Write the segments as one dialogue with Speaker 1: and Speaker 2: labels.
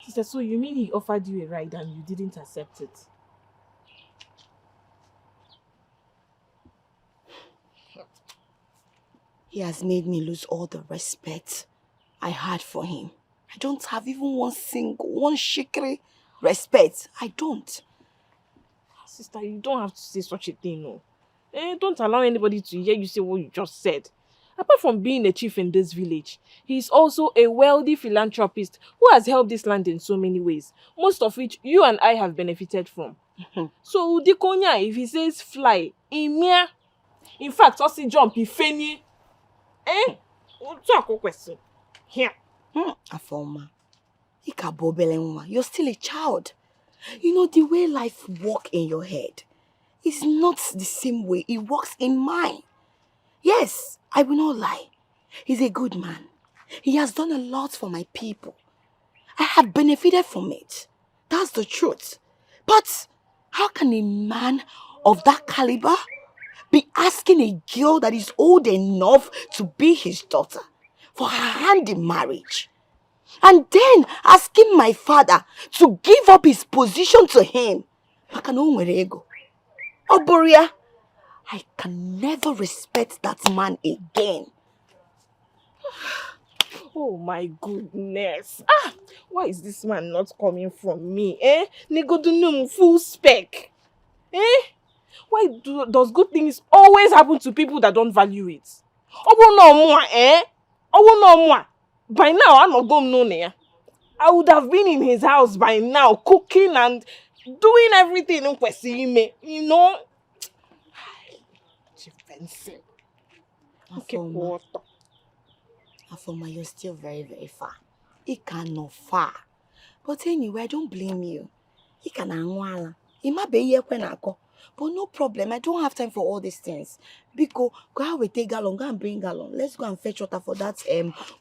Speaker 1: Sister, so you mean he offered you a ride and you didn't accept it?
Speaker 2: He has made me lose all the respect I had for him. I don't have even one shikri respect. I don't.
Speaker 1: Sister, you don't have to say such a thing, no. Don't allow anybody to hear you say what you just said. Apart from being a chief in this village, he is also a wealthy philanthropist who has helped this land in so many ways, most of which you and I have benefited from. So, Udikonya, if he says fly, in fact, also jump, he fenny. What's your question? Here.
Speaker 2: Afoma, you're still a child. You know, the way life works in your head is not the same way it works in mine. Yes, I will not lie. He's a good man. He has done a lot for my people. I have benefited from it. That's the truth. But how can a man of that caliber be asking a girl that is old enough to be his daughter for her hand in marriage? And then asking my father to give up his position to him. Oboria, I can never respect that man again.
Speaker 1: Oh my goodness. Why is this man not coming from me? Negodunum full spec. Why does good things always happen to people that don't value it? By now, I'm not going nowhere. I would have been in his house by now, cooking and doing everything. You know?
Speaker 2: Afoma, you're still very, very far. It cannot far. But anyway, I don't blame you. It can anwala. It might be here when I go. But no problem, I don't have time for all these things. Because go out with a gallon, go and bring gallon. Let's go and fetch water for that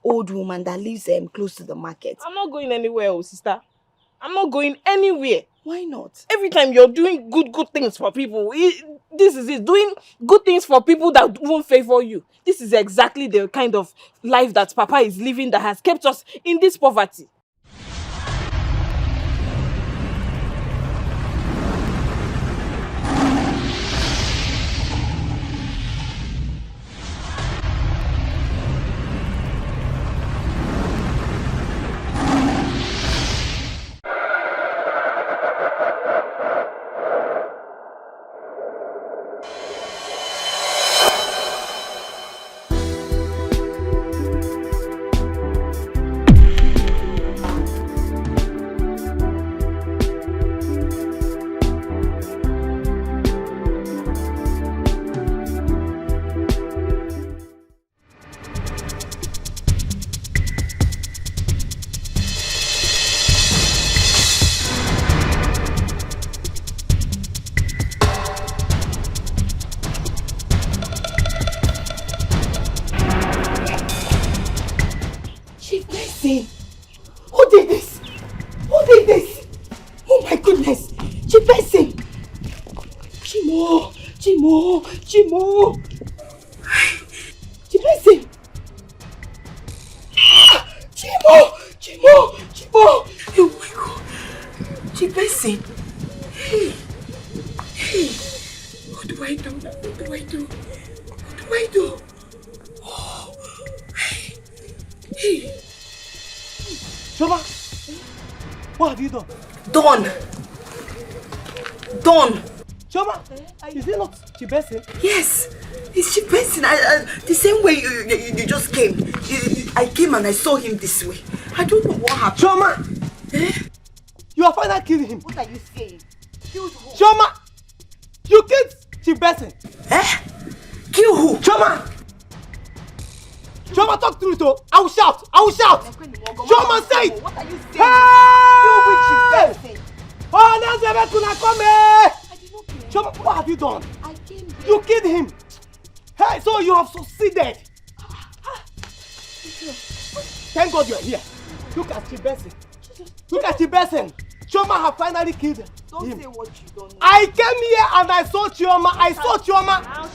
Speaker 2: old woman that lives close to the market.
Speaker 1: I'm not going anywhere, sister. I'm not going anywhere.
Speaker 2: Why not?
Speaker 1: Every time you're doing good things for people, this is it. Doing good things for people that won't favor you. This is exactly the kind of life that Papa is living that has kept us in this poverty.
Speaker 2: Who did this? Who did this? Oh my goodness! Chibese! Chimo! Chibese! Chimo! Oh my God! Chibese! Hey! What do I do? Oh! Hey!
Speaker 3: Shoma! What have you done?
Speaker 2: Done!
Speaker 3: Shoma! Is it not Chibese?
Speaker 2: Yes! It's Chibese. The same way you just came. I came and I saw him this way. I don't know what happened.
Speaker 3: Shoma! You are finally killing him.
Speaker 2: What are you saying? Killed who?
Speaker 3: Shoma! You killed Chibese.
Speaker 2: Kill who?
Speaker 3: Shoma! Shoma, talk through it. I will shout. Shoma, say it.
Speaker 2: What are you saying?
Speaker 3: Hey!
Speaker 2: Kill which Chibese?
Speaker 3: Oh, now Zebekuna come here.
Speaker 2: I did not kill him.
Speaker 3: Shoma, what have you done?
Speaker 2: I came here.
Speaker 3: You killed him. Hey, so you have succeeded. Thank God you are here. Look at Chibese. Chioma have finally killed him.
Speaker 2: Don't say what you don't know.
Speaker 3: I came here and I saw Chioma.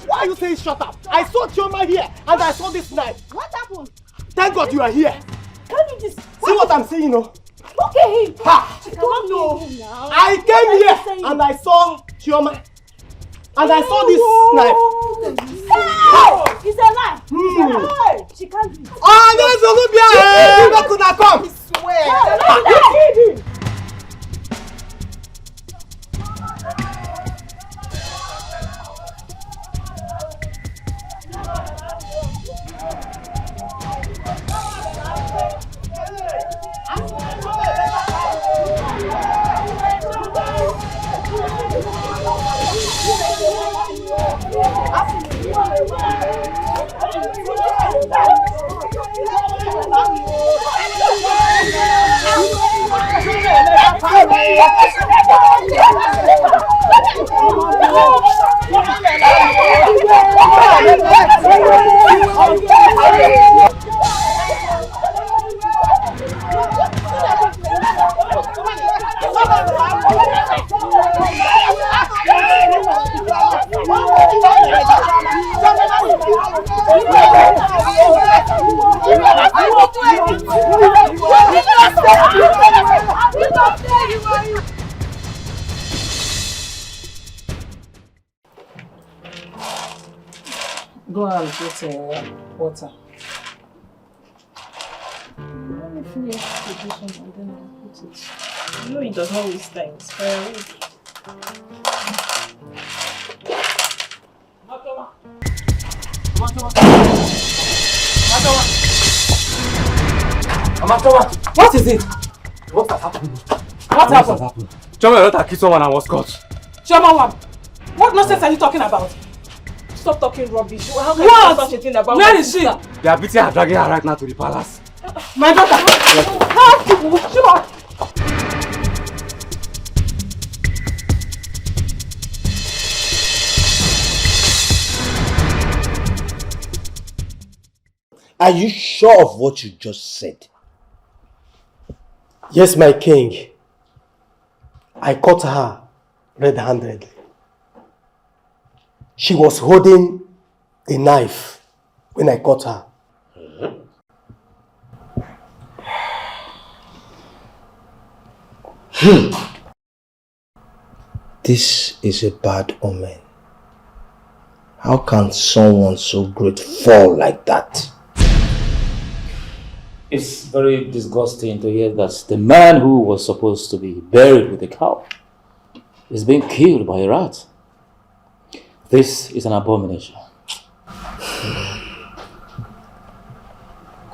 Speaker 3: Why are you saying shut up? I saw Chioma here and I saw this knife.
Speaker 2: What happened?
Speaker 3: Thank God you are here.
Speaker 2: Can you just...
Speaker 3: See what I'm saying, you know?
Speaker 2: Okay.
Speaker 3: Ha!
Speaker 1: She cannot know.
Speaker 3: I came here and I saw Chioma. And I saw this knife.
Speaker 1: Hey! It's a lie.
Speaker 3: Hey!
Speaker 1: She can't do it.
Speaker 3: Oh, there's Olubia! Where could I come?
Speaker 1: I swear.
Speaker 4: Go and get water.
Speaker 1: Let me finish the dish and then I'll put it. You know it does not waste time. It's firewood.
Speaker 3: Amatowa, what is it? What has happened?
Speaker 4: What happened?
Speaker 3: Chioma daughter killed someone and was caught.
Speaker 4: Chioma, what nonsense are you talking about?
Speaker 1: Stop talking rubbish. How can you say such a thing about
Speaker 4: Where
Speaker 1: my
Speaker 4: is she?
Speaker 1: sister?
Speaker 3: They are beating her, dragging her right now to the palace.
Speaker 4: My daughter! Chioma!
Speaker 5: Are you sure of what you just said?
Speaker 3: Yes, my king. I caught her red-handed. She was holding a knife when I caught her.
Speaker 5: This is a bad omen. How can someone so great fall like that?
Speaker 6: It's very disgusting to hear that the man who was supposed to be buried with a cow is being killed by a rat. This is an abomination.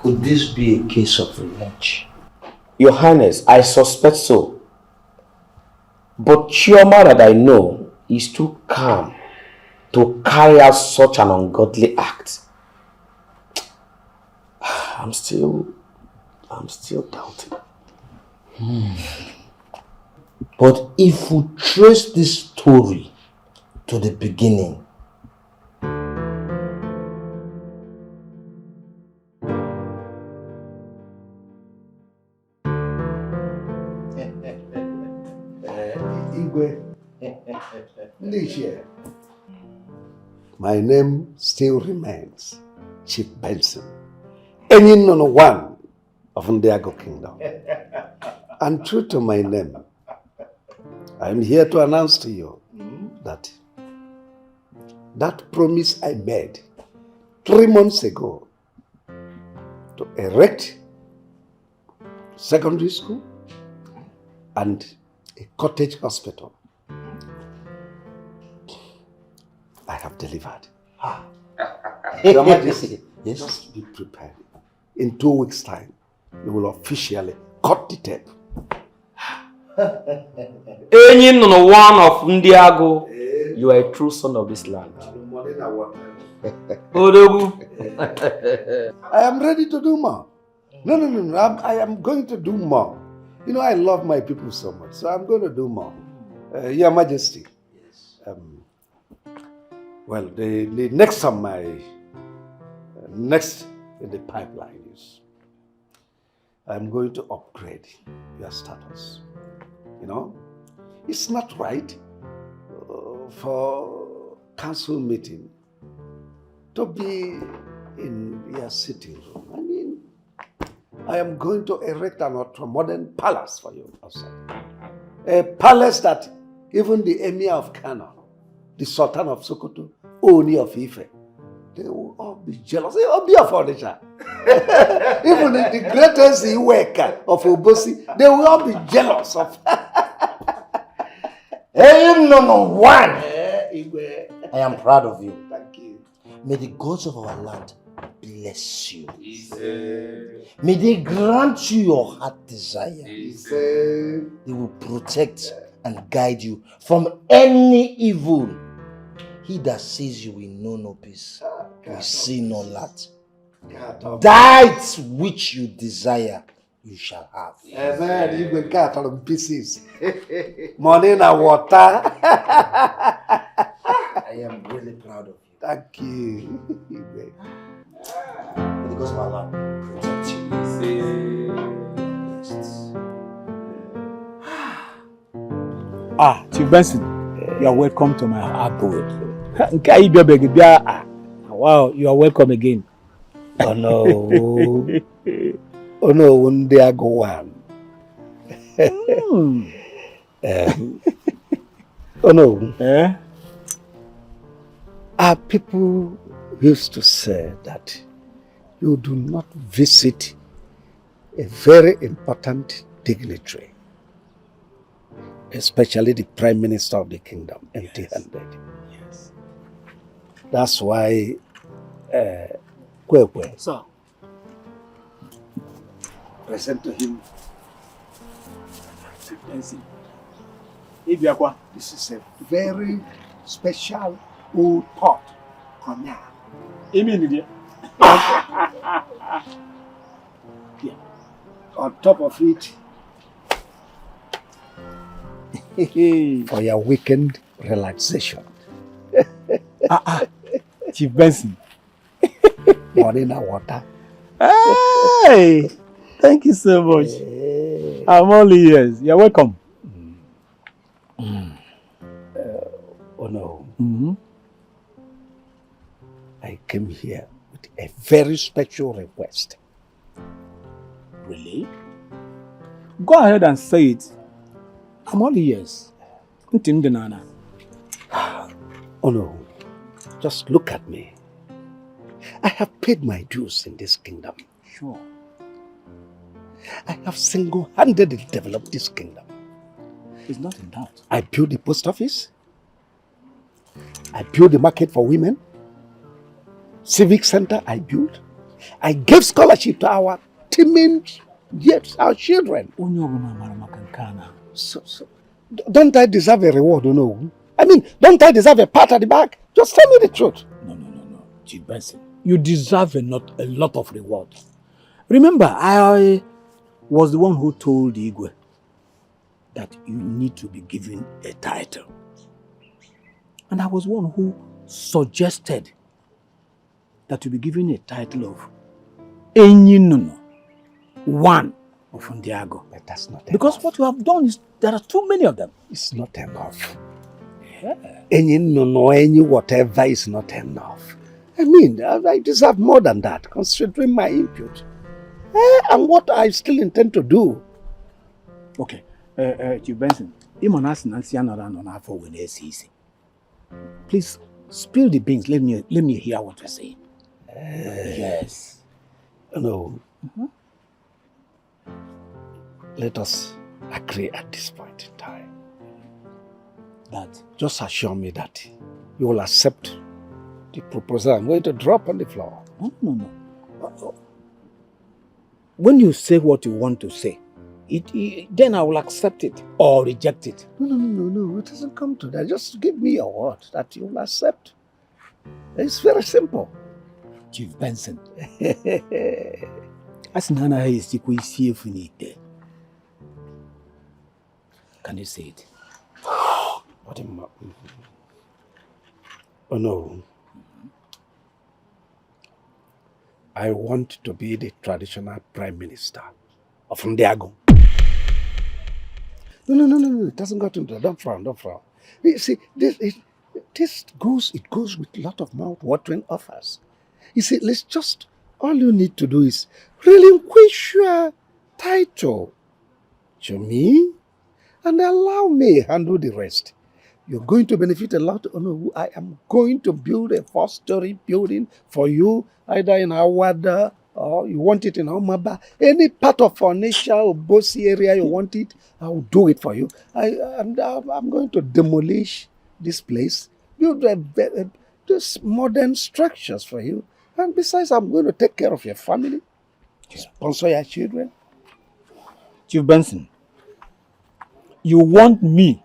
Speaker 5: Could this be a case of revenge?
Speaker 7: Your Highness, I suspect so. But Chioma that I know is too calm to carry out such an ungodly act. I'm still doubting.
Speaker 5: But if we trace this story to the beginning,
Speaker 8: Igwe, my name still remains Chief Benson, any no one of Ndiago Kingdom. And true to my name, I am here to announce to you that promise I made 3 months ago to erect secondary school and a cottage hospital, I have delivered. Your Majesty, yes, just be prepared. In 2 weeks' time, we will officially cut the tape.
Speaker 7: Any no one of Ndiago, you are a true son of this land. Odogu.
Speaker 8: I am ready to do more. No. I am going to do more. You know, I love my people so much, so I'm going to do more. Your Majesty. Yes. Well, the next on my next in the pipeline is I'm going to upgrade your status. You know, it's not right for council meeting to be in your sitting room. I mean, I am going to erect an ultra-modern palace for you outside. A palace that even the Emir of Kano, the Sultan of Sokoto, Oni of Ife, they will all be jealous. They will all be a furniture. Even the greatest worker of Obosi, they will all be jealous of.
Speaker 5: Hey, no, one.
Speaker 8: Igwe.
Speaker 5: I am proud of you.
Speaker 8: Thank you.
Speaker 5: May the gods of our land bless you. May they grant you your heart desire. They will protect and guide you from any evil. He that sees you will know no peace, will see no light. That which you desire, you shall have.
Speaker 8: Amen. You will cut on pieces. Money and water.
Speaker 5: I am really proud of you.
Speaker 8: Thank you.
Speaker 5: May the gods of our land protect you.
Speaker 9: Chief Benson, you are welcome to my abode. Wow, you are welcome again.
Speaker 8: Oh no. Oh no, one day I go one. Oh no. Our people used to say that you do not visit a very important dignitary, especially the Prime Minister of the Kingdom, empty-handed.
Speaker 9: Yes.
Speaker 8: That's why Kwekwe,
Speaker 9: Sir.
Speaker 8: present to him. This is a very special old pot. Konya. On top of it, for your weekend relaxation.
Speaker 9: Chief Benson.
Speaker 8: Morning and water.
Speaker 9: Hey! Thank you so much. I'm only yours. You're welcome.
Speaker 8: Oh no. I came here with a very special request.
Speaker 9: Really? Go ahead and say it. I'm all ears.
Speaker 8: Oh no. Just look at me. I have paid my dues in this kingdom.
Speaker 9: Sure.
Speaker 8: I have single-handedly developed this kingdom.
Speaker 9: It's not in doubt.
Speaker 8: I built the post office. I built the market for women. Civic center I built. I gave scholarship to our teeming, yes, our children. So, don't I deserve a reward, or no? I mean, don't I deserve a pat at the back? Just tell me the truth.
Speaker 9: No. Chief Benson, you deserve a lot of reward. Remember, I was the one who told Igwe that you need to be given a title. And I was one who suggested that you be given a title of Enyinono, one of Ndiago.
Speaker 8: But that's not
Speaker 9: because
Speaker 8: enough.
Speaker 9: what you have done is, there are too many of them.
Speaker 8: It's not enough. Any whatever is not enough. I mean, I deserve more than that, considering my input. And what I still intend to do.
Speaker 9: Okay, Chief Benson, please spill the beans. Let me hear what you're saying. Yes.
Speaker 8: No. Let us agree at this point in time.
Speaker 9: That?
Speaker 8: Just assure me that you will accept the proposal I'm going to drop on the floor.
Speaker 9: No. When you say what you want to say, then I will accept it or reject it.
Speaker 8: No. It doesn't come to that. Just give me your word that you will accept. It's very simple.
Speaker 9: Chief Benson. Can you say it?
Speaker 8: Oh no. I want to be the traditional prime minister of Ndiago. No. It doesn't go into that. Don't frown. You see, it goes with a lot of mouth-watering offers. You see, let's just All you need to do is relinquish your title to me and allow me handle the rest. You're going to benefit a lot. I am going to build a 4-story building for you, either in Awada or you want it in Omaba. Any part of Onitsha or Bosi area you want it, I will do it for you. I'm going to demolish this place, build just modern structures for you. And besides, I'm going to take care of your family, sponsor your children.
Speaker 9: Chief Benson, you want me,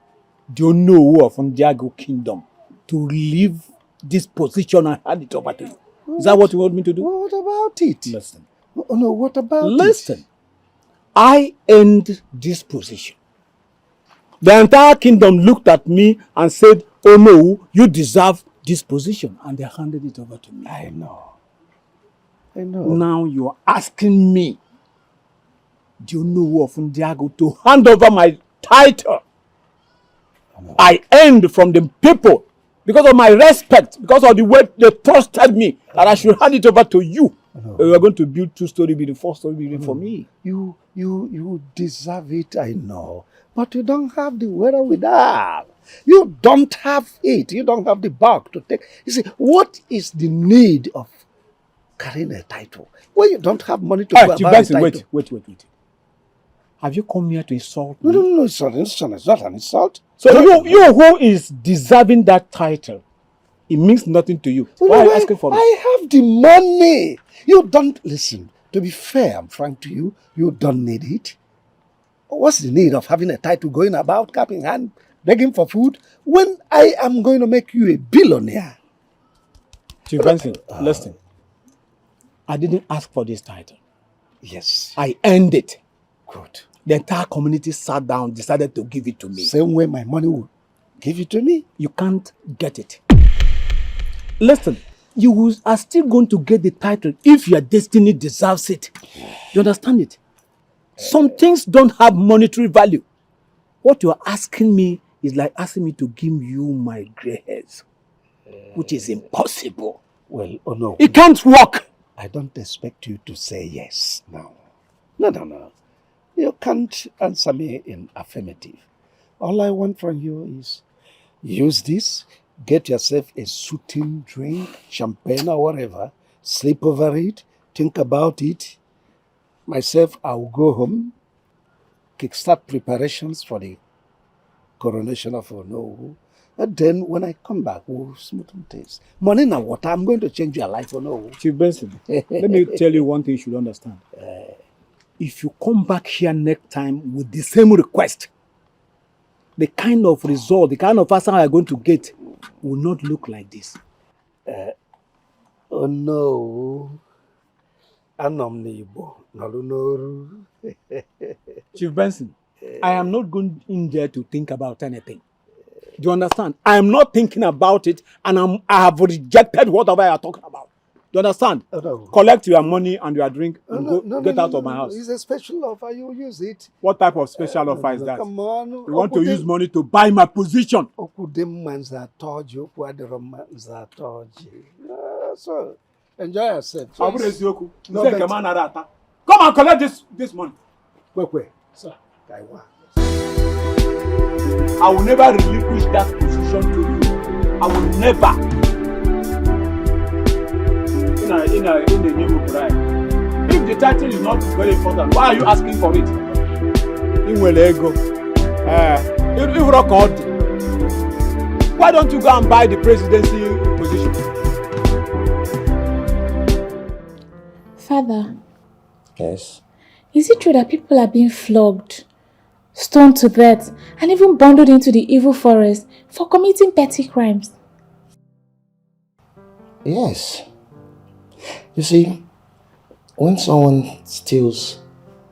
Speaker 9: the Onowu of Ndiago Kingdom, to leave this position and hand it over to you? Is that what you want me to do?
Speaker 8: What about it?
Speaker 9: Listen.
Speaker 8: Oh, no, what about it?
Speaker 9: Listen. I earned this position. The entire kingdom looked at me and said, oh no, you deserve this position. And they handed it over to me.
Speaker 8: I know. I know.
Speaker 9: Now you are asking me, do you know of Ndiago, to hand over my title I earned from the people because of my respect, because of the way they trusted me, that I should hand it over to you. You are going to build 2-story building, 4-story building for me.
Speaker 8: You deserve it, I know. But you don't have the wherewithal. You don't have it. You don't have the bulk to take. You see, what is the need of carrying a title when you don't have money to go about a title?
Speaker 9: Wait. Have you come here to insult me?
Speaker 8: No, it's not an insult.
Speaker 9: So you who is deserving that title, it means nothing to you. Why are you asking for it?
Speaker 8: I have the money. You don't, listen, to be fair, I'm frank to you, you don't need it. What's the need of having a title going about, cap in hand, begging for food, when I am going to make you a billionaire?
Speaker 9: Chief Benson, listen. I didn't ask for this title.
Speaker 8: Yes.
Speaker 9: I earned it.
Speaker 8: Good.
Speaker 9: The entire community sat down, decided to give it to me.
Speaker 8: Same way my money will give it to me.
Speaker 9: You can't get it. Listen, you are still going to get the title if your destiny deserves it. You understand it? Some things don't have monetary value. What you are asking me is like asking me to give you my grey hairs, which is impossible.
Speaker 8: Well, oh no.
Speaker 9: It can't work.
Speaker 8: I don't expect you to say yes now. No. You can't answer me in affirmative. All I want from you is use this, get yourself a soothing drink, champagne or whatever, sleep over it, think about it. Myself, I will go home, kickstart preparations for the coronation of Onowu. And then when I come back, we'll smoothen things. Money and water, I'm going to change your life, Onowu.
Speaker 9: Chief Benson, let me tell you one thing you should understand. If you come back here next time with the same request, the kind of result, the kind of answer you are going to get will not look like this.
Speaker 8: Oh no.
Speaker 9: Chief Benson, I am not going in there to think about anything. Do you understand? I am not thinking about it, and I have rejected whatever you are talking about. Do you understand?
Speaker 8: Oh, no.
Speaker 9: Collect your money and your drink and get out of my house.
Speaker 8: It's a special offer. You use it.
Speaker 9: What type of special offer is that?
Speaker 8: Come on.
Speaker 9: You want to use money to buy my position?
Speaker 8: So, enjoy yourself.
Speaker 9: Come and collect this money.
Speaker 8: Wait.
Speaker 9: Sir. I will never relinquish that position to you. I will never. In the name of pride. If the title is not very important, why are you asking for it? Why don't you go and buy the presidency position?
Speaker 10: Father.
Speaker 7: Yes?
Speaker 10: Is it true that people are being flogged, stoned to death, and even bundled into the evil forest for committing petty crimes?
Speaker 5: Yes. You see, when someone steals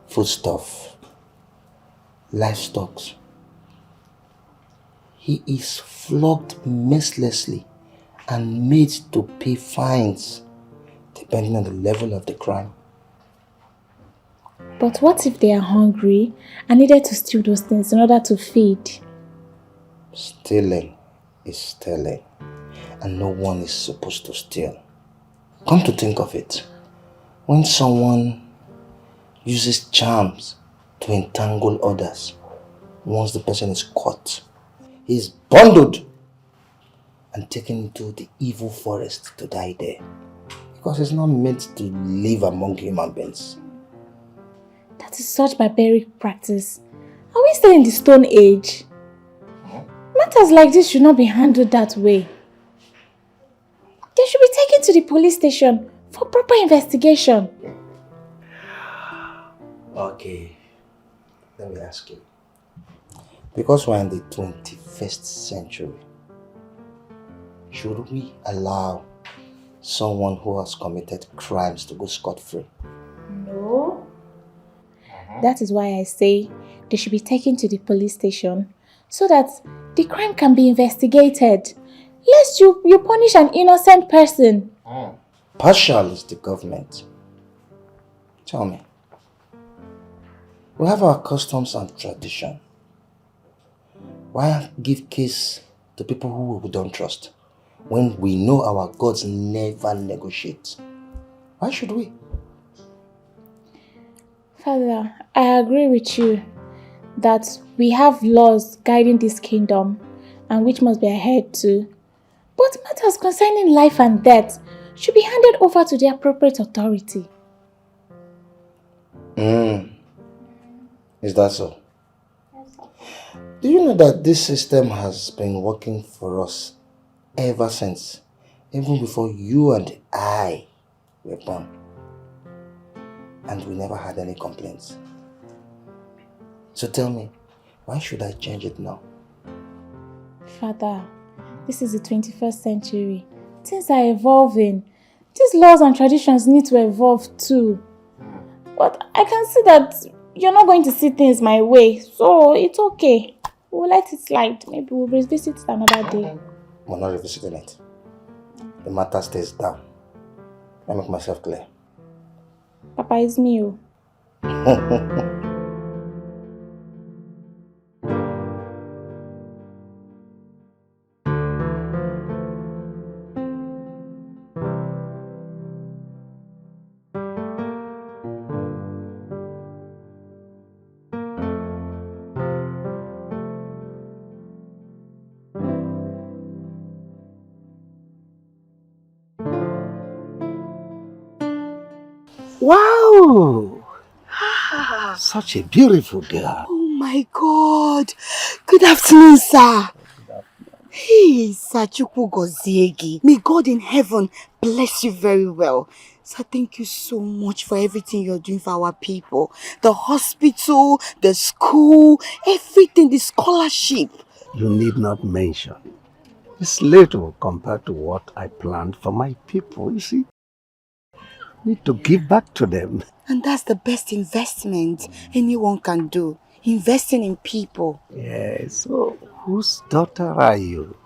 Speaker 5: foodstuff, livestock, he is flogged mercilessly and made to pay fines depending on the level of the crime.
Speaker 10: But what if they are hungry and needed to steal those things in order to feed?
Speaker 5: Stealing is stealing, and no one is supposed to steal. Come to think of it, When someone uses charms to entangle others, once the person is caught, he is bundled and taken into the evil forest to die there. Because he's not meant to live among human beings.
Speaker 10: That is such barbaric practice. Are we still in the Stone Age? Matters like this should not be handled that way. They should be taken to the police station for proper investigation.
Speaker 5: Okay, let me ask you. Because we're in the 21st century, should we allow someone who has committed crimes to go scot-free?
Speaker 10: No. That is why I say they should be taken to the police station so that the crime can be investigated. Lest you punish an innocent person.
Speaker 5: Partial is the government. Tell me, we have our customs and tradition. Why give case to people who we don't trust when we know our gods never negotiate? Why should we?
Speaker 10: Father, I agree with you that we have laws guiding this kingdom and which must be adhered to. But matters concerning life and death should be handed over to the appropriate authority.
Speaker 5: Is that so? Do you know that this system has been working for us ever since, even before you and I were born? And we never had any complaints. So tell me, why should I change it now?
Speaker 10: Father, this is the 21st century. Things are evolving. These laws and traditions need to evolve too. But I can see that you're not going to see things my way, so it's okay. We'll let it slide. Maybe we'll revisit it another day.
Speaker 5: We're not revisiting it. The matter stays down. I make myself clear.
Speaker 10: Papa, it's me.
Speaker 8: Wow! Such a beautiful girl.
Speaker 2: Oh my God! Good afternoon, sir. Hey, Sir Chukwu Goziegi. May God in heaven bless you very well. Sir, thank you so much for everything you're doing for our people. The hospital, the school, everything, the scholarship.
Speaker 8: You need not mention. It's little compared to what I planned for my people, you see. Need to give back to them.
Speaker 2: And that's the best investment anyone can do. Investing in people.
Speaker 8: Yes, so whose daughter are you?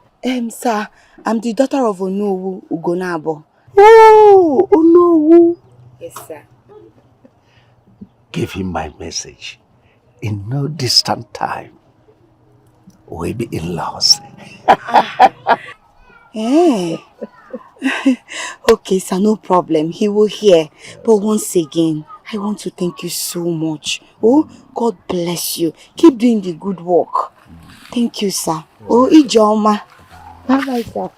Speaker 2: Sir, I'm the daughter of Onowu Ugonabo.
Speaker 8: Oh, Onowu.
Speaker 2: Yes, sir.
Speaker 8: Give him my message. In no distant time, we'll be in-laws.
Speaker 2: Eh. Okay, sir, no problem. He will hear. But once again, I want to thank you so much. Oh, God bless you. Keep doing the good work. Thank you, sir. Oh, IJEOMA. Bye-bye, sir.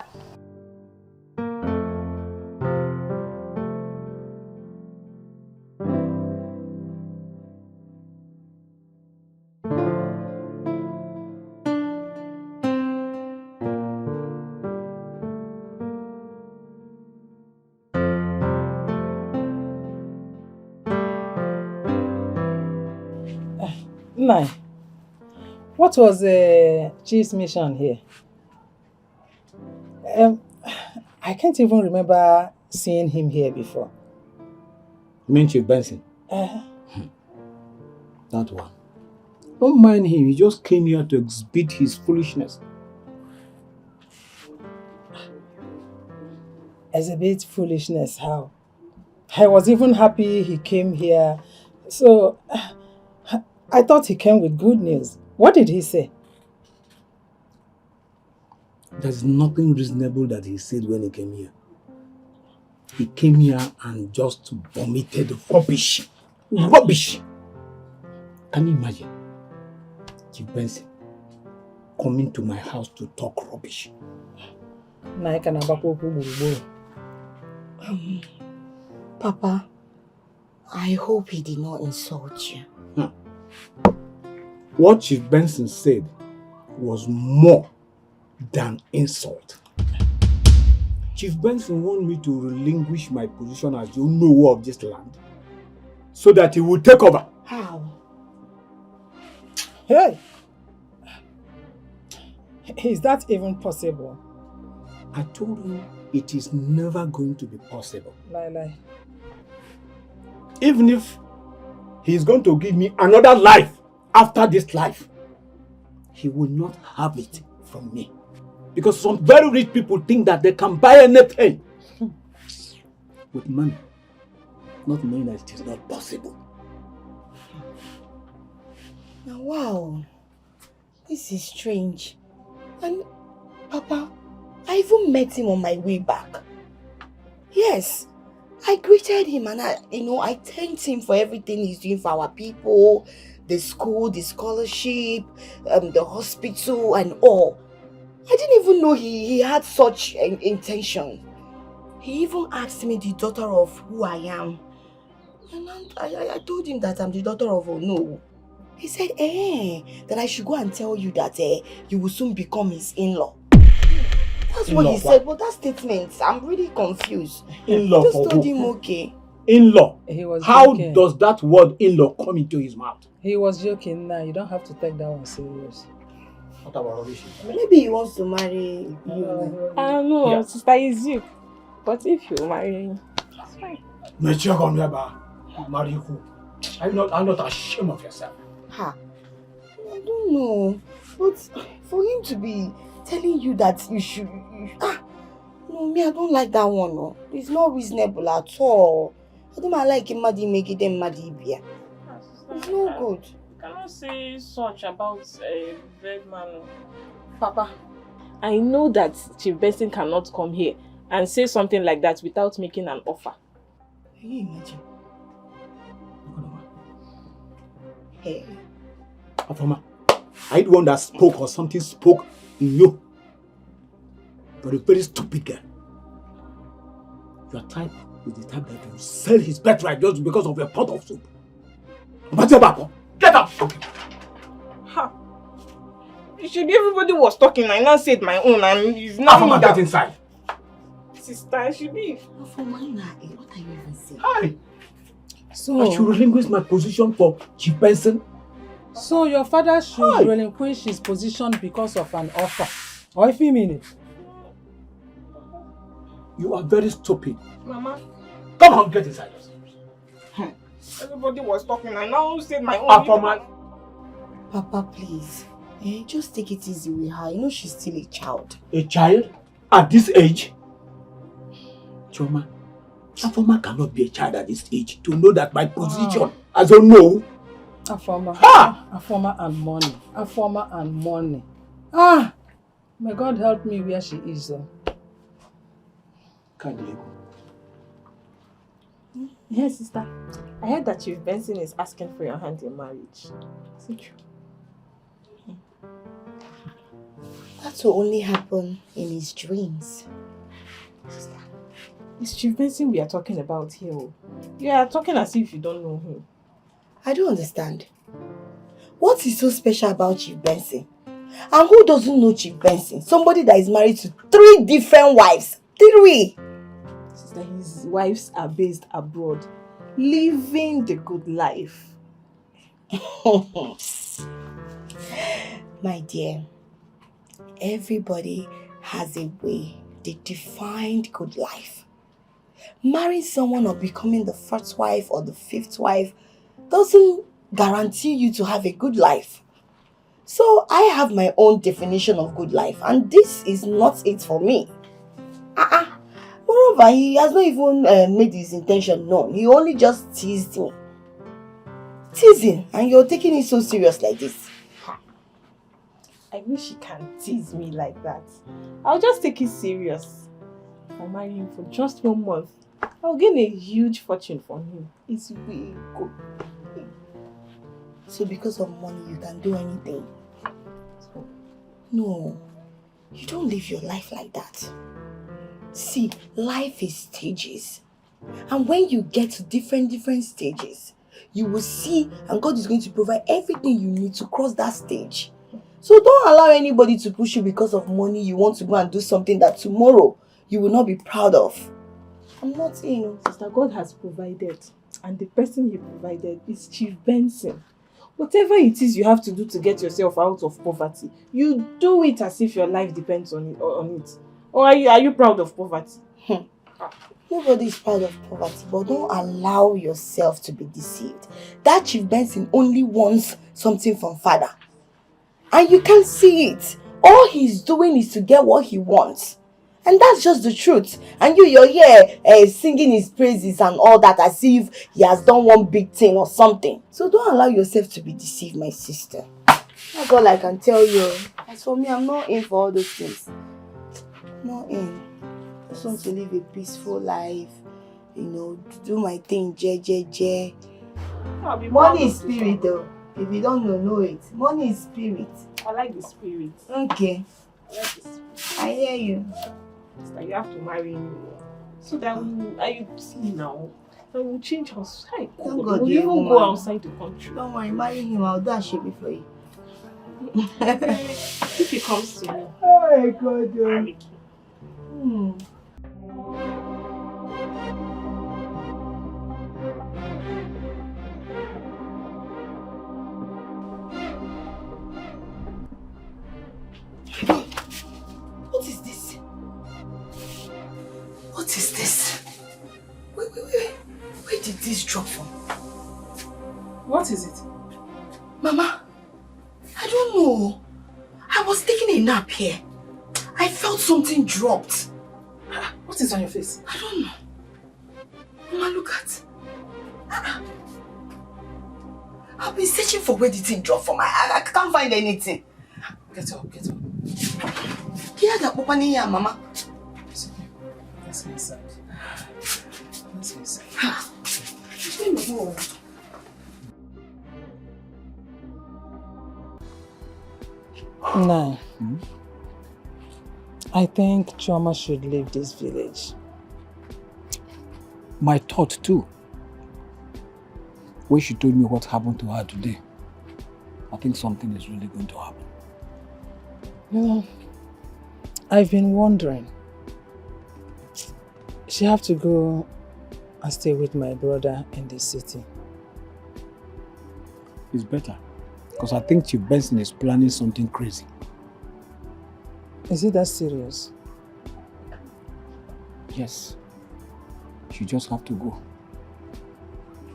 Speaker 4: Nai, what was the chief's mission here? I can't even remember seeing him here before.
Speaker 9: You mean Chief Benson? That one. Don't mind him, he just came here to exhibit his foolishness.
Speaker 4: Exhibit foolishness, how? I was even happy he came here. So, I thought he came with good news. What did he say?
Speaker 9: There's nothing reasonable that he said when he came here. he came here and just vomited rubbish. Rubbish! Can you imagine? Chief Benson coming to my house to talk rubbish.
Speaker 2: Papa, I hope he did not insult you.
Speaker 9: What Chief Benson said was more than insult. Chief Benson wanted me to relinquish my position as the owner of this land so that he will take over.
Speaker 2: How?
Speaker 4: Hey! Is that even possible?
Speaker 9: I told you it is never going to be possible.
Speaker 4: Lie.
Speaker 9: Even if he is going to give me another life after this life, he will not have it from me. Because some very rich people think that they can buy anything with money, not knowing that it is not possible.
Speaker 2: Now, wow, this is strange. And Papa, I even met him on my way back. Yes, I greeted him and I thanked him for everything he's doing for our people, the school, the scholarship, the hospital and all. I didn't even know he had such an intention. He even asked me the daughter of who I am. And I told him that I'm the daughter of Ono. He said, that I should go and tell you that you will soon become his in-law. That's what he said, but that statement, I'm really confused.
Speaker 9: In-law
Speaker 2: Just
Speaker 9: for
Speaker 2: told
Speaker 9: who?
Speaker 2: him okay.
Speaker 9: In-law?
Speaker 4: How
Speaker 9: joking. Does that word in-law come into his mouth?
Speaker 4: He was joking now. You don't have to take that one serious.
Speaker 9: What about Rishi?
Speaker 2: Maybe he wants to marry you.
Speaker 1: No,
Speaker 9: Yeah.
Speaker 1: sister, it's you. But if you marry him, it's fine.
Speaker 9: Marry who? Are you not ashamed of yourself?
Speaker 2: Ha. I don't know. But for him to be telling you that you should... No, me, I don't like that one. No. It's not reasonable at all. I don't like him make it them madibia. It's not good.
Speaker 1: You cannot say such about a dead man. Papa, I know that Chief Benson cannot come here and say something like that without making an offer.
Speaker 2: Can you imagine? Hey.
Speaker 9: Afama, are you the one that spoke or something spoke in you? You're a very stupid girl. Your type is the type that will sell his birthright just because of a pot of soup. Get up!
Speaker 1: Ha! Should everybody was talking, I now said my own and it's not me that...
Speaker 9: Get inside.
Speaker 1: Sister, I should be.
Speaker 2: What are you even saying?
Speaker 9: Hi! So I should relinquish my position for Chief Benson.
Speaker 4: So your father should relinquish his position because of an offer. Or if you mean it?
Speaker 9: You are very stupid.
Speaker 1: Mama.
Speaker 9: Come on, get inside.
Speaker 1: Everybody was talking, I now said my own.
Speaker 2: Papa, please. Just take it easy with her. You know she's still a child.
Speaker 9: A child? At this age? Choma, Afoma cannot be a child at this age to know that my position as a no.
Speaker 4: Afoma and money. Afoma and money. May God help me where she is.
Speaker 9: Can't you?
Speaker 1: Yes, sister. I heard that Chief Benson is asking for your hand in marriage. Is it true?
Speaker 2: That will only happen in his dreams.
Speaker 1: Sister, it's Chief Benson we are talking about here. You are talking as if you don't know him.
Speaker 2: I don't understand. What is so special about Chief Benson? And who doesn't know Chief Benson? Somebody that is married to 3 different wives. 3!
Speaker 1: Sister, his wives are based abroad, living the good life.
Speaker 2: My dear, everybody has a way, they defined good life. Marrying someone or becoming the 1st wife or the 5th wife doesn't guarantee you to have a good life. So I have my own definition of good life and this is not it for me. Moreover, he has not even made his intention known. He only just teased me. Teasing, and you're taking it so serious like this.
Speaker 1: I wish he can tease me like that. I'll just take it serious. I'll marry him for just 1 month I'll gain a huge fortune from him. It's way good.
Speaker 2: So because of money, you can do anything? No, you don't live your life like that. See, life is stages. And when you get to different stages, you will see, and God is going to provide everything you need to cross that stage. So don't allow anybody to push you because of money. You want to go and do something that tomorrow you will not be proud of. I'm not saying,
Speaker 1: Sister, God has provided, and the person he provided is Chief Benson. Whatever it is you have to do to get yourself out of poverty, you do it as if your life depends on it. Or are you proud of poverty?
Speaker 2: Nobody is proud of poverty, but don't allow yourself to be deceived. That Chief Benson only wants something from Father. And you can't see it. All he's doing is to get what he wants. And that's just the truth. And you're here singing his praises and all that as if he has done one big thing or something. So don't allow yourself to be deceived, my sister. That's all I can tell you. As for me, I'm not in for all those things. Not in. I just want to live a peaceful life. You know, do my thing, je. Money is spirit though. If you don't know it. Money is spirit.
Speaker 1: I like the spirit.
Speaker 2: Okay.
Speaker 1: I like the spirit.
Speaker 2: I hear you.
Speaker 1: Sister, you have to marry me. So that you see now. That will change us. Hey, we'll even go outside the country.
Speaker 2: Don't worry, marry him. I'll do a shit for you.
Speaker 1: If he comes to me.
Speaker 2: Oh my God.
Speaker 1: Marry
Speaker 2: him. What is this? What is this? Wait. Where did this drop from?
Speaker 4: What is it?
Speaker 2: Mama, I don't know. I was taking a nap here. I felt something dropped.
Speaker 4: What is on your face?
Speaker 2: I don't know. Mama, look at. I've been searching for where the thing dropped from. I can't find anything.
Speaker 4: Get up.
Speaker 2: Hear that opening here, Mama.
Speaker 4: It's okay. Let's go inside. No. I think Chioma should leave this village.
Speaker 9: My thought too. When she told me what happened to her today, I think something is really going to happen.
Speaker 4: You know, I've been wondering. She have to go and stay with my brother in the city.
Speaker 9: It's better. Because I think Chief Benson is planning something crazy.
Speaker 4: Is it that serious?
Speaker 9: Yes. She just have to go.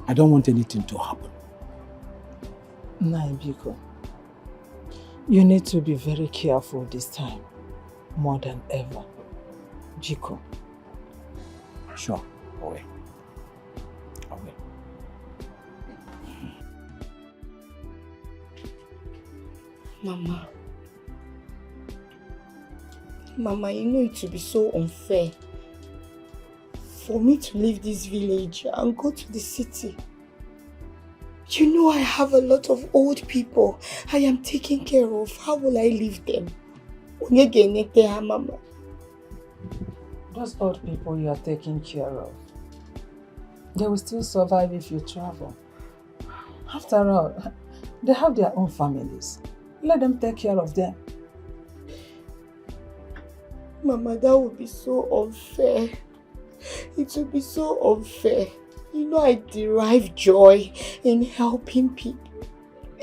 Speaker 9: I don't want anything to happen.
Speaker 4: Naibiko, you need to be very careful this time, more than ever. Biko.
Speaker 9: Sure, I will.
Speaker 2: Mama, you know it would be so unfair for me to leave this village and go to the city. You know I have a lot of old people I am taking care of. How will I leave them? Mama.
Speaker 4: Those old people you are taking care of, they will still survive if you travel. After all, they have their own families. Let them take care of them.
Speaker 2: Mama, that would be so unfair. It would be so unfair. You know I derive joy in helping people.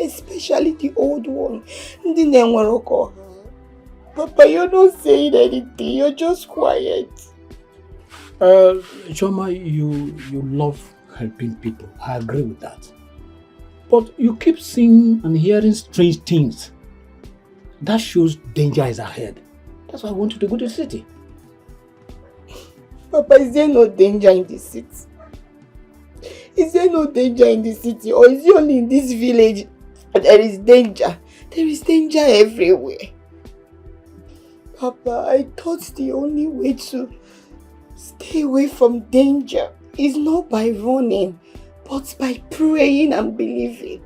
Speaker 2: Especially the old one. Papa, you're not saying anything. You're just quiet.
Speaker 9: Chioma, you love helping people. I agree with that. But you keep seeing and hearing strange things. That shows danger is ahead. That's why I want you to go to the city.
Speaker 2: Papa, is there no danger in the city? Is there no danger in the city? Or is it only in this village there is danger? There is danger everywhere. Papa, I thought the only way to Stay away from danger. It's not by running, but by praying and believing.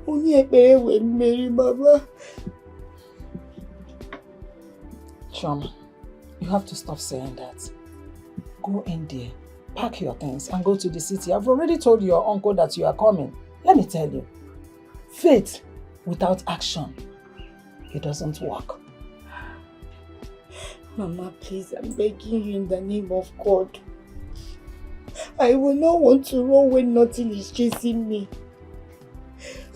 Speaker 2: Only Ekene will marry Baba.
Speaker 4: Chioma, you have to stop saying that. Go in there, pack your things and go to the city. I've already told your uncle that you are coming. Let me tell you, faith without action, it doesn't work.
Speaker 2: Mama, please, I'm begging you in the name of God. I will not want to run when nothing is chasing me.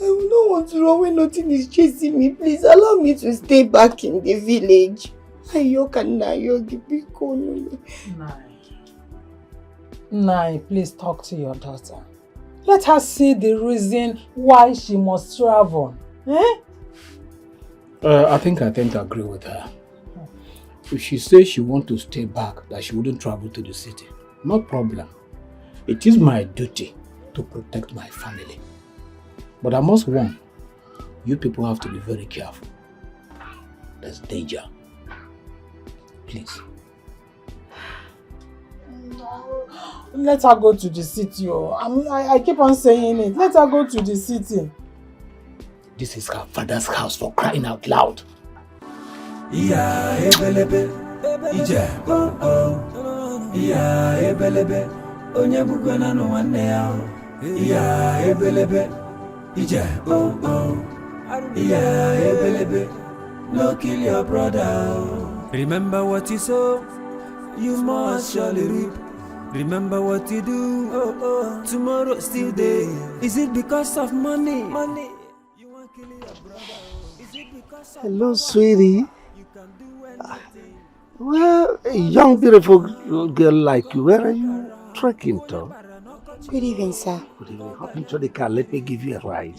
Speaker 2: I will not want to run when nothing is chasing me. Please allow me to stay back in the village.
Speaker 4: Nai, please talk to your daughter. Let her see the reason why she must travel. Eh?
Speaker 9: I think I tend to agree with her. If she says she wants to stay back, that she wouldn't travel to the city, no problem. It is my duty to protect my family. But I must warn, you people have to be very careful. There's danger. Please.
Speaker 4: Let her go to the city. I keep on saying it. Let her go to the city.
Speaker 9: This is her father's house, for crying out loud.
Speaker 11: Yeah, ebelebe, ije, oh oh. Yeah, ebelebe, onye bugona no one now. Yeah, ebelebe, ije, oh oh. Yeah, ebelebe, no kill your brother. Remember what you sow, you must surely reap. Remember what you do, oh oh. Tomorrow still day. Is it because of money? Money. You want to kill your brother? Is it because of
Speaker 8: Hello, sweetie. Well, a young, beautiful girl like you, where are you trekking to?
Speaker 2: Good evening, sir.
Speaker 8: Good evening. Hop into the car. Let me give you a ride.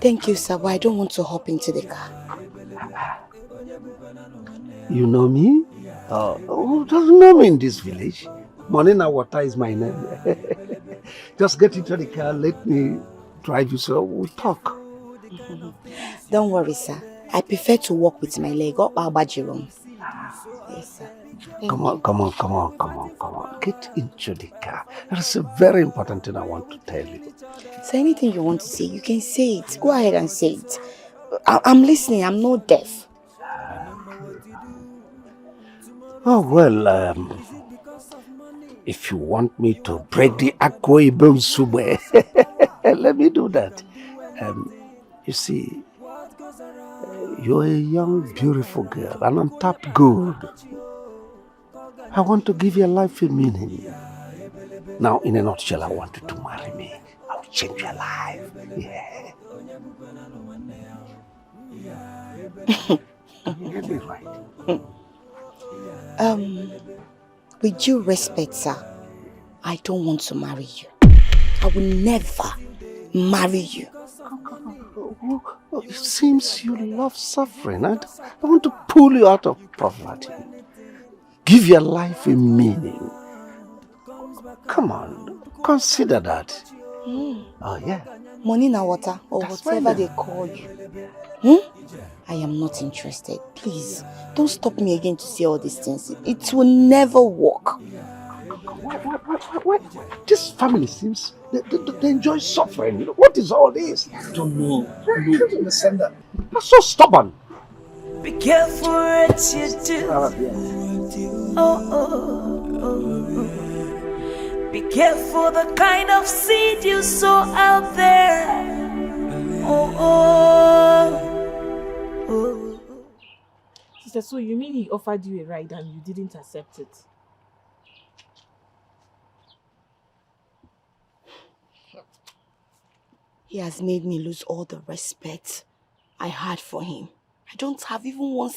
Speaker 2: Thank you, sir, but I don't want to hop into the car.
Speaker 8: You know me? Who doesn't know me in this village? Money na water is my name. Just get into the car. Let me drive you so we'll talk.
Speaker 2: Don't worry, sir. I prefer to walk with my leg up our room. Yes, sir.
Speaker 8: Come on. Get into the car. There's a very important thing I want to tell you.
Speaker 2: So anything you want to say, you can say it. Go ahead and say it. I'm listening. I'm not deaf.
Speaker 8: Oh, well, if you want me to break the IKPO Olukhi, let me do that. You see, you're a young, beautiful girl, and on top good. I want to give your life a meaning. Now, in a nutshell, I want you to marry me. I'll change your life. Yeah. You get me right?
Speaker 2: With due respect, sir, I don't want to marry you. I will never marry you.
Speaker 8: It seems you love suffering. I want to pull you out of poverty. Give your life a meaning. Come on, consider that. Oh, yeah.
Speaker 2: Money na water, or
Speaker 8: That's
Speaker 2: whatever they call you. I am not interested. Please, don't stop me again to say all these things. It will never work.
Speaker 8: What? This family seems they enjoy suffering. What is all this? I don't know. I don't understand that. You're so stubborn.
Speaker 11: be careful what you do. Be careful the kind of seed you sow out there.
Speaker 1: Sister, so you mean he offered you a ride and you didn't accept it?
Speaker 2: He has made me lose all the respect I had for him. I don't have even one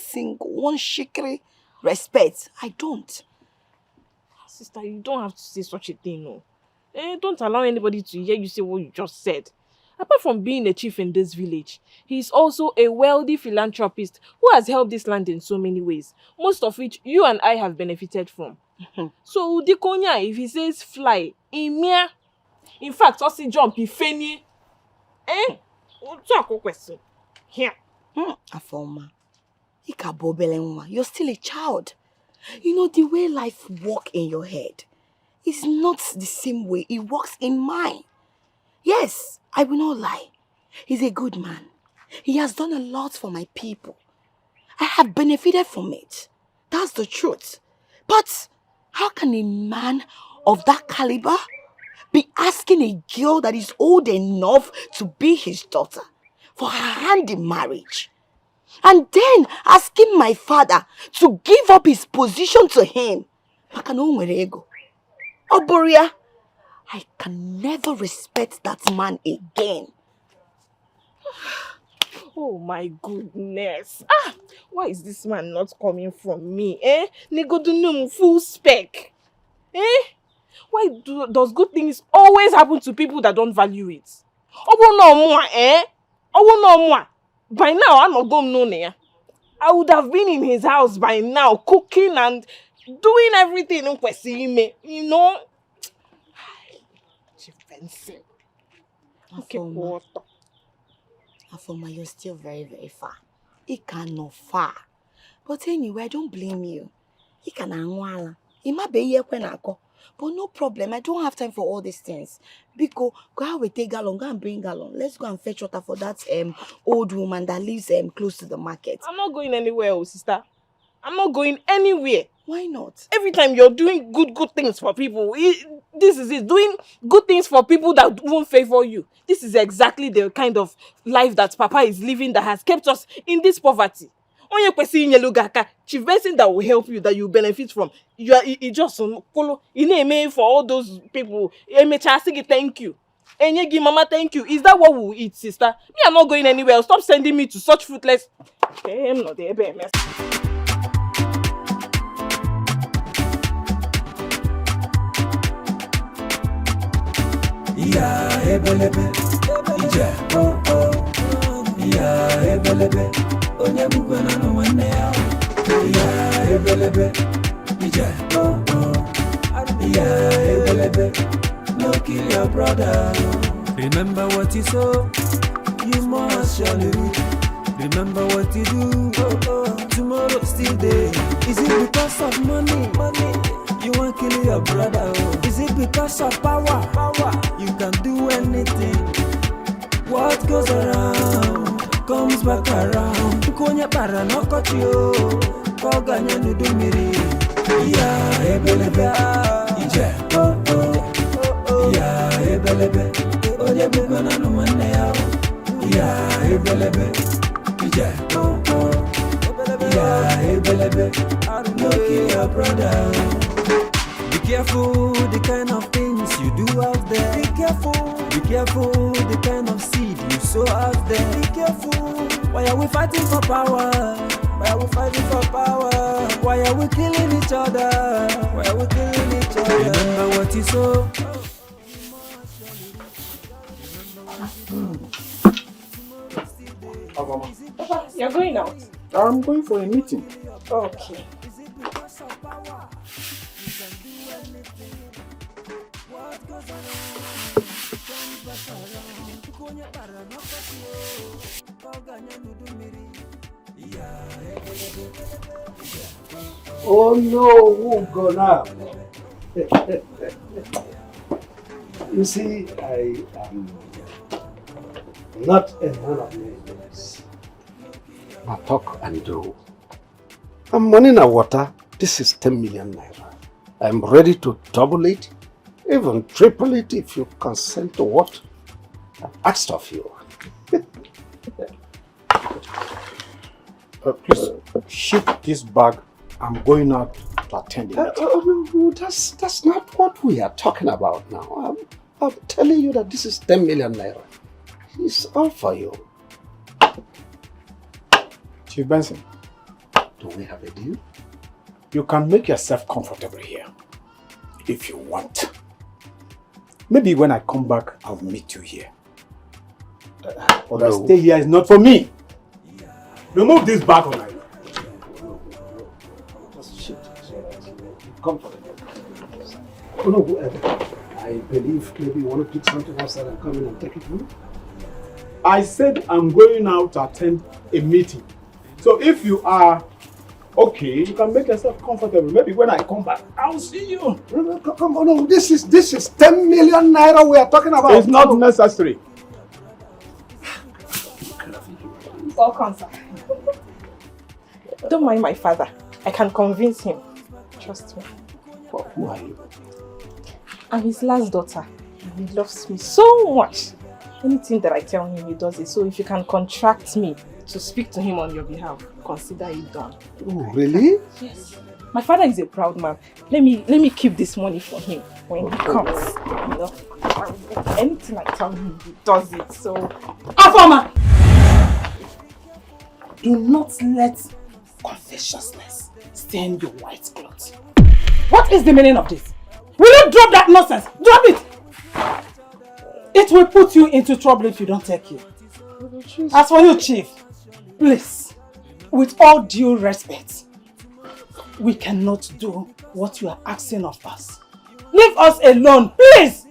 Speaker 2: shikri respect. I don't.
Speaker 1: Sister, you don't have to say such a thing, no. Don't allow anybody to hear you say what you just said. Apart from being a chief in this village, he is also a wealthy philanthropist who has helped this land in so many ways, most of which you and I have benefited from. So, Udikonya, if he says fly, Emia, in fact, also jump, if any, what's your question? Here.
Speaker 2: Afoma, IKPO Olukhi, you're still a child. You know, the way life works in your head is not the same way it works in mine. Yes, I will not lie. He's a good man. He has done a lot for my people. I have benefited from it. That's the truth. But how can a man of that caliber be asking a girl that is old enough to be his daughter for her hand in marriage? And then asking my father to give up his position to him. Oboria, I can never respect that man again.
Speaker 1: Oh my goodness. Why is this man not coming from me? Negodunum full spec. Why does good things always happen to people that don't value it? By now, I'm not going nowhere. I would have been in his house by now, cooking and doing everything, you know.
Speaker 2: Afoma, you're still very, very far. It cannot far. But anyway, I don't blame you. It can anwala. It might be here when I go. But no problem. I don't have time for all these things. Biko, go out with a gallon, go and bring gallon. Let's go and fetch water for that old woman that lives close to the market.
Speaker 1: I'm not going anywhere, sister. I'm not going anywhere.
Speaker 2: Why not?
Speaker 1: Every time you're doing good things for people, this is it. Doing good things for people that won't favor you. This is exactly the kind of life that Papa is living that has kept us in this poverty. Only person chief person that will help you, that you benefit from. You just follow. For all those people. Thank you. And mama, thank you. Is that what we will eat, sister? Me, I'm not going anywhere. Stop sending me to such fruitless. I'm not there,
Speaker 11: Ebelebe, ije, oh oh. Ebelebe, onye bukwe na no nwanne ya. Ebelebe, ije, oh oh. Ebelebe, no kill your brother. Remember what you sow, you must surely reap. Remember what you do, oh oh. Tomorrow still there. Is it because of money? You won't kill your brother. Is it because of power? You can do anything. What goes around comes back around. Konya para no kochio. Koganya nudumiri. Ebelebe. Ije. Oh oh. Ebelebe. Oye bukwana no mane yao. Ebelebe. Ije. Oh oh. Ebelebe. No kill your brother. Be careful the kind of things you do out there. Be careful the kind of seed you sow out there. Be careful. Why are we fighting for power? Why are we killing each other? Remember what you sow.
Speaker 1: Papa, you're going out?
Speaker 9: I'm going for a meeting.
Speaker 1: Okay.
Speaker 8: Oh no, who gonna? You see, I am not a man of many words. I talk and do. I'm money in water. This is 10 million naira. I'm ready to double it, even triple it if you consent to what I've asked of you.
Speaker 9: Please, ship this bag. I'm going out to attend the meeting.
Speaker 8: No, that's not what we are talking about now. I'm telling you that this is 10 million naira. It's all for you.
Speaker 9: Chief Benson,
Speaker 8: do we have a deal?
Speaker 9: You can make yourself comfortable here if you want. Maybe when I come back, I'll meet you here. But I stay here is not for me. Remove this bag on my way.
Speaker 8: Just shit. Comfortable. Oh no, whoever. I believe maybe you want to pick something else that I'm coming and take it home.
Speaker 9: I said I'm going out to attend a meeting. So if you are Okay, you can make yourself comfortable. Maybe when I come back, I'll see you.
Speaker 8: Come on, no, this is 10 million naira we are talking about.
Speaker 9: It's not necessary.
Speaker 1: Welcome, sir. Don't mind my father. I can convince him. Trust me.
Speaker 9: Well, who are you?
Speaker 1: I'm his last daughter. He loves me so much. Anything that I tell him, he does it. So if you can contract me to speak to him on your behalf, consider it done.
Speaker 8: Oh, really?
Speaker 1: Yes. My father is a proud man. Let me keep this money for him when he comes. You know, anything I tell him, he does it. So,
Speaker 4: Afoma! Do not let covetousness stain your white clothes. What is the meaning of this? Will you drop that nonsense? Drop it! It will put you into trouble if you don't take it. As for you, Chief, please, with all due respect, we cannot do what you are asking of us. Leave us alone, please!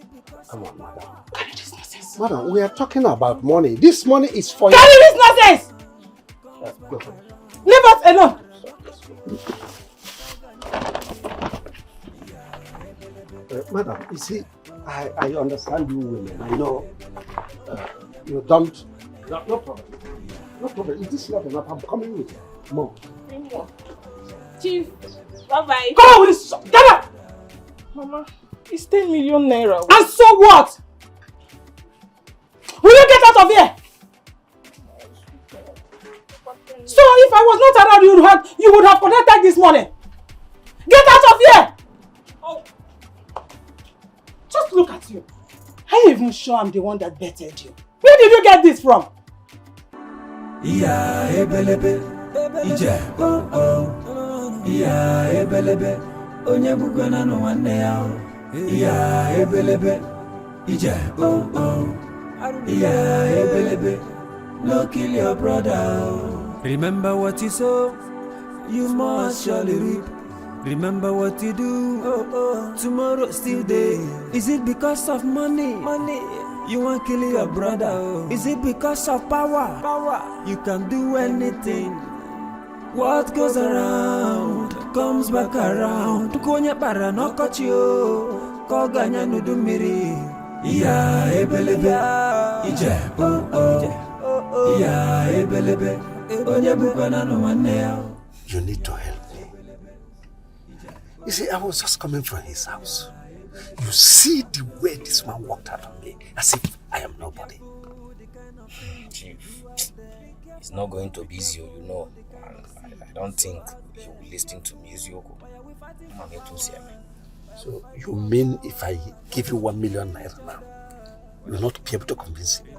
Speaker 8: Come on, madam.
Speaker 4: Carry this nonsense.
Speaker 8: Madam, we are talking about money. This money is for you.
Speaker 4: Carry this nonsense!
Speaker 8: Go ahead.
Speaker 4: Leave us alone!
Speaker 8: Madam, you see, I understand you women. I know you don't. No problem. No problem. It is not enough. I'm coming with you. More.
Speaker 1: Chief, bye-bye.
Speaker 4: Come on with this! Get up!
Speaker 1: Mama, it's 10 million naira.
Speaker 4: And so what? Will you get out of here? So if I was not around, you would have collected this money. Get out of here! Oh. Just look at you. Are you even sure I'm the one that betted you? Where did you get this from?
Speaker 11: Yeah, ebelebe, IJEOMA IKPO. Yeah, ebelebe, onye bugwana no nwanne ya. Yeah, ebelebe, IJEOMA. Yeah, ebelebe, no kill your brother. Remember what you sow, you must surely reap. Remember what you do, tomorrow still day. Is it because of money? You want to kill your brother? Is it because of power? You can do anything. What goes around comes back around. Konye para no kochio, koganya nudu miri. Yeah, ebelebe, IJEOMA. Yeah, ebelebe, onye bukwana no nwanne ya.
Speaker 8: You need to help me. You see, I was just coming from his house. You see the way this man walked out on me, as if I am nobody.
Speaker 7: Chief, it's not going to be easy, you know. I don't think he will listen to me, Ezioko. I'm here to see him.
Speaker 8: So you mean if I give you 1 million naira now, you will not be able to convince him?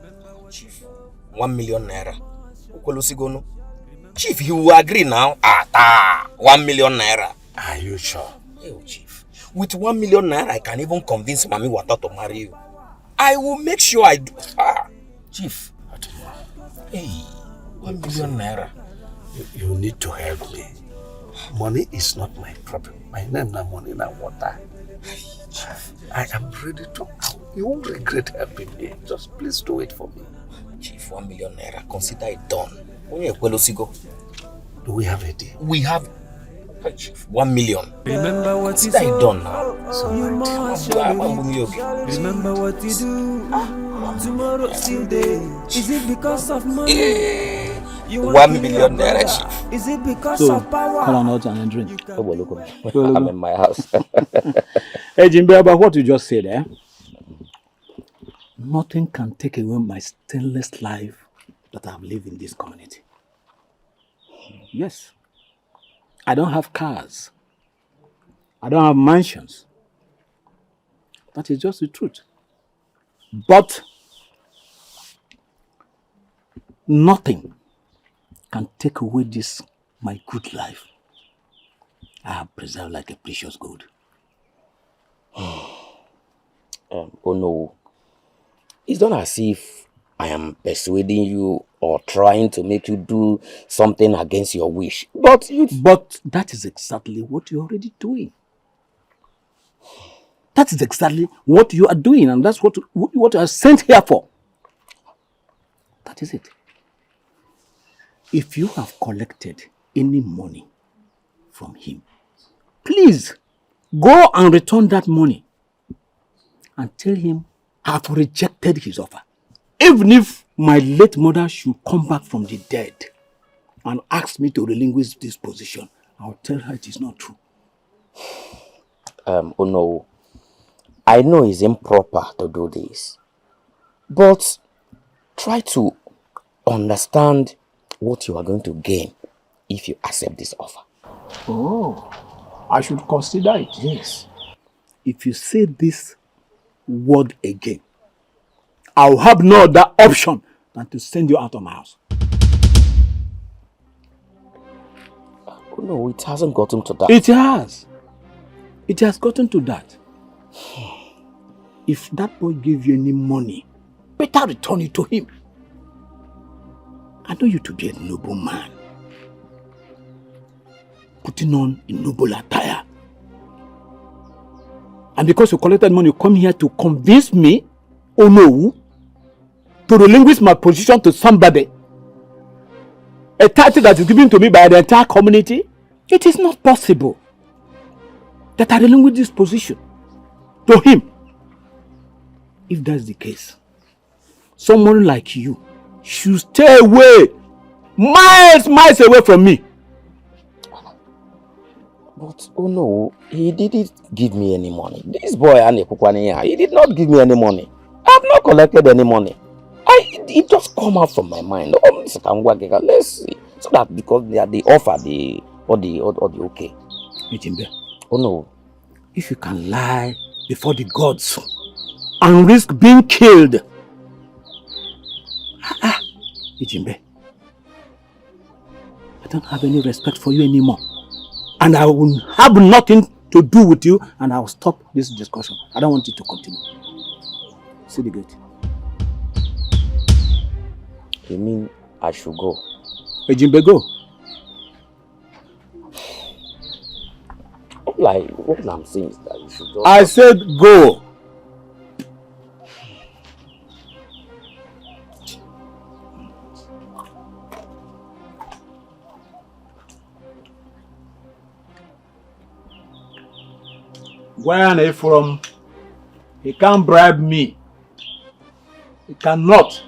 Speaker 7: Chief, 1 million naira. Ukolusigono. Chief, he will agree now. 1 million naira.
Speaker 8: Are you sure?
Speaker 7: Yo, Chief. With 1 million naira, I can even convince Mami Wata to marry you. I will make sure I do. Chief. Hey, 1 million naira.
Speaker 8: You need to help me. Money is not my problem. My name is money, na water. Chief, I am ready to. You won't regret helping me. Just please do it for me.
Speaker 7: Chief, 1 million naira. Consider it done.
Speaker 8: Do we have a deal?
Speaker 7: We have 1 million.
Speaker 11: Remember what you
Speaker 7: said done now.
Speaker 11: So you must remember what you do. Tomorrow still day. Is it because of money?
Speaker 7: 1 million naira, Chief.
Speaker 11: Is it because of power?
Speaker 9: Come on out and drink.
Speaker 7: I'm in my house.
Speaker 9: Hey, Jimbe, about what you just said, eh? Nothing can take away my stainless life that I've lived in this community. Yes. I don't have cars. I don't have mansions. That is just the truth. But nothing can take away this, my good life. I have preserved like a precious gold.
Speaker 7: Oh no. It's not as if I am persuading you or trying to make you do something against your wish. But
Speaker 9: that is exactly what you're already doing. That is exactly what you are doing, and that's what you are sent here for. That is it. If you have collected any money from him. Please, go and return that money and tell him I've rejected his offer. Even if my late mother should come back from the dead and ask me to relinquish this position, I'll tell her it is not true.
Speaker 7: Oh no, I know it's improper to do this, but try to understand what you are going to gain if you accept this offer.
Speaker 9: Oh, I should consider it. Yes. If you say this word again, I'll have no other option than to send you out of my house.
Speaker 7: Oh no, it hasn't gotten to that.
Speaker 9: It has. It has gotten to that. If that boy gave you any money, better return it to him. I know you to be a noble man, putting on a noble attire. And because you collected money, you come here to convince me, oh no, to relinquish my position to somebody, a title that is given to me by the entire community. It is not possible that I relinquish this position to him. If that's the case, someone like you should stay away, miles away from me.
Speaker 7: But oh no, he didn't give me any money. This boy, he did not give me any money. I have not collected any money. It just come out from my mind. Let's see. So that because they are the offer, the okay.
Speaker 9: Ejimbe,
Speaker 7: oh no.
Speaker 9: If you can lie before the gods and risk being killed. Ejimbe, I don't have any respect for you anymore. And I will have nothing to do with you, and I will stop this discussion. I don't want it to continue. See the gate.
Speaker 7: You mean I should go?
Speaker 9: Ejimbe, go.
Speaker 7: Like, what I'm saying is that you should go.
Speaker 9: I said go. Where are they from? He can't bribe me. He cannot.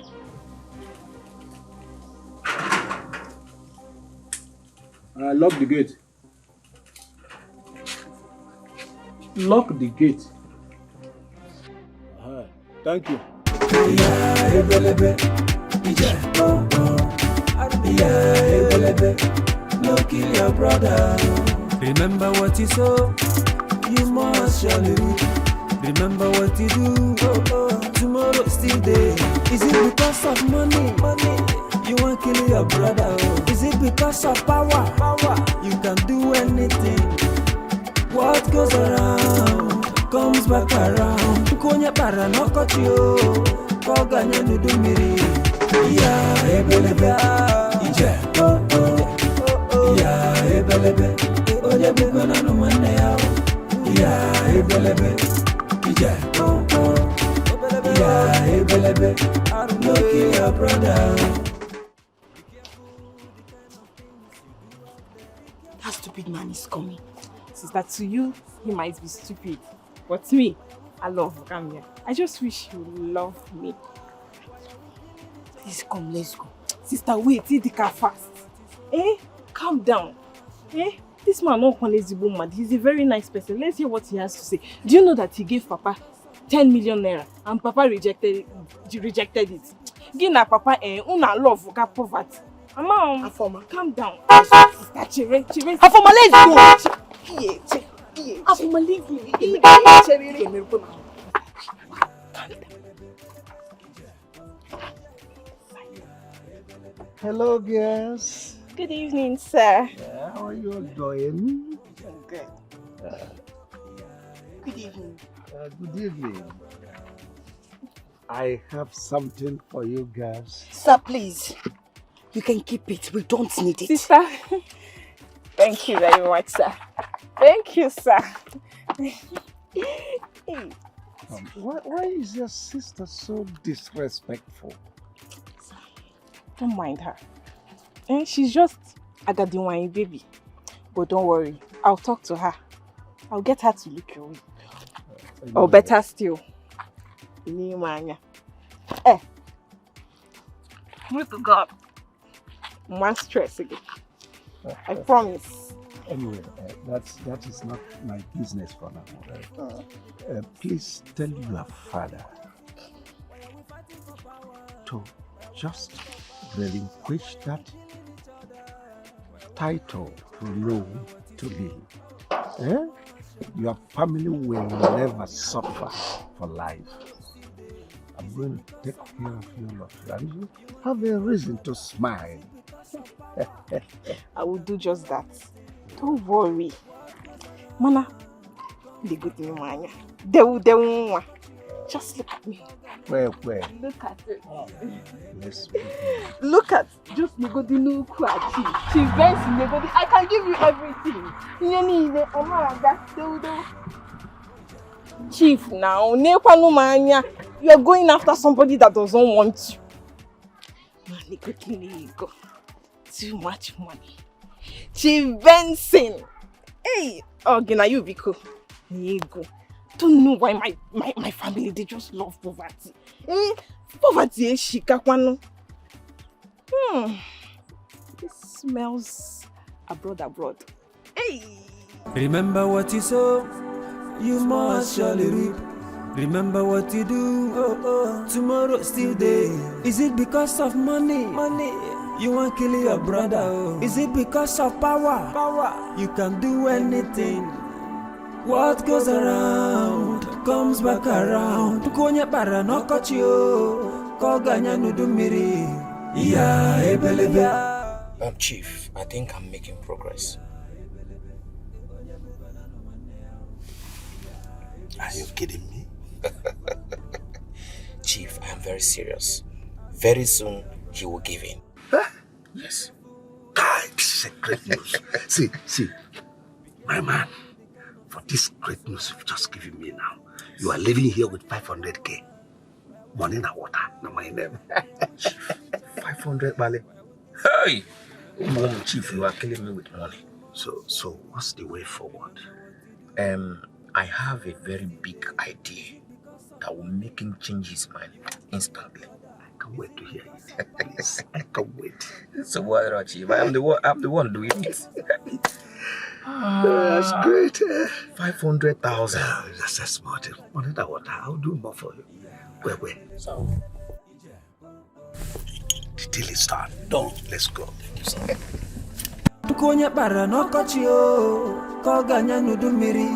Speaker 9: I lock the gate. Lock the gate. Thank you.
Speaker 11: No kill your brother. Remember what you saw, you must surely reap. Remember what you do, tomorrow still there. Is it because of money? You want to kill your brother? Is it because of power? You can do anything. What goes around comes back around. Konya para no kochio, koganya nudumiri. Yeah, ebelebe, ije. Yeah, ebelebe, oje bugana no mane yao. Yeah, ebelebe, ije. Yeah, ebelebe, no kill your brother.
Speaker 2: That stupid man is coming.
Speaker 1: Sister, to you, he might be stupid. But to me, I love Ramya. I just wish you loved me.
Speaker 2: Please come, let's go.
Speaker 1: Sister, wait, take the car fast. Calm down. This man not Lazy mad. He's a very nice person. Let's hear what he has to say. Do you know that he gave Papa 10 million naira and Papa rejected it? Gina Papa una love poverty. Mama, Afoma, calm down. Sister, Chere.
Speaker 2: Afoma, let's go.
Speaker 1: Afoma, leave me.
Speaker 8: Hello, girls.
Speaker 1: Good evening, sir.
Speaker 8: Yeah, how are you doing?
Speaker 1: Good.
Speaker 2: Good evening.
Speaker 8: Good evening. I have something for you girls.
Speaker 2: Sir, please. You can keep it. We don't need it.
Speaker 1: Sister, thank you very much, sir. Thank you, sir.
Speaker 8: Why is your sister so disrespectful?
Speaker 1: Don't mind her. She's just a Agadiwai baby. But don't worry, I'll talk to her. I'll get her to look your way. Or better still, eh, with God, one stress again. I promise.
Speaker 8: Anyway, that is not my business for now. Please tell your father to just relinquish that title belong to me. Eh? Your family will never suffer for life. I'm going to take care of you, and you have a reason to smile.
Speaker 1: I will do just that. Don't worry. Mana, the good thing, Manya. They will. Just look at me.
Speaker 8: Where?
Speaker 1: Look at it.
Speaker 8: Let's
Speaker 1: Look at just Negodi no Kwachi. She's best in Negodi. I can give you everything. You need Chief now, Manya. You are going after somebody that doesn't want you. Negodi, too much money. Chief Benson. Hey, Gina, you be cool. Go. Don't know why my family, they just love poverty. Poverty is shikakwano. It smells abroad. Hey!
Speaker 11: Remember what you sow, you must surely reap. Remember what you do, tomorrow still day. Is it because of money? You want to kill your brother? Is it because of power? You can do anything. What goes around comes back around. Tukonya para no kochio, koganya nudumiri. Yeah, ebelebe.
Speaker 7: Chief, I think I'm making progress.
Speaker 8: Are you kidding me?
Speaker 7: Chief, I am very serious. Very soon, he will give in.
Speaker 8: Huh?
Speaker 7: Yes.
Speaker 8: This is great news. See, my man. For this great news you've just given me now, you are living here with 500k. Money na water, na my name.
Speaker 7: 500 Bale. Hey! Chief, you are killing me with money.
Speaker 8: So what's the way forward?
Speaker 7: I have a very big idea that will make him change his mind instantly.
Speaker 8: I can't wait to hear it. Please, I can't wait.
Speaker 7: So what, Chief? I'm the one doing it.
Speaker 8: That's great.
Speaker 7: 500,000.
Speaker 8: That's a smart thing. Money na water. I'll do more for you. Where?
Speaker 7: So,
Speaker 8: the deal is done. Let's go.
Speaker 11: Tukonya para no kochio, koganya nudumiri.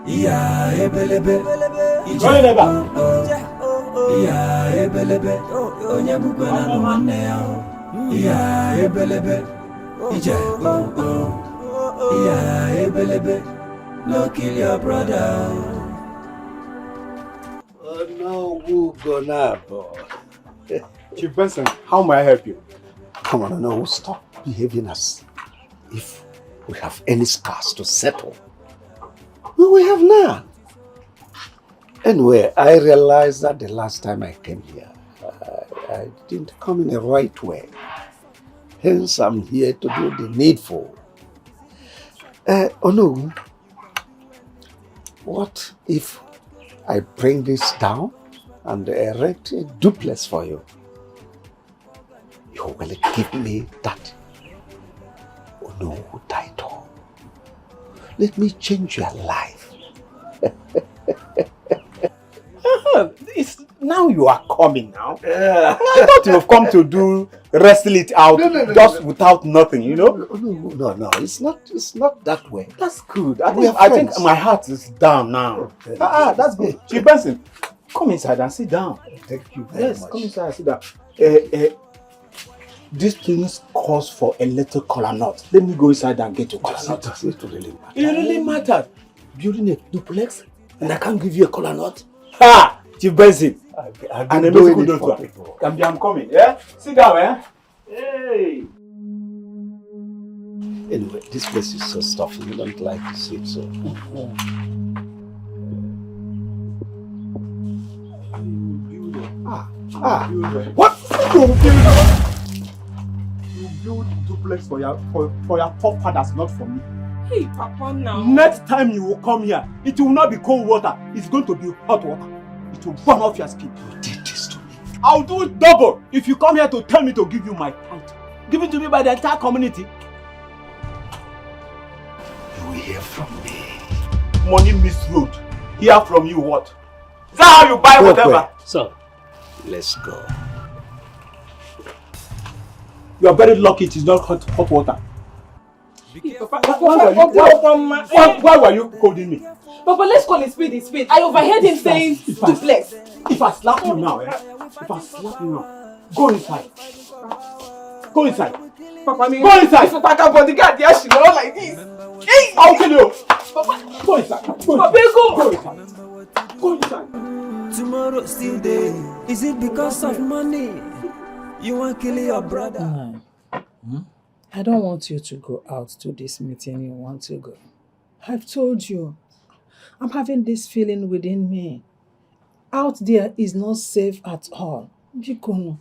Speaker 11: Yeah, ebelebe. Yeah, ebelebe. Onye bukwana no manne yao. Yeah, ebelebe. Yeah, ebelebe. No kill your brother.
Speaker 8: Oh no, who gonna boy?
Speaker 9: Chief Benson, how may I help you?
Speaker 8: Come on, no, stop behaving as if we have any scars to settle. No, we have none. Anyway, I realized that the last time I came here, I didn't come in the right way. Hence, I'm here to do the needful. Oh no, what if I bring this down and erect a duplex for you? You will give me that Ono title. Let me change your life.
Speaker 9: Now you are coming now. I thought you have come to wrestle it out without nothing, you know?
Speaker 8: No, it's not that way.
Speaker 9: That's good. I think my heart is down now. That's good. Chief Benson, come inside and sit down.
Speaker 8: Thank you very much.
Speaker 9: Yes, come inside and sit down. This thing calls for a little kola nut. Let me go inside and get your kola nut.
Speaker 8: Does it really matter?
Speaker 9: It really matters. Building a duplex and I can't give you a kola nut. Ha! Chief Benson.
Speaker 8: I'm doing it for people.
Speaker 9: I'm coming, yeah? Sit down, eh? Hey!
Speaker 8: Anyway, this place is so stuffy. You don't like to sit, so...
Speaker 9: What? You build duplex for your forefathers, not for me.
Speaker 1: Hey, Papa, now.
Speaker 9: Next time you will come here, it will not be cold water. It's going to be hot water. It will burn off your skin.
Speaker 5: You did this to me.
Speaker 9: I'll do it double if you come here to tell me to give you my tithe. Give it to me by the entire community.
Speaker 5: You will hear from me.
Speaker 9: Money misroad. Hear from you what? Is that how you buy whatever?
Speaker 5: So, let's go.
Speaker 9: You are very lucky it is not hot water.
Speaker 1: Papa,
Speaker 9: Why were you holding me?
Speaker 1: Papa, let's call it speed. I overheard him saying duplex.
Speaker 9: If I slap you now, if I slap you now, go inside. Go inside.
Speaker 1: Papa, me
Speaker 9: go inside.
Speaker 1: If Papa bodyguard, yeah, she not like this. Hey!
Speaker 9: I'll kill you.
Speaker 1: Papa,
Speaker 9: go inside.
Speaker 1: Papa, go
Speaker 9: inside. Go inside.
Speaker 11: Tomorrow still day. Is it because of money? You want to kill your brother?
Speaker 4: I don't want you to go out to this meeting you want to go. I've told you, I'm having this feeling within me. Out there is not safe at all. Because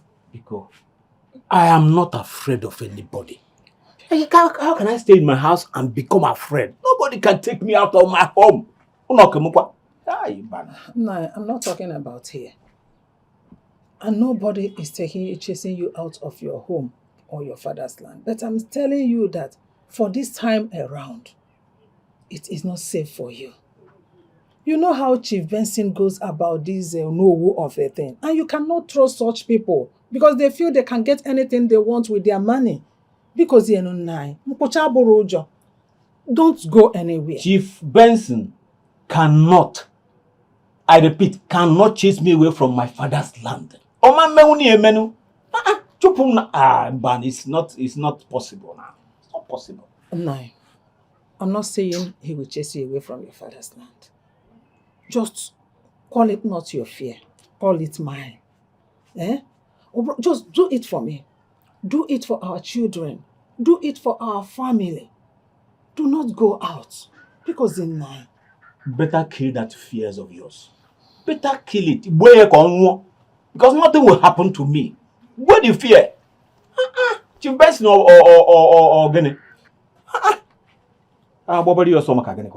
Speaker 9: I am not afraid of anybody. How can I stay in my house and become afraid? Nobody can take me out of my home.
Speaker 4: No, I'm not talking about here. And nobody is chasing you out of your home or your father's land. But I'm telling you that for this time around, it is not safe for you. You know how Chief Benson goes about this no of a thing. And you cannot trust such people because they feel they can get anything they want with their money. Because they know don't go anywhere.
Speaker 9: Chief Benson cannot, I repeat, cannot chase me away from my father's land. It's not possible now. It's not possible.
Speaker 4: No, I'm not saying he will chase you away from your father's land. Just call it not your fear. Call it mine. Just do it for me. Do it for our children. Do it for our family. Do not go out. Because in mine.
Speaker 9: Better kill that fears of yours. Better kill it. Because nothing will happen to me. What do you fear? Chief Benson or Ogene. What your stomach again?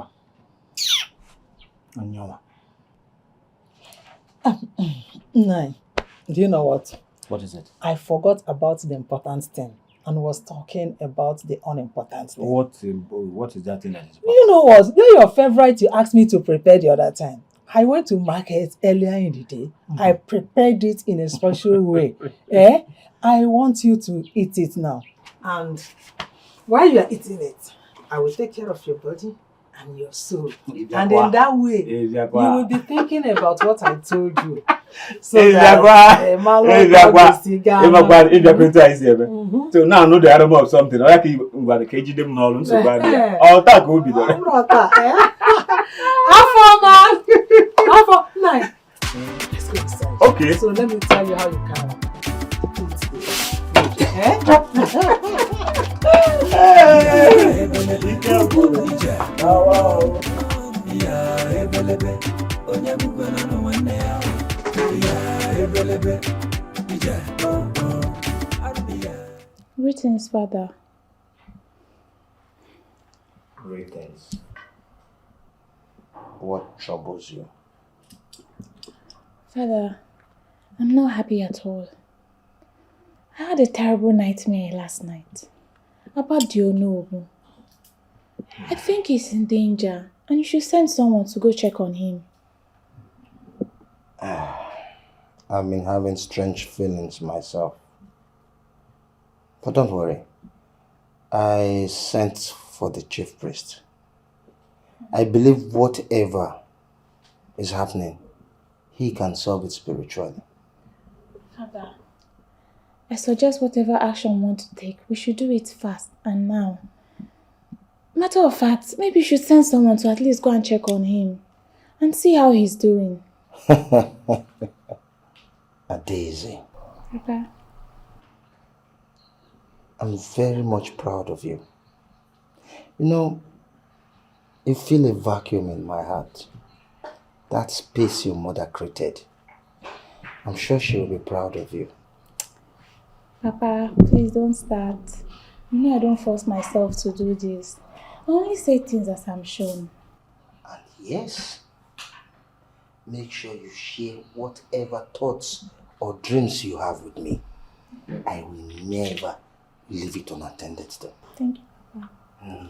Speaker 4: No. Do you know what?
Speaker 9: What is it?
Speaker 4: I forgot about the important thing and was talking about the unimportant thing.
Speaker 9: What is that thing that is important?
Speaker 4: You know what? You're your favorite you asked me to prepare the other time. I went to market earlier in the day. I prepared it in a special way. I want you to eat it now. And while you are eating it, I will take care of your body and your soul. And in that way, you will be thinking about what I told you. So
Speaker 9: so now I know the aroma of something. I can the KG them no so bad. Oh, that could be there. Okay.
Speaker 4: So let me tell you how you can.
Speaker 10: Greetings, Father.
Speaker 5: Greetings. What troubles you?
Speaker 10: Father, I'm not happy at all. I had a terrible nightmare last night about Dionobu. I think he's in danger and you should send someone to go check on him.
Speaker 5: I've been having strange feelings myself. But don't worry. I sent for the chief priest. I believe whatever is happening, he can solve it spiritually.
Speaker 10: Father, I suggest whatever action we want to take, we should do it fast and now. Matter of fact, maybe you should send someone to at least go and check on him and see how he's doing.
Speaker 5: Daisy.
Speaker 10: Papa.
Speaker 5: I'm very much proud of you. You know, I feel a vacuum in my heart. That space your mother created. I'm sure she will be proud of you.
Speaker 10: Papa, please don't start. You know I don't force myself to do this. only say things as I'm shown.
Speaker 5: And yes, make sure you share whatever thoughts or dreams you have with me. I will never leave it unattended to.
Speaker 10: Thank you, Papa.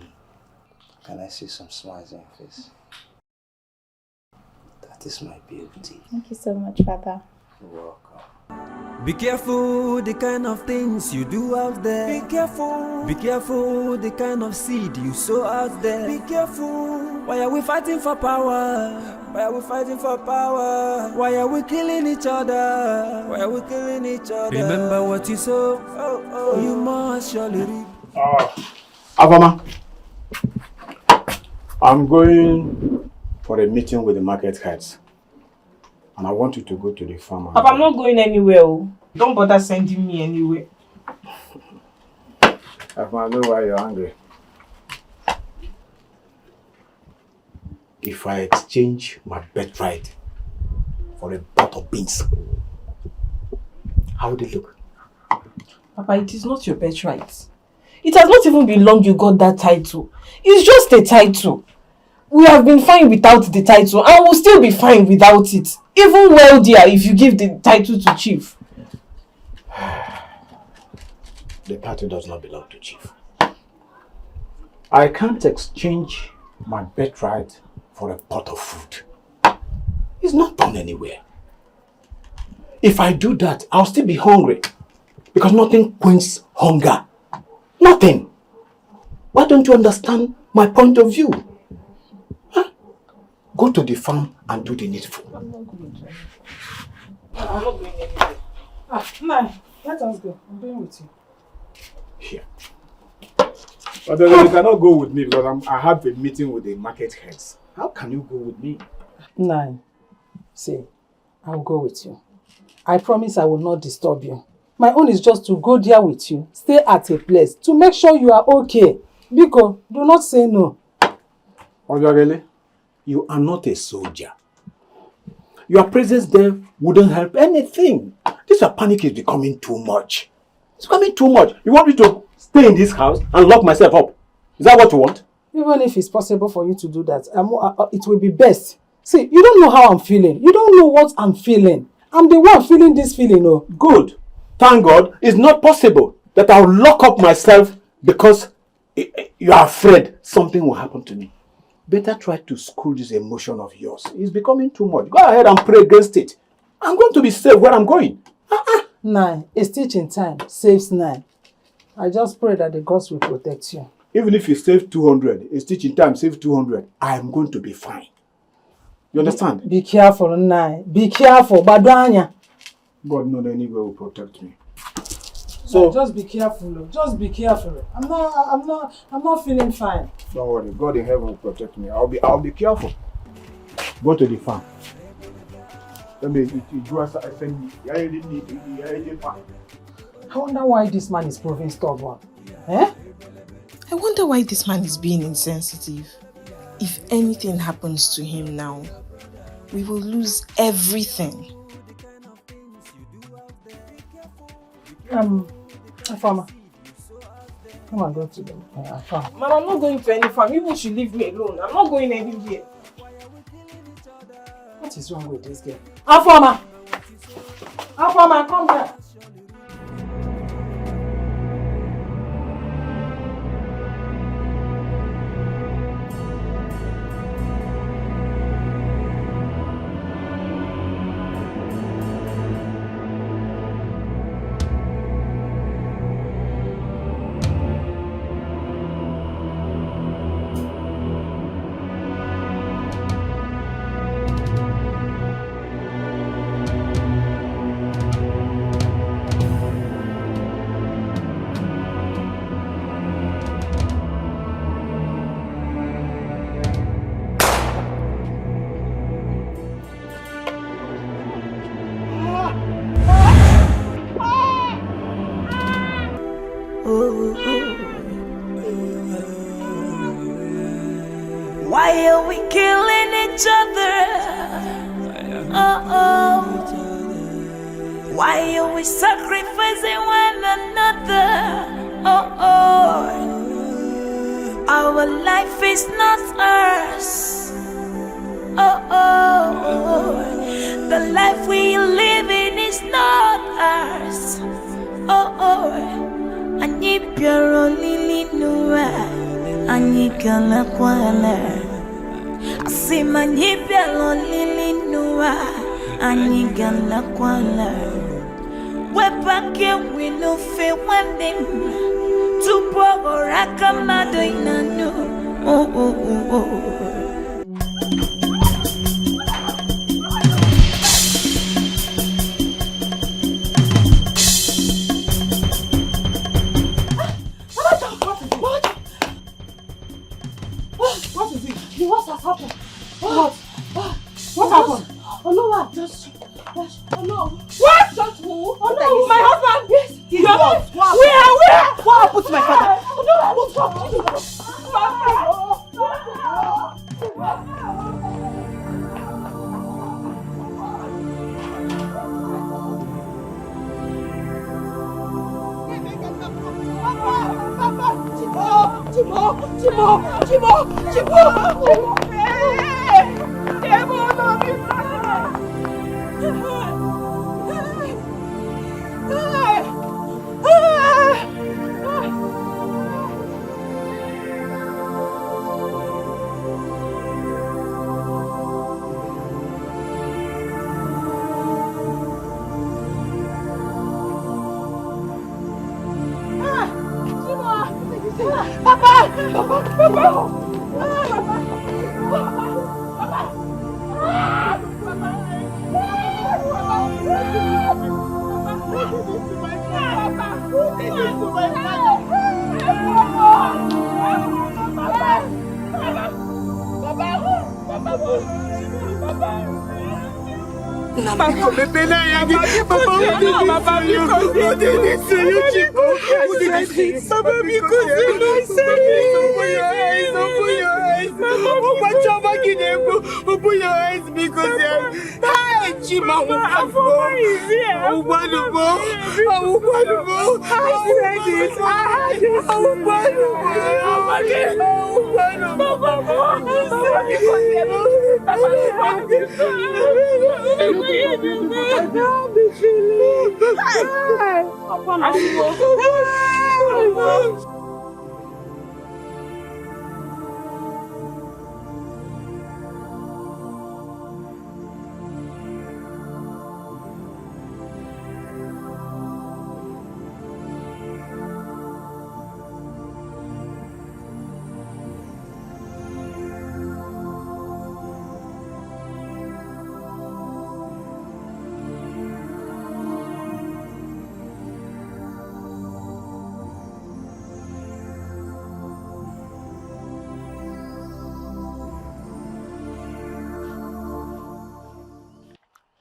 Speaker 5: Can I see some smiles on your face? That is my beauty.
Speaker 10: Thank you so much, Father.
Speaker 5: You're welcome.
Speaker 11: Be careful the kind of things you do out there. Be careful. Be careful the kind of seed you sow out there. Be careful. Why are we fighting for power? Why are we fighting for power? Why are we killing each other? Why are we killing each other? Remember what you sow. You must surely reap.
Speaker 9: Afama, I'm going for a meeting with the market heads. And I want you to go to the farm.
Speaker 1: Papa, I'm not going anywhere. Don't bother sending me anywhere.
Speaker 9: I know why you're angry. If I exchange my birthright for a pot of beans, how would it look?
Speaker 1: Papa, it is not your birthright. It has not even been long you got that title. It's just a title. We have been fine without the title and we'll still be fine without it. Even wealthier if you give the title to Chief.
Speaker 9: The title does not belong to Chief. I can't exchange my birthright for a pot of food. It's not done anywhere. If I do that, I'll still be hungry. Because nothing quenches hunger. Nothing. Why don't you understand my point of view? Huh? Go to the farm and do the needful.
Speaker 1: I'm not going to. I'm not going anywhere.
Speaker 4: No, let us go. I'm going with you.
Speaker 9: Here. But then you cannot go with me because I have a meeting with the market heads. How can you go with me?
Speaker 4: Nine. See, I will go with you. I promise I will not disturb you. My own is just to go there with you, stay at a place to make sure you are okay. Biko, do not say no.
Speaker 9: Ojagele, you are not a soldier. Your presence there wouldn't help anything. This panic is becoming too much. It's becoming too much. You want me to stay in this house and lock myself up? Is that what you want?
Speaker 4: Even if it's possible for you to do that, it will be best. See, you don't know how I'm feeling. You don't know what I'm feeling. I'm the one feeling this feeling. Oh.
Speaker 9: Good. Thank God it's not possible that I'll lock up myself because you are afraid something will happen to me. Better try to school this emotion of yours. It's becoming too much. Go ahead and pray against it. I'm going to be safe where I'm going.
Speaker 4: Nine. A stitch in time saves nine. I just pray that the gods will protect you.
Speaker 9: Even if you save 200, a stitch in time saves 200, I am going to be fine. You understand?
Speaker 4: Be careful, Nine. Be careful, Badanya.
Speaker 9: God knows anywhere will protect me.
Speaker 4: So just be careful. Just be careful. I'm not feeling fine.
Speaker 9: Don't worry. God in heaven will protect me. I'll be careful. Go to the farm.
Speaker 4: I wonder why this man is proving stubborn. Eh?
Speaker 12: I wonder why this man is being insensitive. If anything happens to him now, we will lose everything.
Speaker 4: Farmer. Come on, go to the farm.
Speaker 1: Mama, I'm not going to any farm. You should leave me alone. I'm not going anywhere.
Speaker 4: What is wrong with this girl? Farmer! Farmer, come here.
Speaker 13: Why are we killing each other? Why are we sacrificing one another? Our Our life is not ours. Oh, oh, oh. The life we live in is not ours. Oh, oh. Ani piero lili nuwa, ani kala kwala. Asima ni piero lili nuwa, ani kala kwala. Wepake wino fe wendem, tupo oraka mado inano. Oh, oh, oh, oh.
Speaker 1: What is it? What has happened? What? What happened? Oh no, just oh no. What? Just who? Oh no, my husband. Yes.
Speaker 2: He's what?
Speaker 1: Where?
Speaker 2: What happened to my father?
Speaker 1: Oh no, what's happening?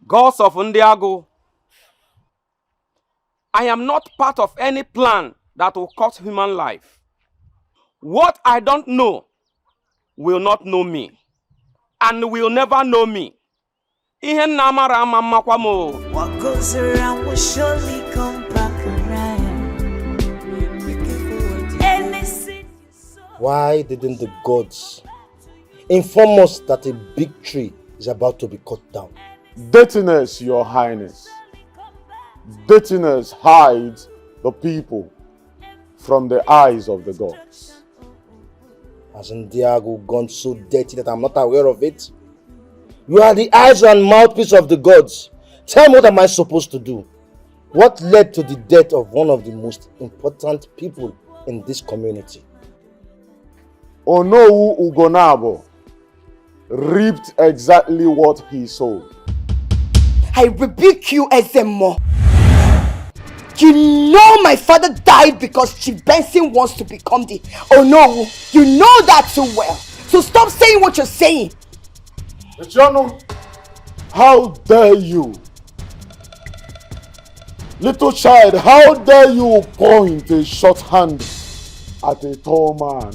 Speaker 14: Gods of Ndiago, I am not part of any plan that will cost human life. What I don't know will not know me, and will never know me. What
Speaker 13: goes around will surely come back around.
Speaker 5: Why didn't the gods inform us that a big tree is about to be cut down?
Speaker 15: Dirtiness, Your Highness. Dirtiness hides the people from the eyes of the gods.
Speaker 5: Has Ndiago gone so dirty that I'm not aware of it? You are the eyes and mouthpiece of the gods. Tell me, what am I supposed to do? What led to the death of one of the most important people in this community?
Speaker 15: Onowu Ugonabo reaped exactly what he sowed.
Speaker 2: I rebuke you, Ezemo. You know my father died because Chief Benson wants to become the... Oh no, you know that too well. So stop saying what you're saying.
Speaker 15: Echano, how dare you? Little child, how dare you point a short hand at a tall man?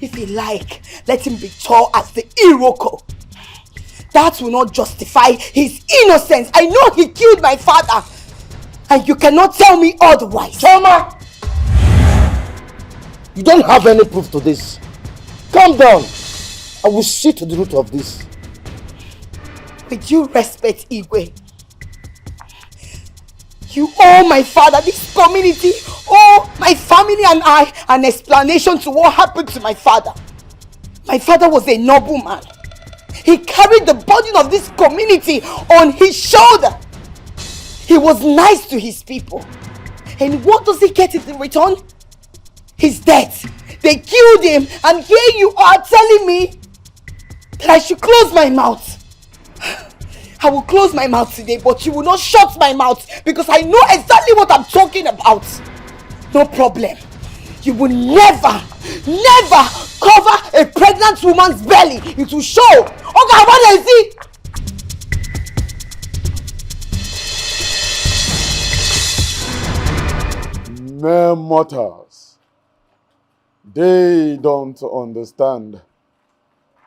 Speaker 2: If you like, let him be tall as the Iroko. That will not justify his innocence. I know he killed my father. And you cannot tell me otherwise.
Speaker 5: Choma! You don't have any proof to this. Calm down. I will see to the root of this.
Speaker 2: With due respect, Igwe, you owe my father, this community, owe my family and I an explanation to what happened to my father. My father was a noble man. He carried the burden of this community on his shoulder. He was nice to his people. And what does he get in return? His death. They killed him, and here you are telling me that I should close my mouth. I will close my mouth today, but you will not shut my mouth because I know exactly what I'm talking about. No problem. You will never cover a pregnant woman's belly. It will show. Okay, what is it?
Speaker 15: Mere mortals, they don't understand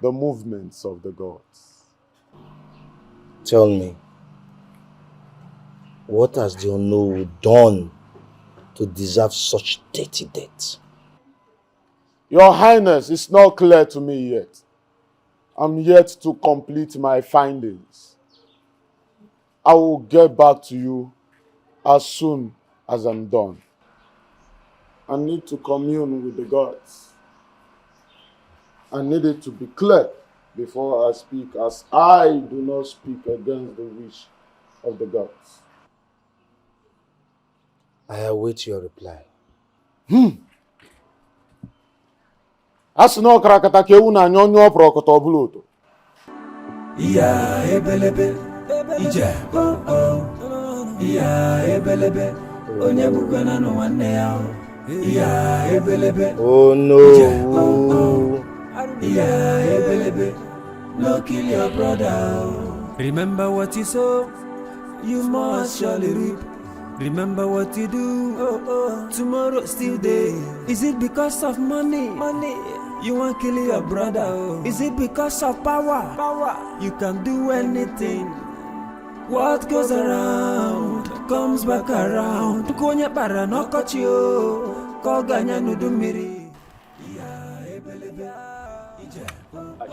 Speaker 15: the movements of the gods.
Speaker 5: Tell me, what has the Ono done to deserve such dirty death?
Speaker 15: Your Highness, it's not clear to me yet. I'm yet to complete my findings. I will get back to you as soon as I'm done. I need to commune with the gods. I need it to be clear before I speak, as I do not speak against the wish of the gods.
Speaker 5: I await your reply.
Speaker 15: Asino krakata ke una nyonyo prokoto buluto.
Speaker 11: Iya ebelebe ije iya ebelebe onye bugana no wanne ya iya ebelebe
Speaker 5: oh no
Speaker 11: iya ebelebe no kill your brother. Remember what you sow, you must surely reap. Remember what you do, tomorrow still there. Is it because of money? You want to kill your brother? Is it because of power? You can do anything. What goes around comes back around. Konye para no kochio, koganya nudumiri.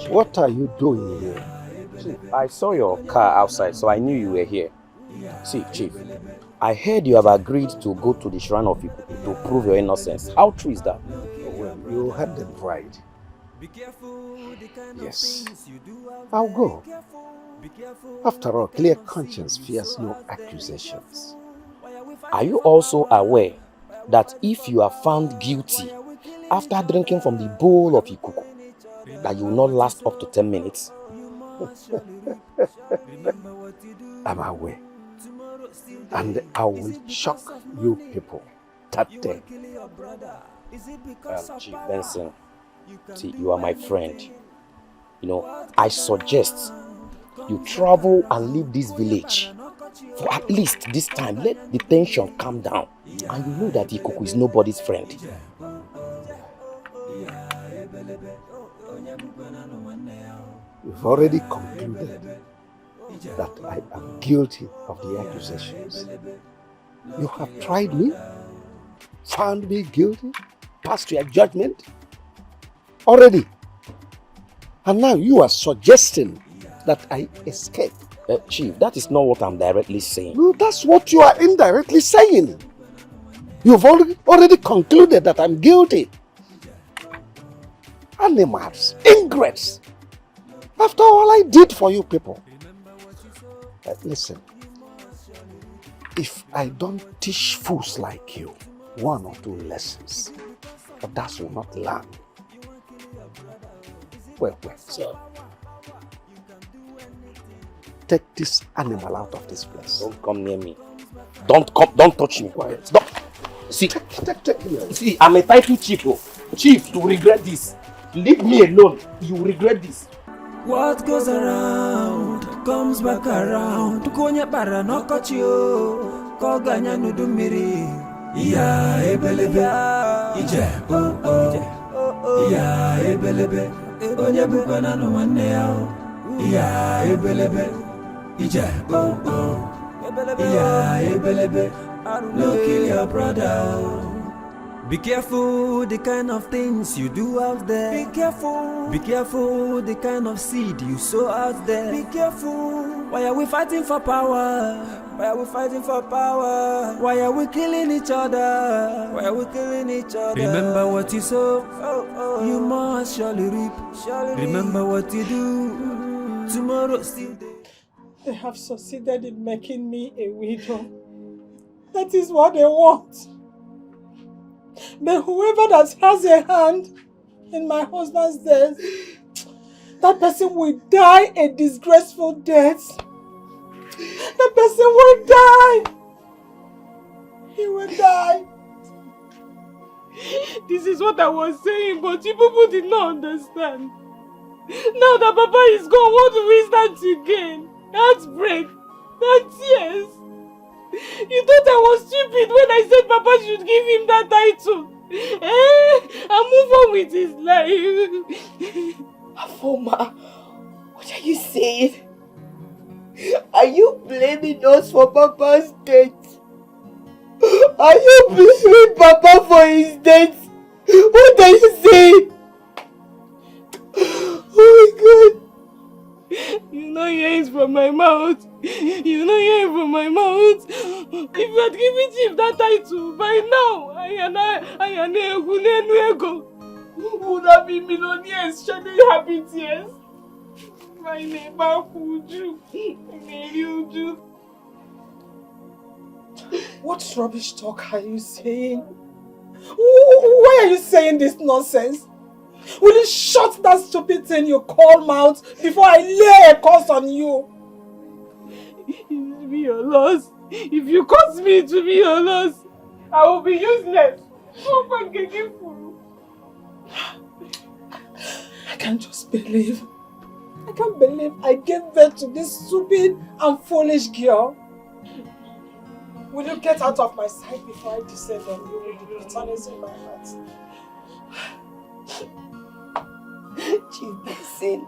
Speaker 7: What are you doing here? See, I saw your car outside, so I knew you were here. See, Chief, I heard you have agreed to go to the shrine of Ikuku to prove your innocence. How true is that?
Speaker 9: Well, you had them right. Yes, I'll go. After all, clear conscience fears no accusations.
Speaker 7: Are you also aware that if you are found guilty after drinking from the bowl of Ikuku, that you will not last up to 10 minutes?
Speaker 9: I'm aware. And I will shock you people that day.
Speaker 7: Chief Benson, see, you are my friend. You know, I suggest you travel and leave this village. For at least this time, let the tension calm down. And you know that Ikuku is nobody's friend.
Speaker 9: We've already concluded that I am guilty of the accusations. You have tried me, found me guilty, passed your judgment already. And now you are suggesting that I escape.
Speaker 7: Chief, that is not what I'm directly saying.
Speaker 9: No, that's what you are indirectly saying. You've already concluded that I'm guilty. Animals, ingrates. After all I did for you people. Listen, if I don't teach fools like you 1 or 2 lessons, others will not learn. Well, sir. Take this animal out of this place.
Speaker 7: Don't come near me. Don't touch me.
Speaker 9: Quiet.
Speaker 7: Stop. See,
Speaker 9: take him.
Speaker 7: See, I'm a title chief. Chief, you will regret this. Leave me alone. You will regret this.
Speaker 11: What goes around comes back around. Konye para no kochio, koganya nudumiri. Iya ebelebe ije iya ebelebe onye bukana no wanne ya. Iya ebelebe ije iya ebelebe no kill your brother. Be careful the kind of things you do out there. Be careful. Be careful the kind of seed you sow out there. Be careful. Why are we fighting for power? Why are we fighting for power? Why are we killing each other? Why are we killing each other? Remember what you sow, you must surely reap. Remember what you do, tomorrow still day.
Speaker 4: They have succeeded in making me a widow. That is what they want. But whoever that has a hand in my husband's death, that person will die a disgraceful death. That person will die. He will die.
Speaker 1: This is what I was saying, but you people did not understand. Now that Papa is gone, what do we stand to gain? Heartbreak and tears. You thought I was stupid when I said Papa should give him that title. And move on with his life.
Speaker 2: Afoma, what are you saying? Are you blaming us for Papa's death? Are you blaming Papa for his death? What are you saying? Oh my God.
Speaker 1: You know hearing from my mouth. You know hearing from my mouth. If you had given him that title, by now, Ayane would have been millionaires shedding happy tears. My neighbor Uju. Uju.
Speaker 4: What rubbish talk are you saying? Why are you saying this nonsense? Will you shut that stupid thing you call mouth before I lay a curse on you?
Speaker 1: It will be your loss. If you cause me to be your loss, I will be useless.
Speaker 4: I can't just believe. I can't believe I gave birth to this stupid and foolish girl. Will you get out of my sight before I descend on you with the bitterness in my heart?
Speaker 2: Chief Benson,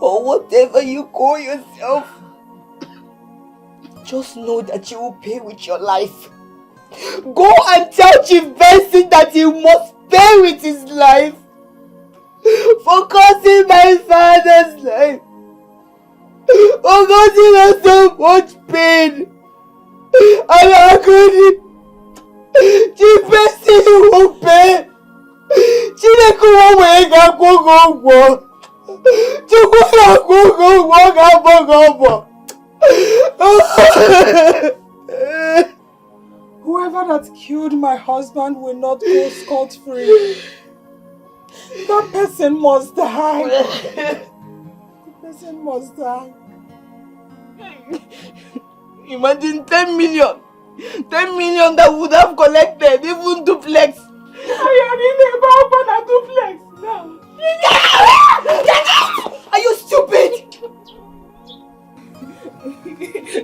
Speaker 2: or whatever you call yourself, just know that you will pay with your life. Go and tell Chief Benson that he must pay with his life for causing my father's life, for causing us so much pain and agony. Chief Benson will pay. Chineke wega kwogwo. Chukwu kwogwo ga bogo.
Speaker 4: Whoever that killed my husband will not go scot-free. That person must die. The person must die.
Speaker 2: Imagine 10 million. 10 million that would have collected, even duplex.
Speaker 1: I am in a duplex now.
Speaker 2: Are you stupid?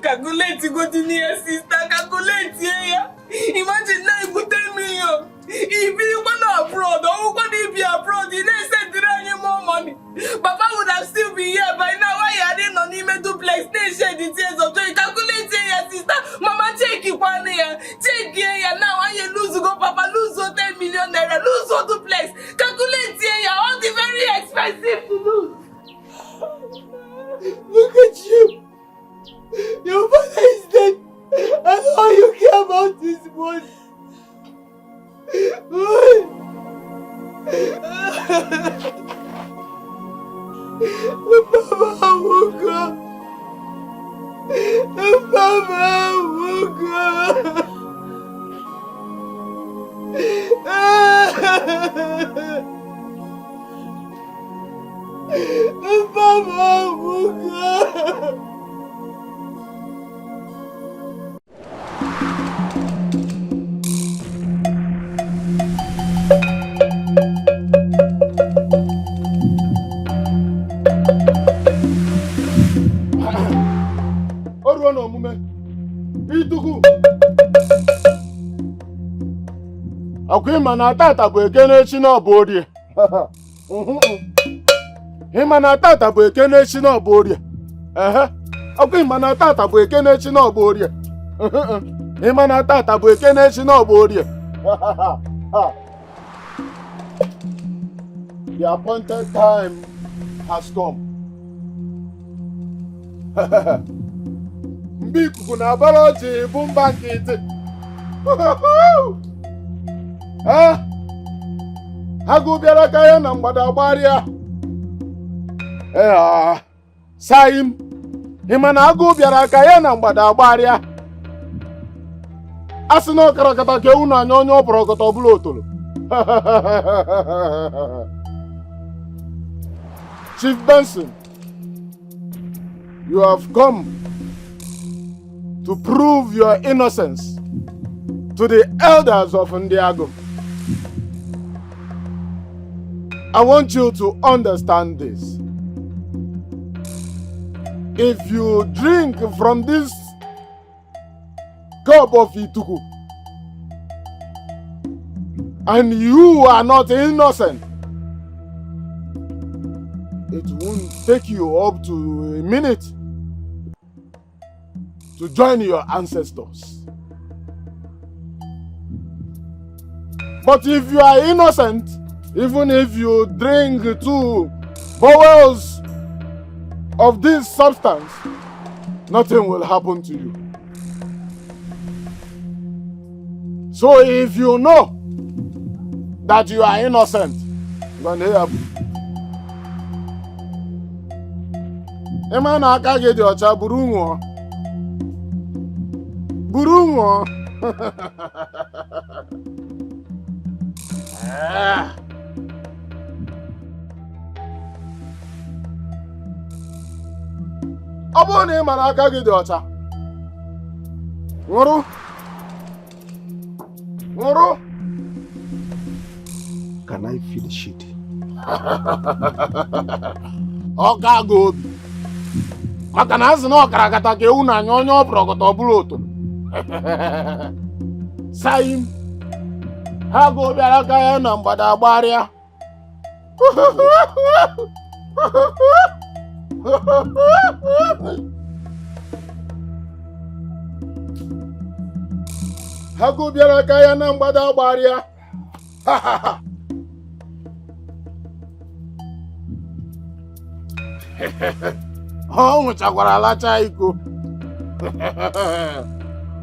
Speaker 1: Calculate go to near sister. Calculate here. Imagine now you put 10 million. If you want to abroad, or want to be abroad, you didn't send any more money. Papa would have still been here by now. Why you didn't on him duplex? They shed the tears of joy. Calculate here, sister. Mama, take it one here. Take here now. And you lose go, Papa lose 10 million naira. Lose duplex. Calculate here. All the very expensive to lose.
Speaker 2: Look at you. Your father is dead. And all you care about is money. Papa Muka. Papa Muka. Papa Muka.
Speaker 15: Akwima na tata bụ Ekene echi na ọbụ orie. Ịma na tata bụ Ekene echi na ọbụ orie. Akwima na tata bụ Ekene echi na ọbụ orie. Ịma na tata bụ Ekene echi na ọbụ orie. The appointed time has come. Mbiku na baloji bumba nkiti. Hagu biara kaya na mgbada gbaria. Saim, himana hagu biara kaya na mgbada gbaria. Asino karakata ke una nyonyo prokoto bulotolo. Chief Benson, you have come to prove your innocence to the elders of Ndiago. I want you to understand this. If you drink from this cup of Ituku and you are not innocent, it won't take you up to a minute to join your ancestors. But if you are innocent, even if you drink 2 bowls of this substance, nothing will happen to you. So if you know that you are innocent, Emana akage di ocha burunwo. Burunwo. Obo ni mana akage di ocha. Nworo. Nworo.
Speaker 8: Can I finish it?
Speaker 15: Okago. Maka na asị na ọkarakata ka ewu na-anya onye ọ pụrọkọta ọ bụrụ otu. Saim, ha ga bịara aka ya na mgbada gbarịa. Ha ga bịara aka ya na mgbada gbarịa. Ọ nwụchakwara alacha iko.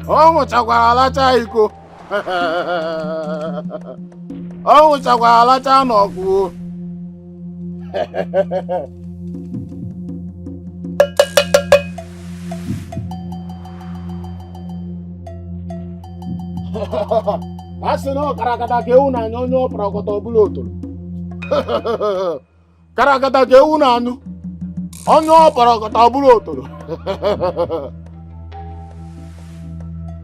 Speaker 15: Ọ nwụchakwara alacha iko. Ọ nwụchakwara alacha n'ọgwụ. A sị na ọ karakata ka ewu na-anya onye ọ pụrọkọta ọbụla otoro. Karakata ka ewu na-anụ onye ọ pụrọkọta ọbụla otoro.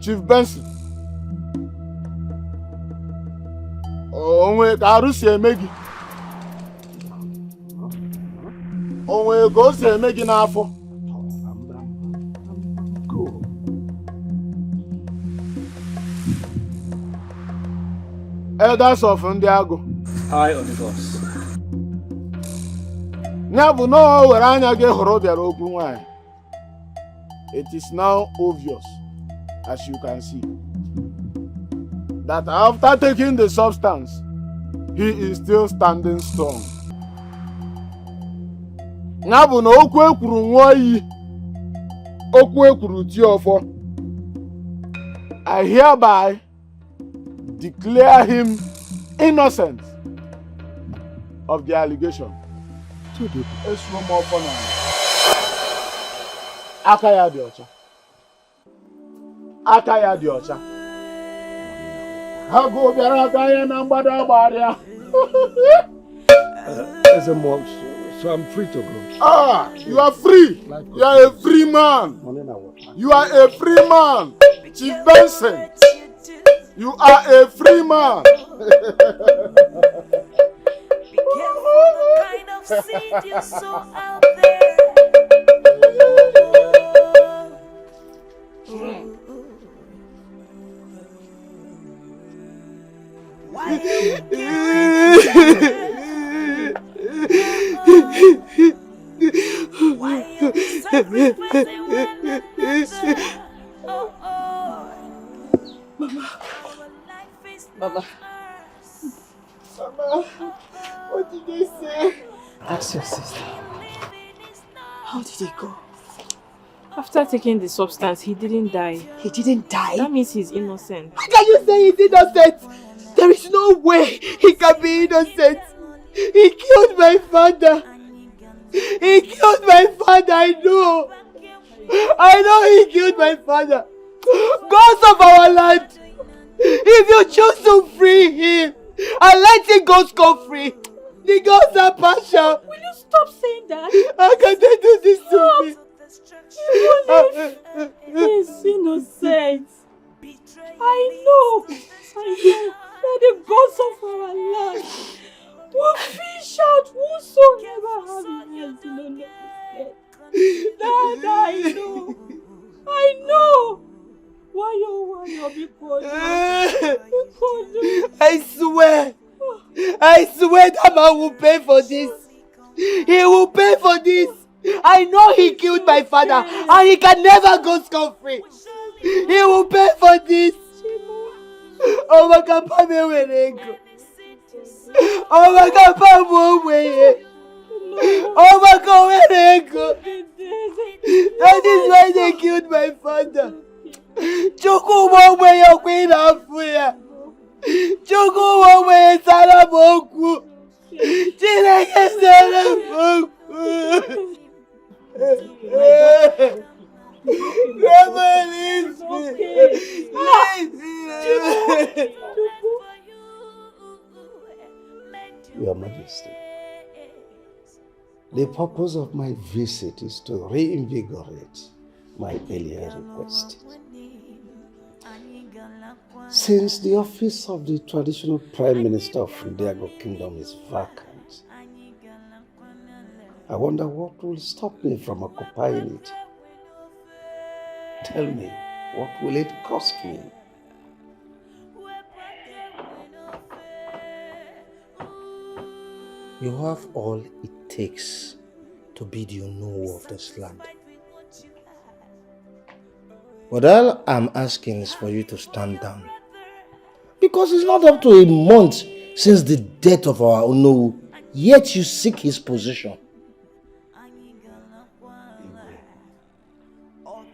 Speaker 15: Chief Benson, onwe ka arụ si eme gị? Onwe ka o si eme gị n'afọ? Elders of Ndiago.
Speaker 9: Hi, Onigos.
Speaker 15: Ya bụ na o were anya gị hụrụ bịara okwu nwanyị. It is now obvious, as you can see, that after taking the substance, he is still standing strong. Ya bụ na okwu ekwuru nwa iyi, okwu ekwuru ti ọfọ. I hereby declare him innocent of the allegation. Aka ya dị ọcha. Aka ya dị ọcha. Ha go bịara aka ya na mgbada gbarịa.
Speaker 8: As a monk, so I'm free to go.
Speaker 15: Ah, you are free. You are a free man. You are a free man. Chief Benson, you are a free man.
Speaker 13: Kind of seed you sow out there. Why you why you sacrificing when the oh.
Speaker 2: Mama.
Speaker 13: Life is
Speaker 2: Mama. Mama, what did they say?
Speaker 9: That's your sister.
Speaker 2: How did he go?
Speaker 1: After taking the substance, he didn't die.
Speaker 2: He didn't die?
Speaker 1: That means he's innocent.
Speaker 2: How can you say he's innocent? There is no way he can be innocent. He killed my father. He killed my father, I know. I know he killed my father. Gods of our land, if you choose to free him and let him go scot-free, the gods are partial.
Speaker 1: Will you stop saying that?
Speaker 2: How can they do this to me?
Speaker 1: He's innocent. I know. That the gods of our land will fish out whosoever has hands in the Dad, I know. I know. Why because
Speaker 2: I swear that man will pay for this. He will pay for this. I know he killed my father and he can never go scot-free. He will pay for this. Oh my God, oh my God, oh my God, where they go? That is why they killed my father. Chukwumo where your queen Afuya. Chukwumo where Salamoku. Chineke Salamoku. Grandma, leave me.
Speaker 8: Your Majesty, the purpose of my visit is to reinvigorate my earlier request. Since the office of the traditional Prime Minister of Ndiago Kingdom is vacant, I wonder what will stop me from occupying it. Tell me, what will it cost me?
Speaker 5: You have all it takes to bid you know of this land. What all I'm asking is for you to stand down. Because it's not up to a month since the death of our Ono, yet you seek his position.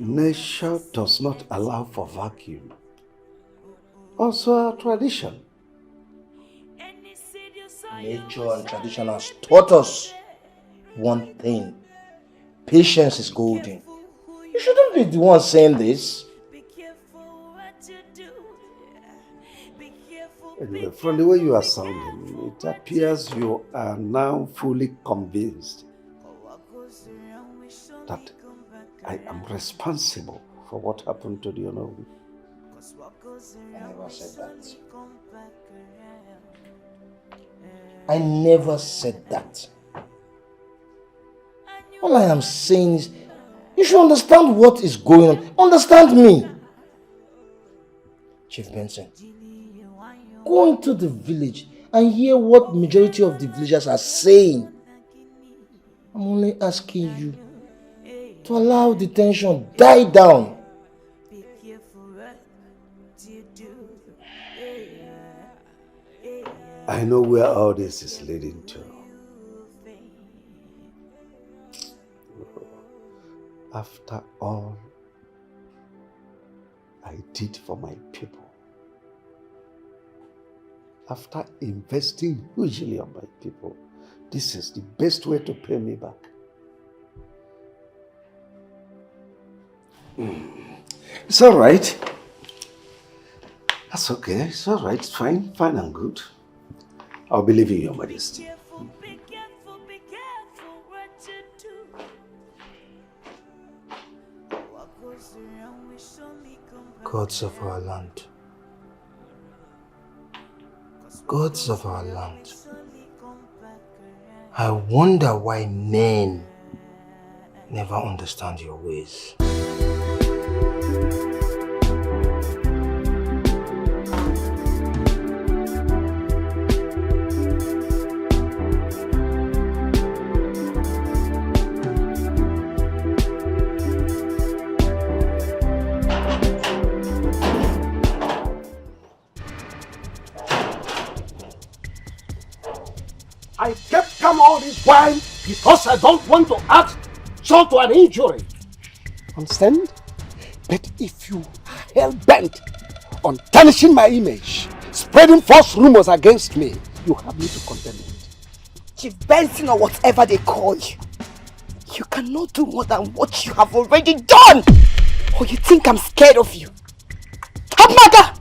Speaker 8: Nature does not allow for vacuum. Also our tradition.
Speaker 5: Nature and tradition has taught us one thing. Patience is golden. You shouldn't be the one saying this.
Speaker 8: Anyway, from the way you are sounding, it appears you are now fully convinced that I am responsible for what happened to the Onowu.
Speaker 5: I never said that. I never said that. All I am saying is, you should understand what is going on. Understand me. Chief Benson, go into the village and hear what majority of the villagers are saying. I'm only asking you to allow the tension die down.
Speaker 8: I know where all this is leading to. After all I did for my people, after investing hugely on my people, this is the best way to pay me back. It's all right. That's okay. It's all right. It's fine. Fine and good. I'll be leaving Your Majesty.
Speaker 5: Gods of our land. Gods of our land. I wonder why men never understand your ways.
Speaker 9: I kept calm all this while because I don't want to add salt to an injury. Understand? But if you are hell-bent on tarnishing my image, spreading false rumors against me, you have me to condemn it.
Speaker 2: Chief Benson or whatever they call you, you cannot do more than what you have already done! Or you think I'm scared of you? Abmaga!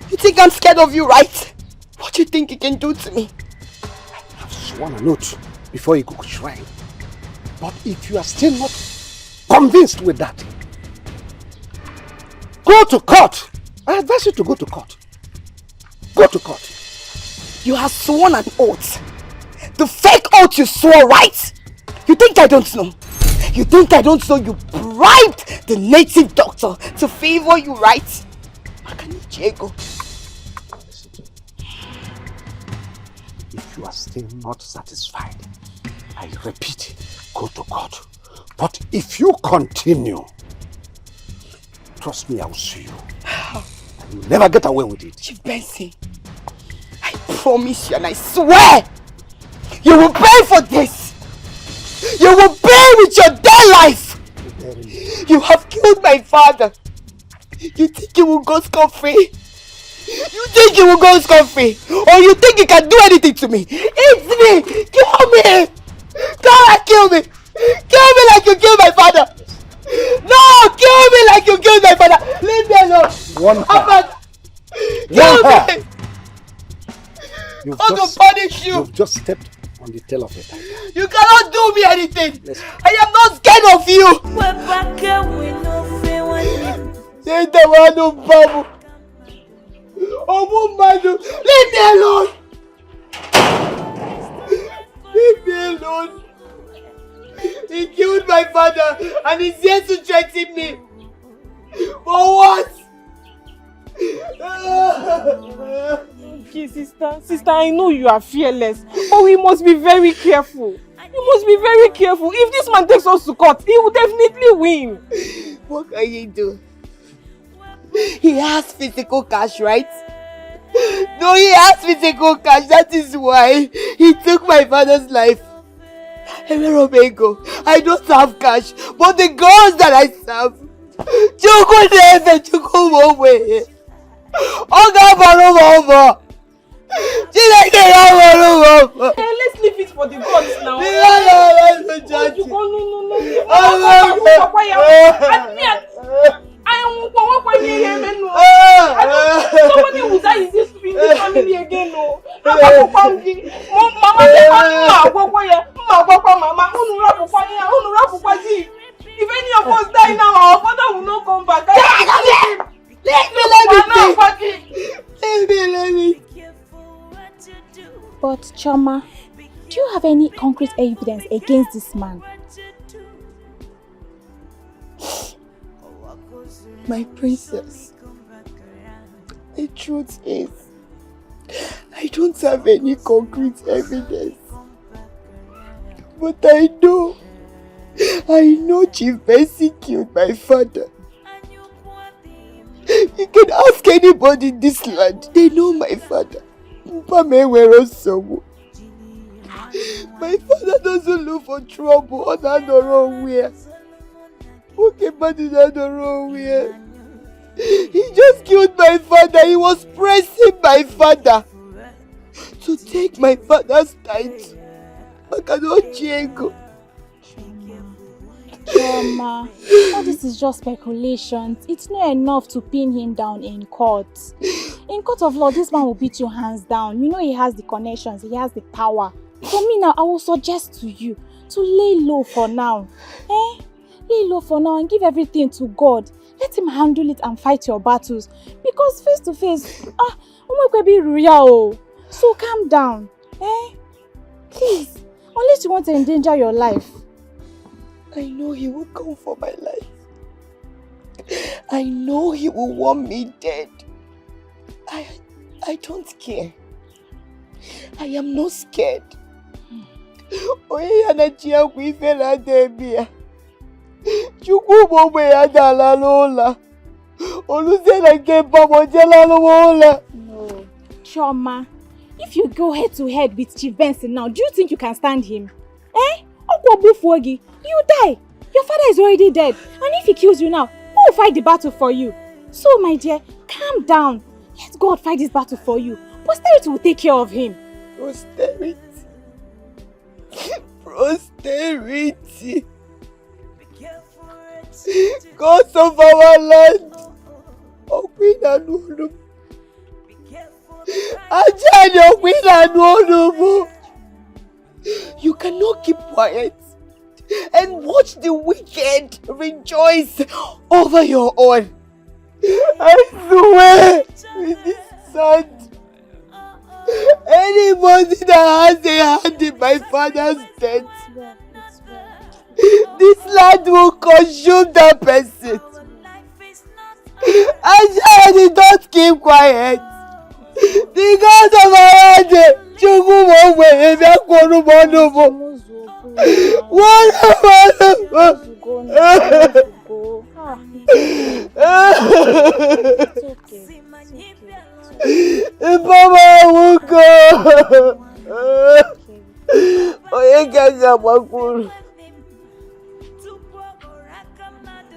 Speaker 2: You think I'm scared of you, right? What do you think you can do to me?
Speaker 9: I have sworn an oath before you go to shrine. But if you are still not convinced with that, go to court. I advise you to go to court. Go to court.
Speaker 2: You have sworn an oath. The fake oath you swore, right? You think I don't know? You think I don't know you bribed the native doctor to favor you, right? Diego.
Speaker 9: If you are still not satisfied, I repeat, go to court. But if you continue, trust me, I will sue you. And you'll never get away with it.
Speaker 2: Chief Benson, I promise you and I swear, you will pay for this. You will pay with your dead life. You have killed my father. You think you will go scot-free? You think you will go scot-free? Or you think you can do anything to me? It's me! Kill me! Come and kill me! Kill me like you killed my father! No! Kill me like you killed my father! Leave me alone! Kill me!
Speaker 9: You've
Speaker 2: I want to punish you!
Speaker 9: You've just stepped on the tail of a tiger.
Speaker 2: You cannot do me anything!
Speaker 9: Listen.
Speaker 2: I am not scared of you! Say the one who babu. Oh, Madu, leave me alone! Leave me alone! He killed my father and he's here to threaten me! For what?
Speaker 1: Okay, sister, I know you are fearless, but we must be very careful. You must be very careful. If this man takes us to court, he will definitely win.
Speaker 2: What can he do? He has physical cash, right? No, he has physical cash. That is why he took my father's life. Ebele Okaro, I don't have cash, but the girls that I serve,
Speaker 1: Let's leave it for the gods now. Somebody will die in this family again. No. If any of us die now, our father will not come back.
Speaker 2: Let me.
Speaker 10: But Choma, do you have any concrete evidence against this man?
Speaker 2: My princess, the truth is, I don't have any concrete evidence. But I know Chief Benson killed my father. You can ask anybody in this land, they know my father. My father doesn't look for trouble on the wrong way. He just killed my father. He was pressing my father to take my father's title.
Speaker 10: Choma, all this is just speculations. It's not enough to pin him down in court. In court of law, this man will beat you hands down. You know he has the connections, he has the power. For me now, I will suggest to you to lay low for now. Lay low for now and give everything to God. Let him handle it and fight your battles. Because face to face, so calm down. Please, unless you want to endanger your life.
Speaker 2: I know he will come for my life. I know he will want me dead. I don't care. I am not scared.
Speaker 10: No, Choma, If you go head to head with Chief Benson now, do you think you can stand him? Eh? You die. Your father is already dead. And if he kills you now, who will fight the battle for you? So, my dear, calm down. Let God fight this battle for you. Posterity will take care of him.
Speaker 2: Posterity. Posterity. Gods of our land. Oh, Queen Anulu. Ajani, Queen Anulu. You cannot keep quiet and watch the wicked rejoice over your own. I swear with this sand, anybody that has a hand in my father's death, this land will consume that person. Ajani, don't keep quiet. The gods of our land,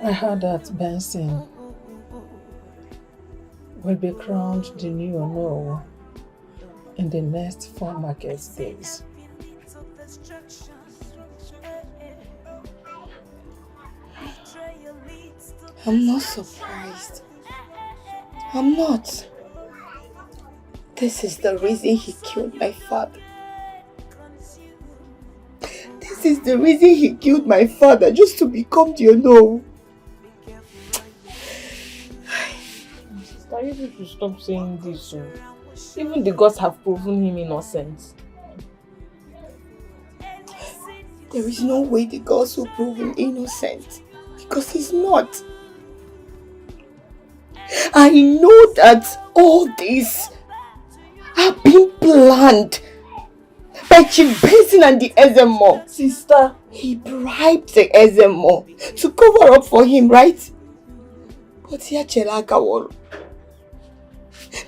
Speaker 4: I heard that Benson will be crowned the new Ono in the next 4 market days.
Speaker 2: I'm not surprised. I'm not. This is the reason he killed my father. This is the reason he killed my father, just to become the Ono.
Speaker 1: Sister, you should stop saying this. Even the gods have proven him innocent.
Speaker 2: There is no way the gods will prove him innocent, because he's not. I know that all this have been planned by Chief Benson and the Ezemo.
Speaker 1: Sister,
Speaker 2: he bribed the Ezemo to cover up for him, right? But here Chelaka,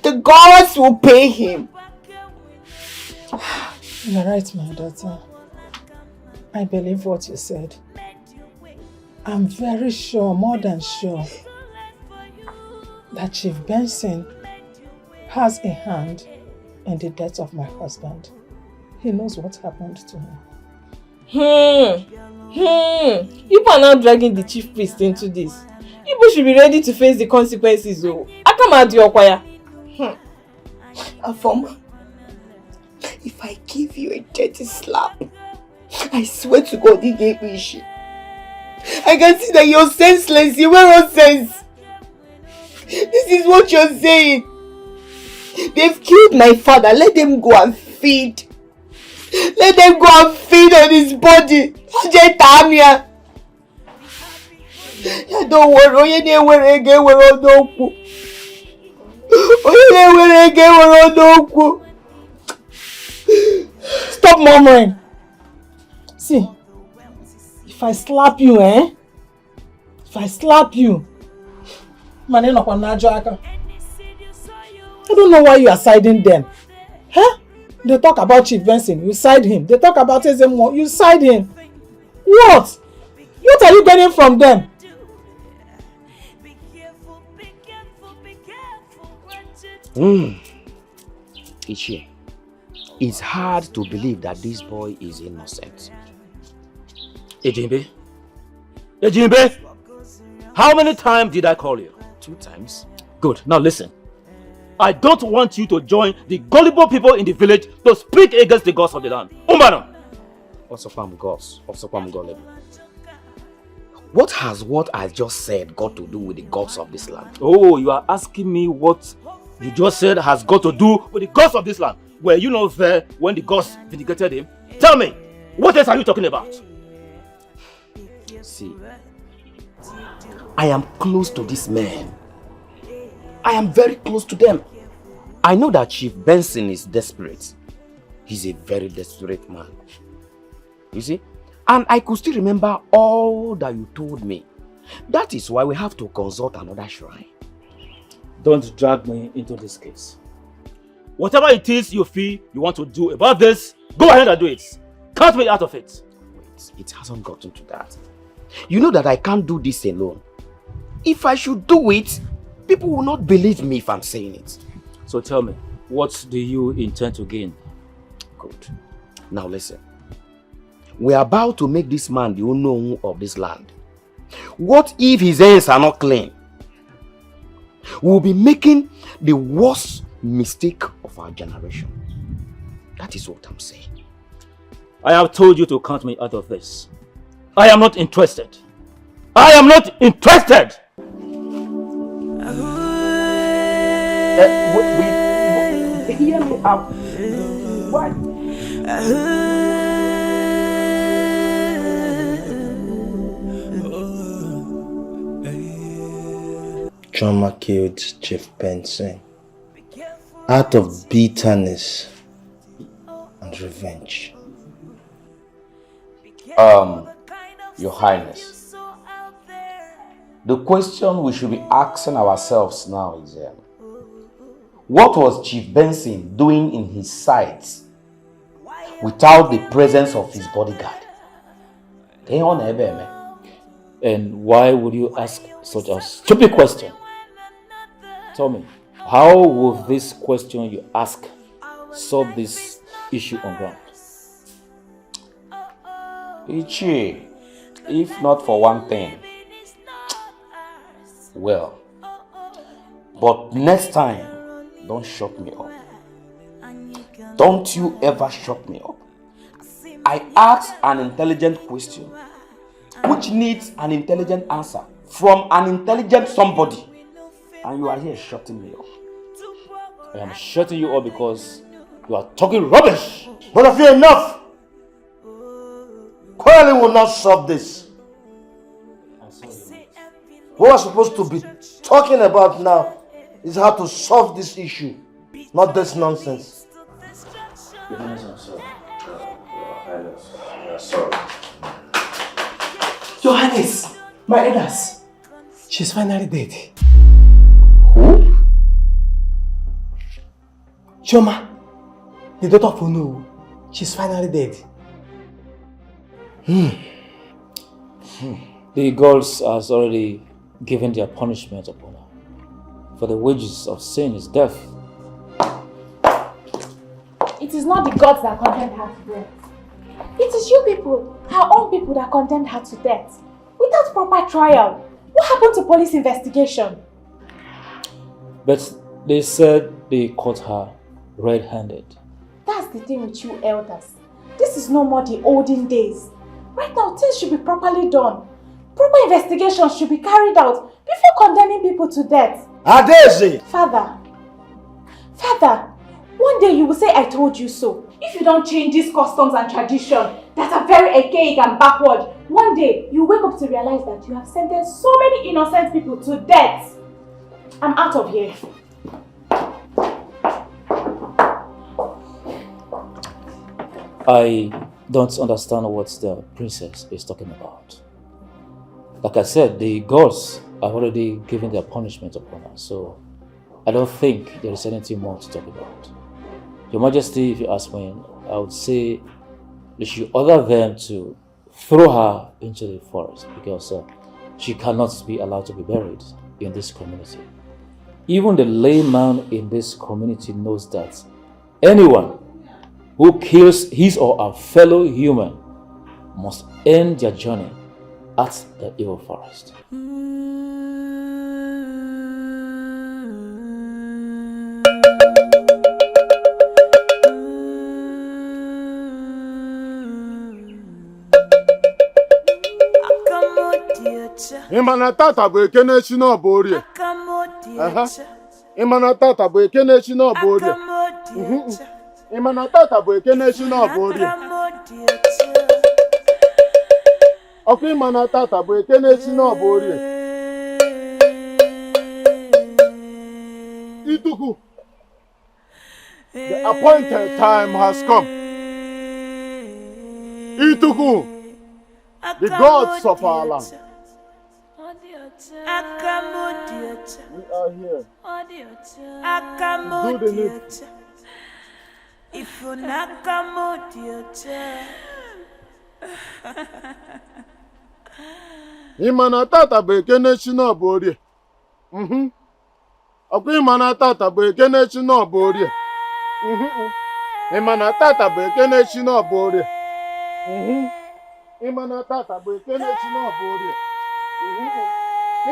Speaker 2: the gods will pay him.
Speaker 4: You're right, my daughter. I believe what you said. I'm very sure, more than sure, that Chief Benson has a hand in the death of my husband. He knows what happened to him.
Speaker 1: You are now dragging the chief priest into this. People should be ready to face the consequences. Oh, I come out your choir.
Speaker 2: Afoma, if I give you a dirty slap, I swear to God, you gave me shit. I can see that you're senseless. You were no sense. This is what you're saying. They've killed my father. Let them go and feed. Let them go and feed on his body. Don't worry.
Speaker 4: Stop murmuring. See, if I slap you, If I slap you, I don't know why you are siding them. Huh? They talk about Chief Benson, you side him. They talk about Ezemo, you side him. What? What are you getting from them?
Speaker 7: Ichie, it's hard to believe that this boy is innocent.
Speaker 6: Ejimbe, how many times did I call you?
Speaker 7: 2 times.
Speaker 6: Good, now listen. I don't want you to join the gullible people in the village to speak against the gods of the land. Umbano!
Speaker 7: What has what I just said got to do with the gods of this land?
Speaker 6: Oh, you are asking me what you just said has got to do with the gods of this land? Were you not there when the gods vindicated him? Tell me, what else are you talking about?
Speaker 7: See, I am close to this man. I am very close to them. I know that Chief Benson is desperate. He's a very desperate man. You see? And I could still remember all that you told me. That is why we have to consult another shrine.
Speaker 6: Don't drag me into this case. Whatever it is you feel you want to do about this, go ahead and do it. Count me out of it.
Speaker 7: Wait, it hasn't gotten to that. You know that I can't do this alone. If I should do it, people will not believe me if I'm saying it.
Speaker 6: So tell me, what do you intend to gain?
Speaker 7: Good. Now listen. We're about to make this man the owner of this land. What if his hands are not clean? We'll be making the worst mistake of our generation. That is what I'm saying.
Speaker 6: I have told you to count me out of this. I am not interested. I am not interested!
Speaker 7: Hear me out. What?
Speaker 5: Chioma killed Chief Benson out of bitterness and revenge.
Speaker 7: Your Highness, the question we should be asking ourselves now is, what was Chief Benson doing in his sight without the presence of his bodyguard?
Speaker 6: And why would you ask such a stupid question? Tell me, how will this question you ask solve this issue on ground?
Speaker 7: Ichi, if not for one thing, well, but next time, don't shut me up. Don't you ever shut me up. I asked an intelligent question which needs an intelligent answer from an intelligent somebody, and you are here shutting me up.
Speaker 6: I am shutting you up because you are talking rubbish.
Speaker 5: But of you, enough! Quarreling will not solve this. What we're supposed to be talking about now is how to solve this issue, not this nonsense.
Speaker 6: Your Highness, I'm sorry.
Speaker 3: Your Highness, my elders, she's finally dead.
Speaker 7: Who?
Speaker 3: Chioma, the daughter of Onu, she's finally dead.
Speaker 6: The gods has already given their punishment upon her. For the wages of sin is death.
Speaker 10: It is not the gods that condemned her to death. It is you people, her own people, that condemned her to death. Without proper trial. What happened to police investigation?
Speaker 6: But they said they caught her red-handed.
Speaker 10: That's the thing with you elders. This is no more the olden days. Right now, things should be properly done. Proper investigations should be carried out before condemning people to death.
Speaker 5: Adesi!
Speaker 10: Father, one day you will say I told you so. If you don't change these customs and traditions that are very archaic and backward, one day you wake up to realize that you have sentenced so many innocent people to death. I'm out of here.
Speaker 6: I don't understand what the princess is talking about. Like I said, the gods have already given their punishment upon her, so I don't think there is anything more to talk about. Your Majesty, if you ask me, I would say you should order them to throw her into the forest because she cannot be allowed to be buried in this community. Even the layman in this community knows that anyone who kills his or her fellow human must end their journey at the evil forest.
Speaker 15: Imana tata bụ Ekene chi n'ọbụ orie. Imana tata bụ Ekene chi n'ọbụ orie. Imana tata bụ Ekene chi n'ọbụ orie. Ọkụ imana tata bụ Ekene chi n'ọbụ orie. Ituku, the appointed time has come. Ituku, the gods of our land. We are here. Do the needful.
Speaker 13: If you nakamodiocha.
Speaker 15: Imana tata bụ Ekene chi n'ọbụ orie. Ọkwa ịmana tata bụ Ekene chi n'ọbụ orie. Ịmana tata bụ Ekene chi n'ọbụ orie. Ịmana tata bụ Ekene chi n'ọbụ orie.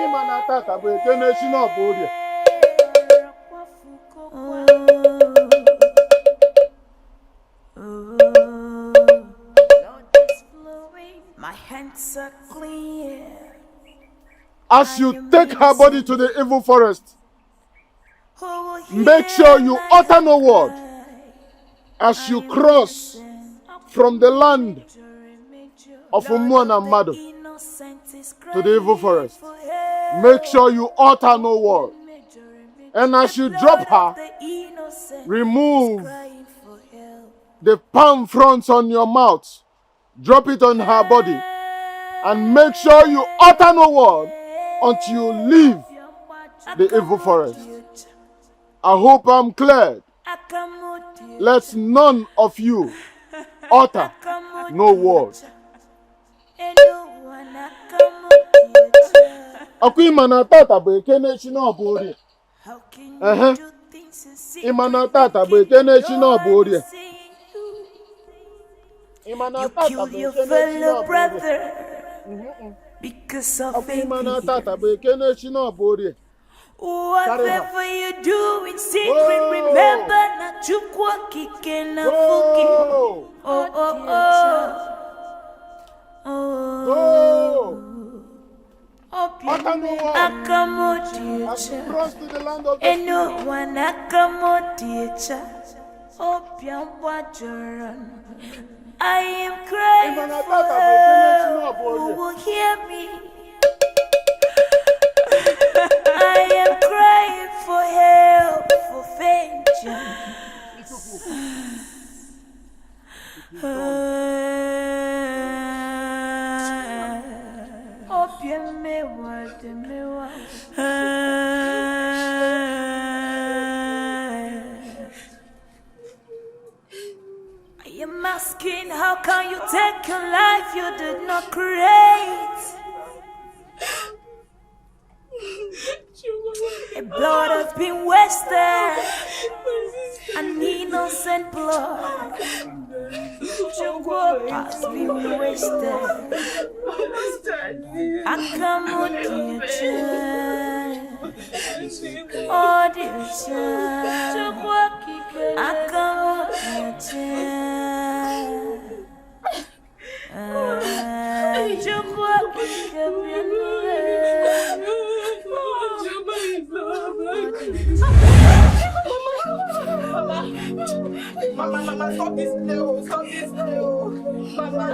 Speaker 15: Ịmana tata bụ Ekene chi n'ọbụ orie.
Speaker 13: My hands are clear.
Speaker 15: As you take her body to the evil forest, make sure you utter no word. As you cross from the land of Umuana Madu to the evil forest, make sure you utter no word. And as you drop her, remove the palm fronds on your mouth. Drop it on her body. And make sure you utter no word until you leave the evil forest. I hope I'm clear. Let none of you utter no word. Imana tata bụ Ekene chi n'ọbụ orie. Imana tata bụ Ekene chi n'ọbụ orie.
Speaker 13: You kill your fellow brother because of whatever you do in secret, remember na chukwa kike na fuki. Akamodiecha, anyone akamodiecha, opium wajoran. I am crying for help. Who will hear me? I am crying for help, for vengeance. I am asking, how can you take a life you did not create? A blood has been wasted, an innocent blood has been wasted. I come on, dear child. Oh, dear child. I come on, dear child.
Speaker 3: Mama, stop this play, stop this play, Mama.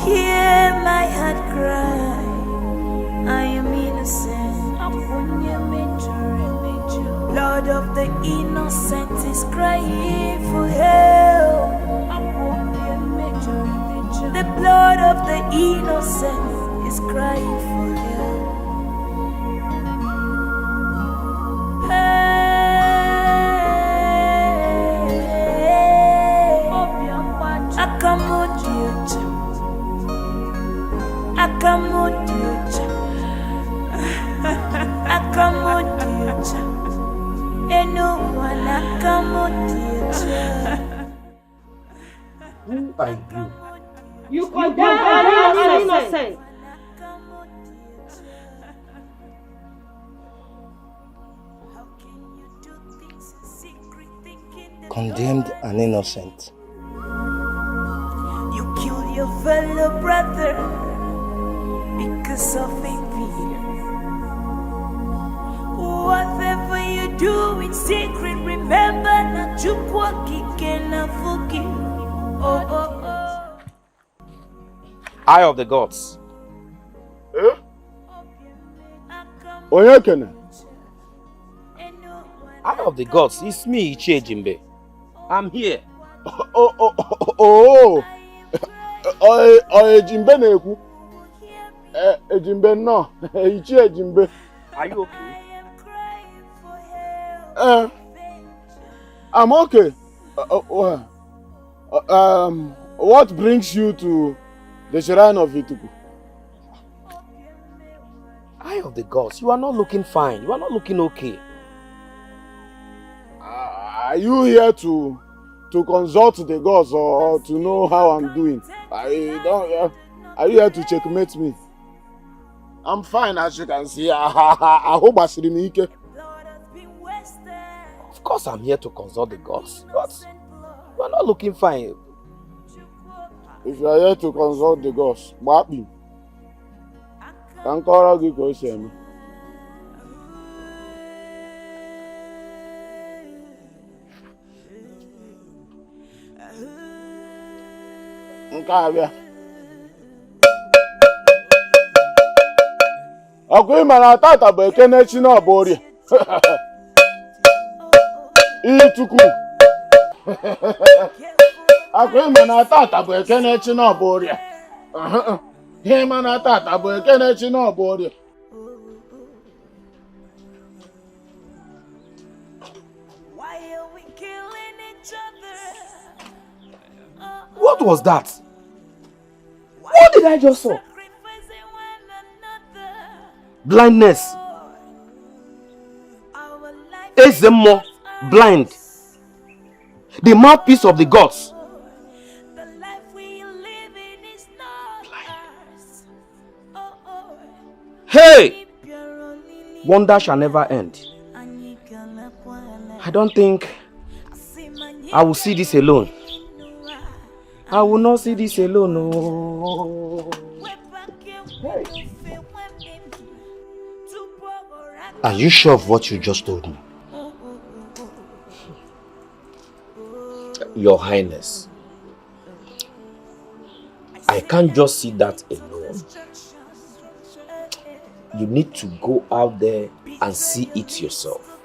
Speaker 13: hear my heart cry. I am innocent. Blood of the innocent is crying for help. The blood of the innocent is crying for help.
Speaker 5: Who are you?
Speaker 1: You condemn an innocent.
Speaker 5: Condemned an innocent.
Speaker 13: You kill your fellow brother because of a fear. Whatever you do in secret, remember that you cannot forgive.
Speaker 14: Eye of the gods.
Speaker 15: Eh? Ekene.
Speaker 14: Eye of the gods, it's me, Ejimbe. I'm here.
Speaker 15: Ejimbe na-ekwu. Ejimbe no. Ejimbe.
Speaker 14: Are you okay?
Speaker 15: I'm okay. What brings you to the shrine of Etiko?
Speaker 14: Eye of the gods, you are not looking fine. You are not looking okay.
Speaker 15: Are you here to consult the gods or to know how I'm doing? Are you here to checkmate me? I'm fine, as you can see. I hope I see me.
Speaker 14: Of course I'm here to consult the gods, but you are not looking fine.
Speaker 15: If you are here to consult the gods, what me? Can call you go see me. Nkabia. Akwe mana tata bụ Ekene chi na obori. Ituku. Akwe mana tata bụ Ekene chi na obori. He mana tata bụ Ekene chi na obori.
Speaker 14: What was that? What did I just saw? Blindness. Ezemo, blind. The mouthpiece of the gods. Hey! Wonder shall never end. I don't think I will see this alone. I will not see this alone. No. Hey.
Speaker 5: Are you sure of what you just told me?
Speaker 7: Your Highness, I can't just see that alone. You need to go out there and see it yourself.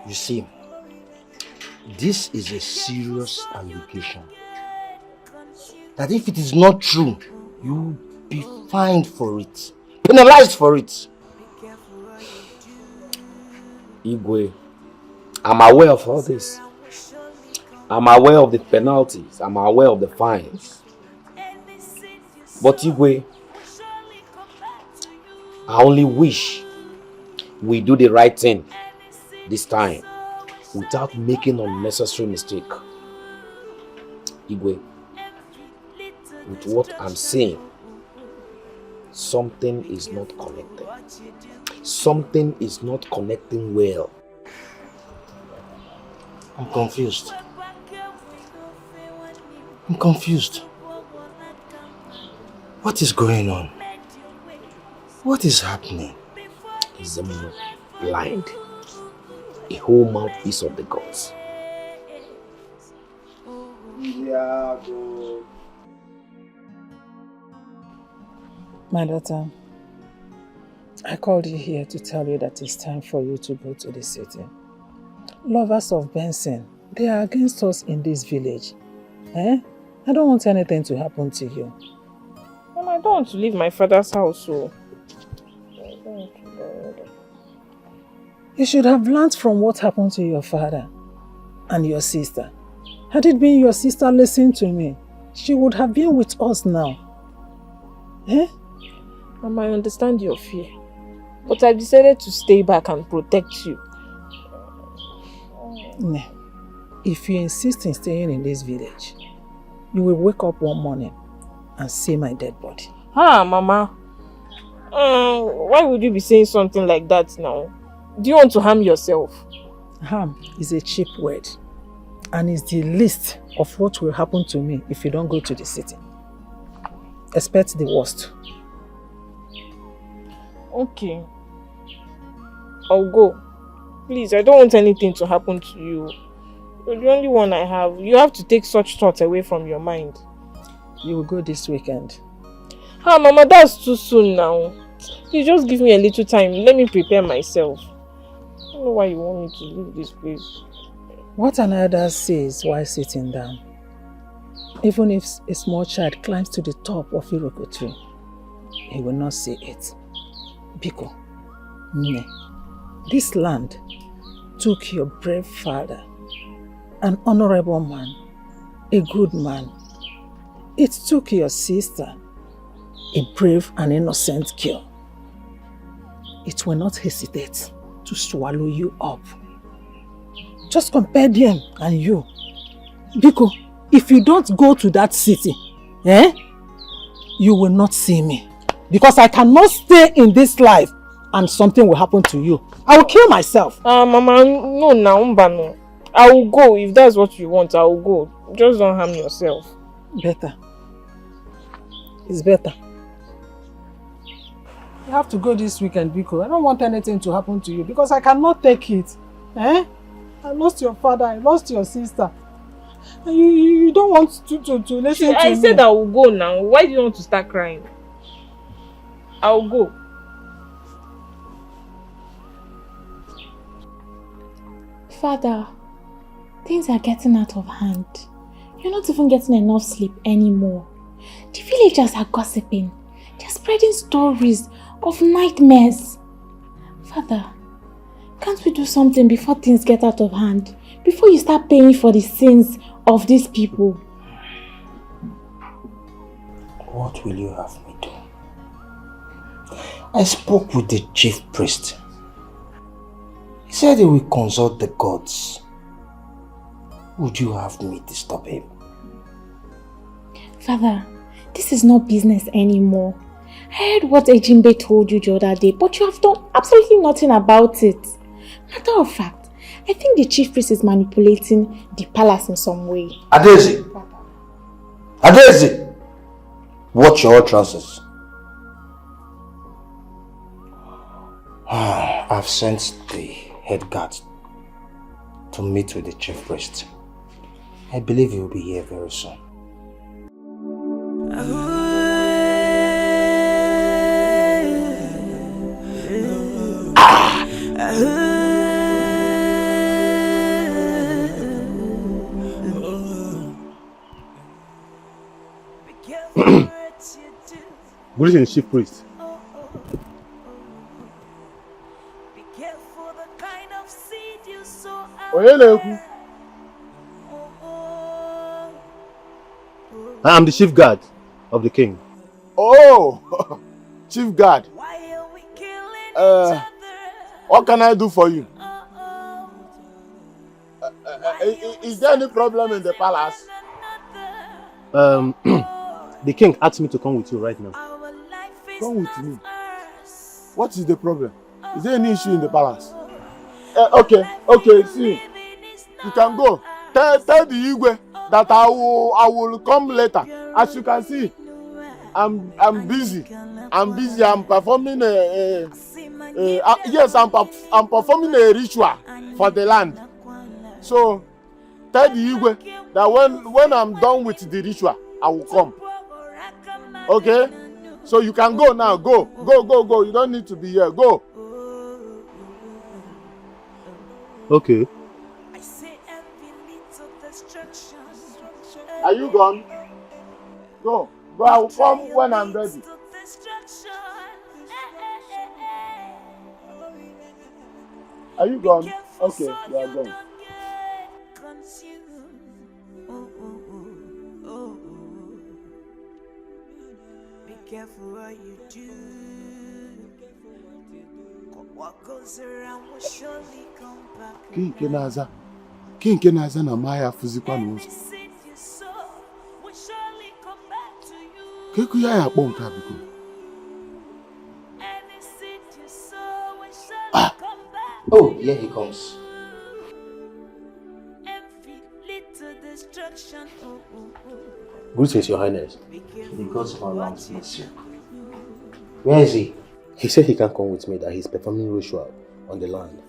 Speaker 5: You see, this is a serious allegation. That if it is not true, you will be fined for it, penalized for it.
Speaker 7: Igwe, I'm aware of all this. I'm aware of the penalties. I'm aware of the fines. But Igwe, I only wish we do the right thing this time without making unnecessary mistake. Igwe, with what I'm saying, something is not connected. Something is not connecting well.
Speaker 5: I'm confused. I'm confused. What is going on? What is happening?
Speaker 7: Ezemo, blind. A whole mouthpiece of the gods.
Speaker 15: Yago.
Speaker 4: My daughter, I called you here to tell you that it's time for you to go to the city. Lovers of Benson, they are against us in this village. I don't want anything to happen to you.
Speaker 1: Mama, I don't want to leave my father's house, so...
Speaker 4: You should have learned from what happened to your father and your sister. Had it been your sister listened to me, she would have been with us now.
Speaker 1: Mama, I understand your fear, but I've decided to stay back and protect you.
Speaker 4: Nah. If you insist in staying in this village, you will wake up one morning and see my dead body.
Speaker 1: Mama. Why would you be saying something like that now? Do you want to harm yourself?
Speaker 4: Harm is a cheap word, and it's the least of what will happen to me if you don't go to the city. Expect the worst.
Speaker 1: Okay. I'll go. Please, I don't want anything to happen to you. You're the only one I have. You have to take such thoughts away from your mind.
Speaker 4: You will go this weekend.
Speaker 1: Mama, that's too soon now. You just give me a little time. Let me prepare myself. I don't know why you want me to leave this place.
Speaker 4: What an elder says while sitting down. Even if a small child climbs to the top of Iroko tree, he will not say it. Biko, Nne, this land took your brave father, an honorable man, a good man. It took your sister, a brave and innocent girl. It will not hesitate to swallow you up. Just compare them and you. Biko, if you don't go to that city, you will not see me. Because I cannot stay in this life and something will happen to you. I will kill myself.
Speaker 1: Mama, no, no. I will go. If that's what you want, I will go. Just don't harm yourself.
Speaker 4: Better. It's better. You have to go this weekend, Biko. I don't want anything to happen to you because I cannot take it. I lost your father, I lost your sister. And you don't want to listen to me.
Speaker 1: I said I will go now. Why do you want to start crying? I will go.
Speaker 10: Father, things are getting out of hand. You're not even getting enough sleep anymore. The villagers are gossiping. They're spreading stories of nightmares. Father, can't we do something before things get out of hand? Before you start paying for the sins of these people?
Speaker 5: What will you have me do? I spoke with the chief priest. He said he will consult the gods. Would you have me disturb him?
Speaker 10: Father, this is not business anymore. I heard what Ejimbe told you the other day, but you have done absolutely nothing about it. Matter of fact, I think the chief priest is manipulating the palace in some way.
Speaker 5: Adezi! Adezi! Watch your utterances. I've sent the head guard to meet with the chief priest. I believe he will be here very soon.
Speaker 3: Good evening, chief priest. I am the chief guard of the king.
Speaker 15: Oh, chief guard. What can I do for you? Is there any problem in the palace?
Speaker 3: The king asked me to come with you right now.
Speaker 15: Come with me. What is the problem? Is there any issue in the palace? Okay, see. You can go. Tell the Igwe that I will come later. As you can see, I'm busy. I'm performing I'm performing a ritual for the land. So tell the Igwe that when I'm done with the ritual, I will come. Okay? So you can go now. Go. Go, go, go. You don't need to be here. Go.
Speaker 9: Okay.
Speaker 15: Are you gone? Go. Go. I will come when I'm ready. Are you gone? Okay, you are gone.
Speaker 13: Be careful what you do. What goes around will surely come back.
Speaker 15: Kinke naza na maya fuzikwa n'ụzọ. Keku ya akpọ nke abiko.
Speaker 5: Oh, here he comes.
Speaker 9: Greetings, Your Highness.
Speaker 5: The gods of our land bless you. Where is he?
Speaker 9: He said he can't come with me, that he's performing ritual on the land.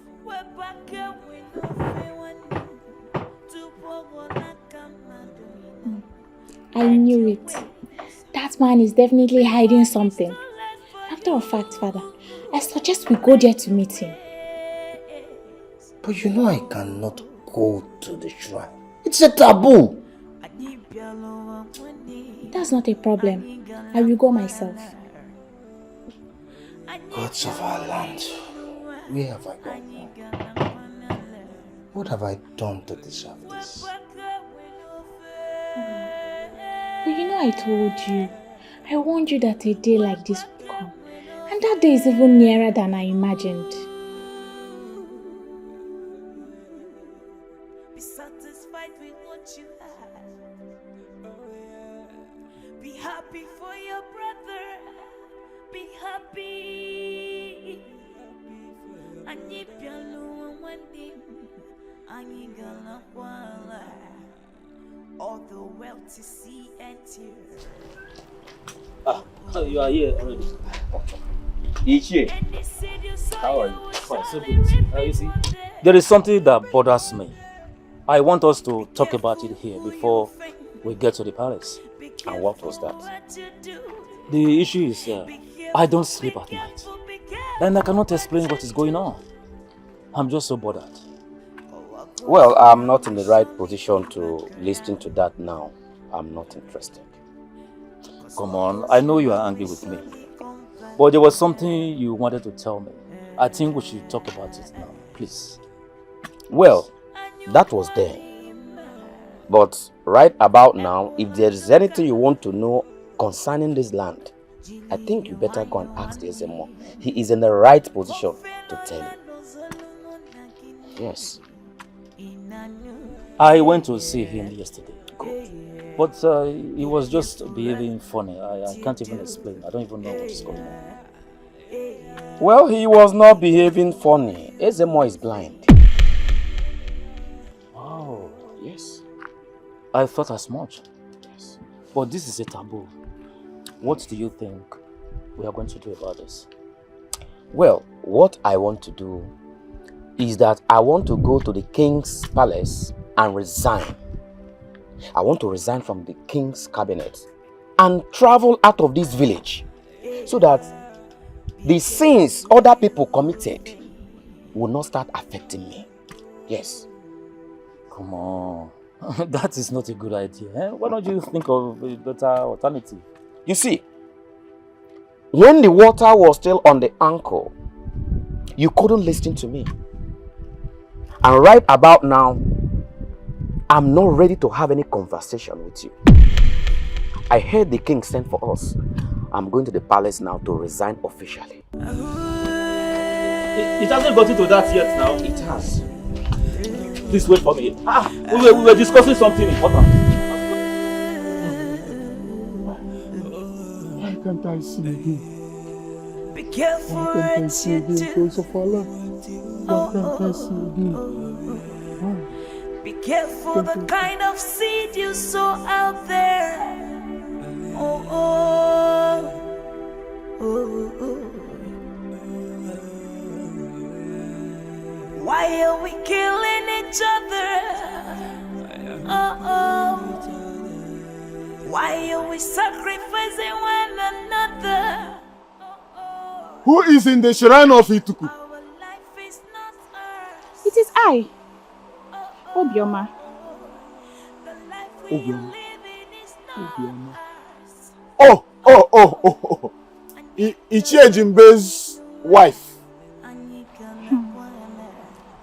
Speaker 10: I knew it. That man is definitely hiding something. Matter of fact, Father, I suggest we go there to meet him.
Speaker 5: But you know I cannot go to the shrine. It's a taboo.
Speaker 10: That's not a problem. I will go myself.
Speaker 5: Gods of our land, where have I gone now? What have I done to deserve this?
Speaker 10: But you know I told you. I warned you that a day like this would come. And that day is even nearer than I imagined.
Speaker 13: Be satisfied with what you have. Be happy for your brother. Be happy. All the wealth to see and hear.
Speaker 6: So you are here already. IJEOMA. How are you? Fine, so good. You see, there is something that bothers me. I want us to talk about it here before we get to the palace.
Speaker 7: And what was that?
Speaker 6: The issue is, I don't sleep at night. And I cannot explain what is going on. I'm just so bothered.
Speaker 7: Well, I'm not in the right position to listen to that now. I'm not interested.
Speaker 6: Come on, I know you are angry with me. But there was something you wanted to tell me. I think we should talk about it now, please.
Speaker 7: Well, that was there. But right about now, if there is anything you want to know concerning this land, I think you better go and ask the SMO. He is in the right position to tell you. Yes.
Speaker 6: I went to see him yesterday. Good. But he was just behaving funny. I can't even explain. I don't even know what is going on.
Speaker 7: Well, he was not behaving funny. SMO is blind.
Speaker 6: Oh,
Speaker 7: yes.
Speaker 6: I thought as much. Yes. But this is a taboo. What do you think we are going to do about this?
Speaker 7: Well, what I want to do is that I want to go to the king's palace and resign. I want to resign from the king's cabinet and travel out of this village so that the sins other people committed will not start affecting me. Yes.
Speaker 6: Come on. That is not a good idea. Eh? Why don't you think of a better alternative?
Speaker 7: You see, when the water was still on the ankle, you couldn't listen to me. And right about now, I'm not ready to have any conversation with you. I heard the king sent for us. I'm going to the palace now to resign officially.
Speaker 6: It hasn't gotten to that yet now.
Speaker 7: It has.
Speaker 6: Please wait for me. We were discussing something important.
Speaker 15: Why can't I see you?
Speaker 13: Be careful
Speaker 15: Why can't I see you because of Allah? Why can't I see you?
Speaker 13: Be careful the kind of seed you sow out there. Oh, oh, oh, oh. Why are we killing each other? Oh, oh. Why are we sacrificing one another?
Speaker 15: Who is in the shrine of Etiko?
Speaker 10: It is I, Obioma.
Speaker 15: Obioma. Oh. Ichiejimbe's wife.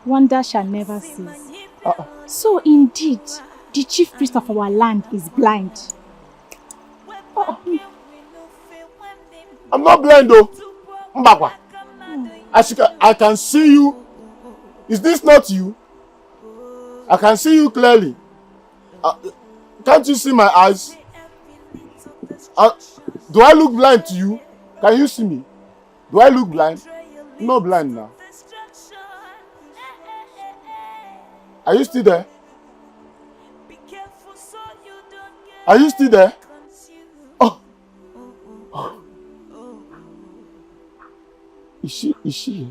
Speaker 10: Wonder shall never cease. So indeed, the chief priest of our land is blind.
Speaker 15: I'm not blind though. Mbakwa. I can see you. Is this not you? I can see you clearly. Can't you see my eyes? Do I look blind to you? Can you see me? Do I look blind? I'm not blind now. Are you still there? Are you still there? Oh. Is she here?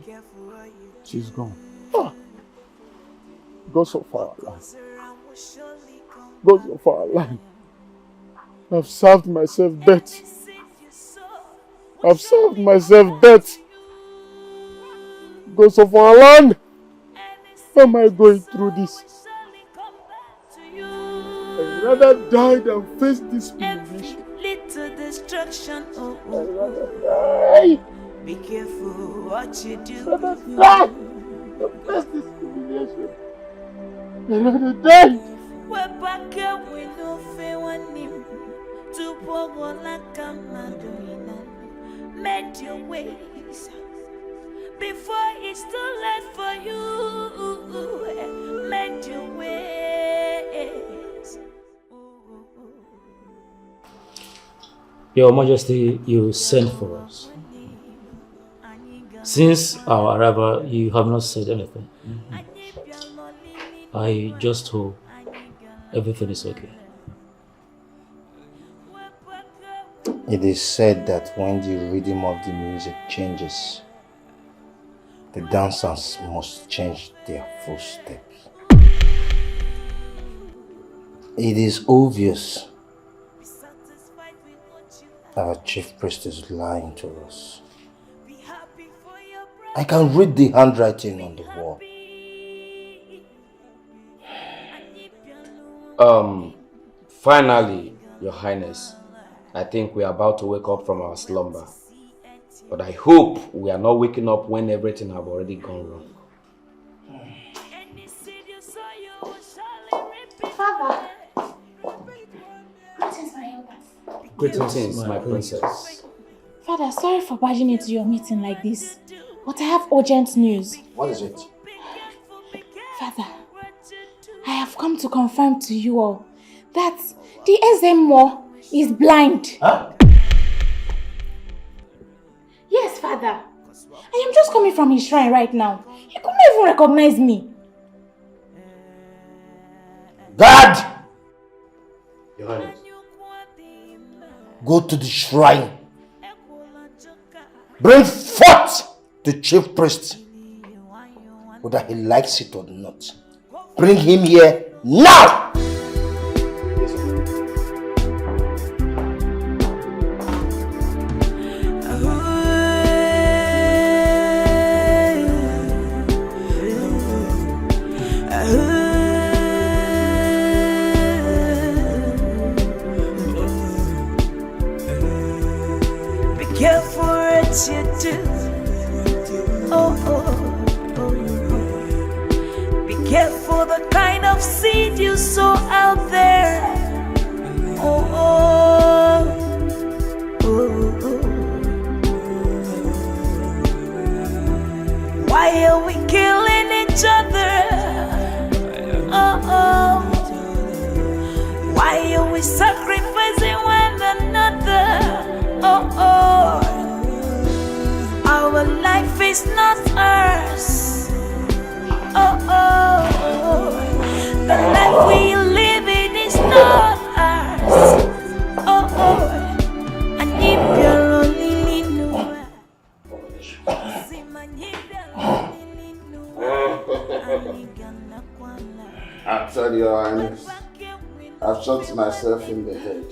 Speaker 15: She's gone. Oh. Go so far alive. Go so far alive. I've served myself death. I've served myself death. Go so far alive. Why am I going through this? I'd rather die than face this humiliation.
Speaker 13: Little destruction.
Speaker 15: I'd rather die.
Speaker 13: Be careful what you do.
Speaker 15: I'd rather die than face this humiliation. I'd rather die.
Speaker 13: We're back here with no fear one him. To pogo like a madonna. Mend your ways before it's too late for you. Mend your ways.
Speaker 6: Your Majesty, you sent for us. Since our arrival, you have not said anything. I just hope everything is okay.
Speaker 5: It is said that when the rhythm of the music changes, the dancers must change their footsteps. It is obvious our chief priest is lying to us. I can read the handwriting on the wall.
Speaker 14: Finally, Your Highness, I think we are about to wake up from our slumber. But I hope we are not waking up when everything have already gone wrong.
Speaker 10: Father!
Speaker 6: Greetings, my princess.
Speaker 10: Father, sorry for barging into your meeting like this, but I have urgent news.
Speaker 5: What is it?
Speaker 10: Father, I have come to confirm to you all that the SMO is blind.
Speaker 5: Huh?
Speaker 10: Yes, Father. I am just coming from his shrine right now. He couldn't even recognize me.
Speaker 5: Dad! Your Highness. Go to the shrine. Bring forth the chief priest, whether he likes it or not. Bring him here now!
Speaker 13: You do. Oh. Be careful the kind of seed you sow out there. Oh. Why are we killing each other? Oh. Why are we sacrificing one another? Oh. Our life is not ours. Oh. The life we live in is not ours. Oh. And if you're only
Speaker 15: I tell you, Your Highness, I've shot myself in the head.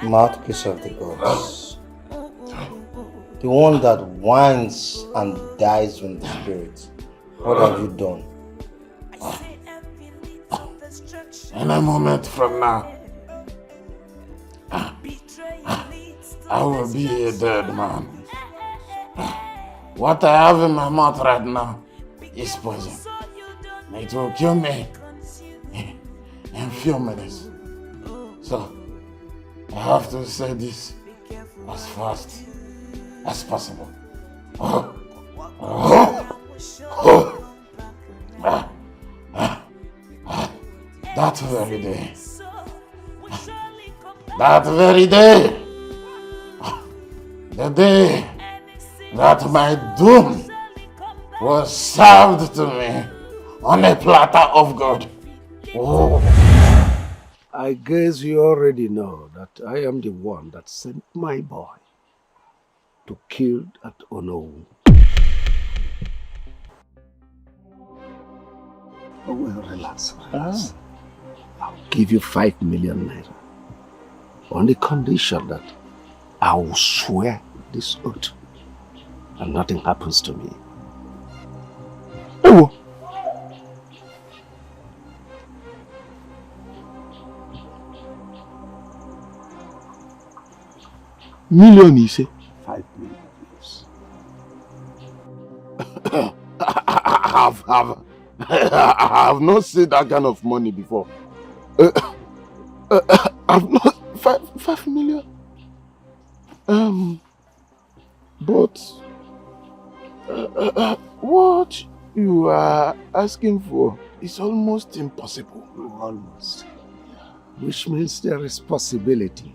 Speaker 5: Mouthpiece of the gods. The one that whines and dies when the spirit. What have you done?
Speaker 15: In a moment from now, I will be a dead man. What I have in my mouth right now is poison. It will kill me in a few minutes. So, I have to say this as fast as possible. That very day, the day that my doom was served to me on a platter of gold. Oh.
Speaker 8: I guess you already know that I am the one that sent my boy to kill that Onowu. Oh, well, relax. I'll give you 5 million naira on the condition that I will swear this oath and nothing happens to me. Oh.
Speaker 15: Million, you say?
Speaker 8: 5 million, yes.
Speaker 15: I have not seen that kind of money before. I've not 5 million. But what you are asking for is almost impossible.
Speaker 8: Almost. Which means there is possibility.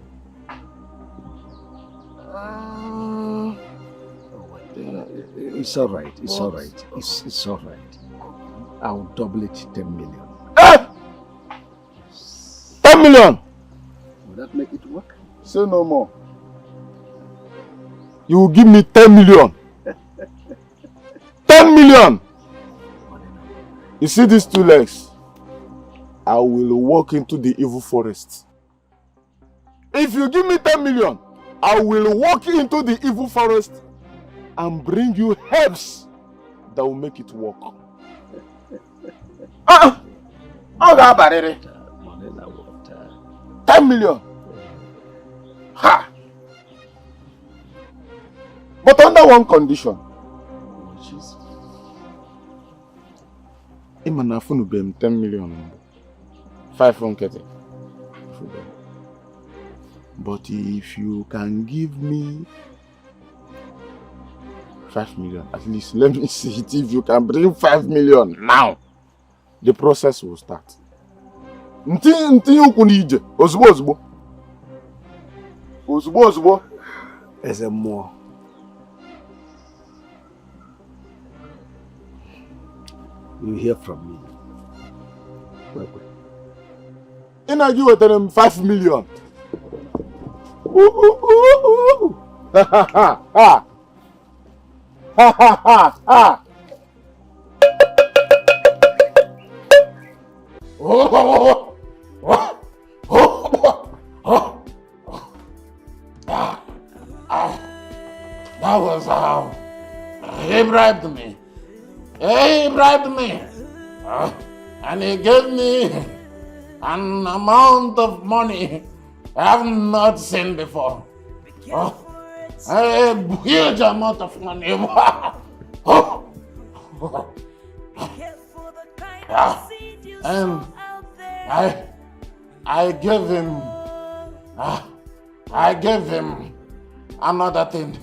Speaker 8: It's all right. It's all right. It's all right. I'll double it 10 million.
Speaker 15: 10 million!
Speaker 8: Will that make it work?
Speaker 15: Say no more. You will give me 10 million. 10 million! You see these 2 legs? I will walk into the evil forest. If you give me 10 million, I will walk into the evil forest and bring you herbs that will make it work. 10 million. Ha! But under one condition.
Speaker 8: Which is?
Speaker 15: Imana funubem 10 million. 5 from Kete. But if you can give me 5 million, at least let me see it. If you can bring 5 million now, the process will start. Ozugbo.
Speaker 8: As a more. You hear from me. Wait.
Speaker 15: And you tell them 5 million. That was how he bribed me. He bribed me. And he gave me an amount of money I have not seen before. A huge amount of money. And I gave him another thing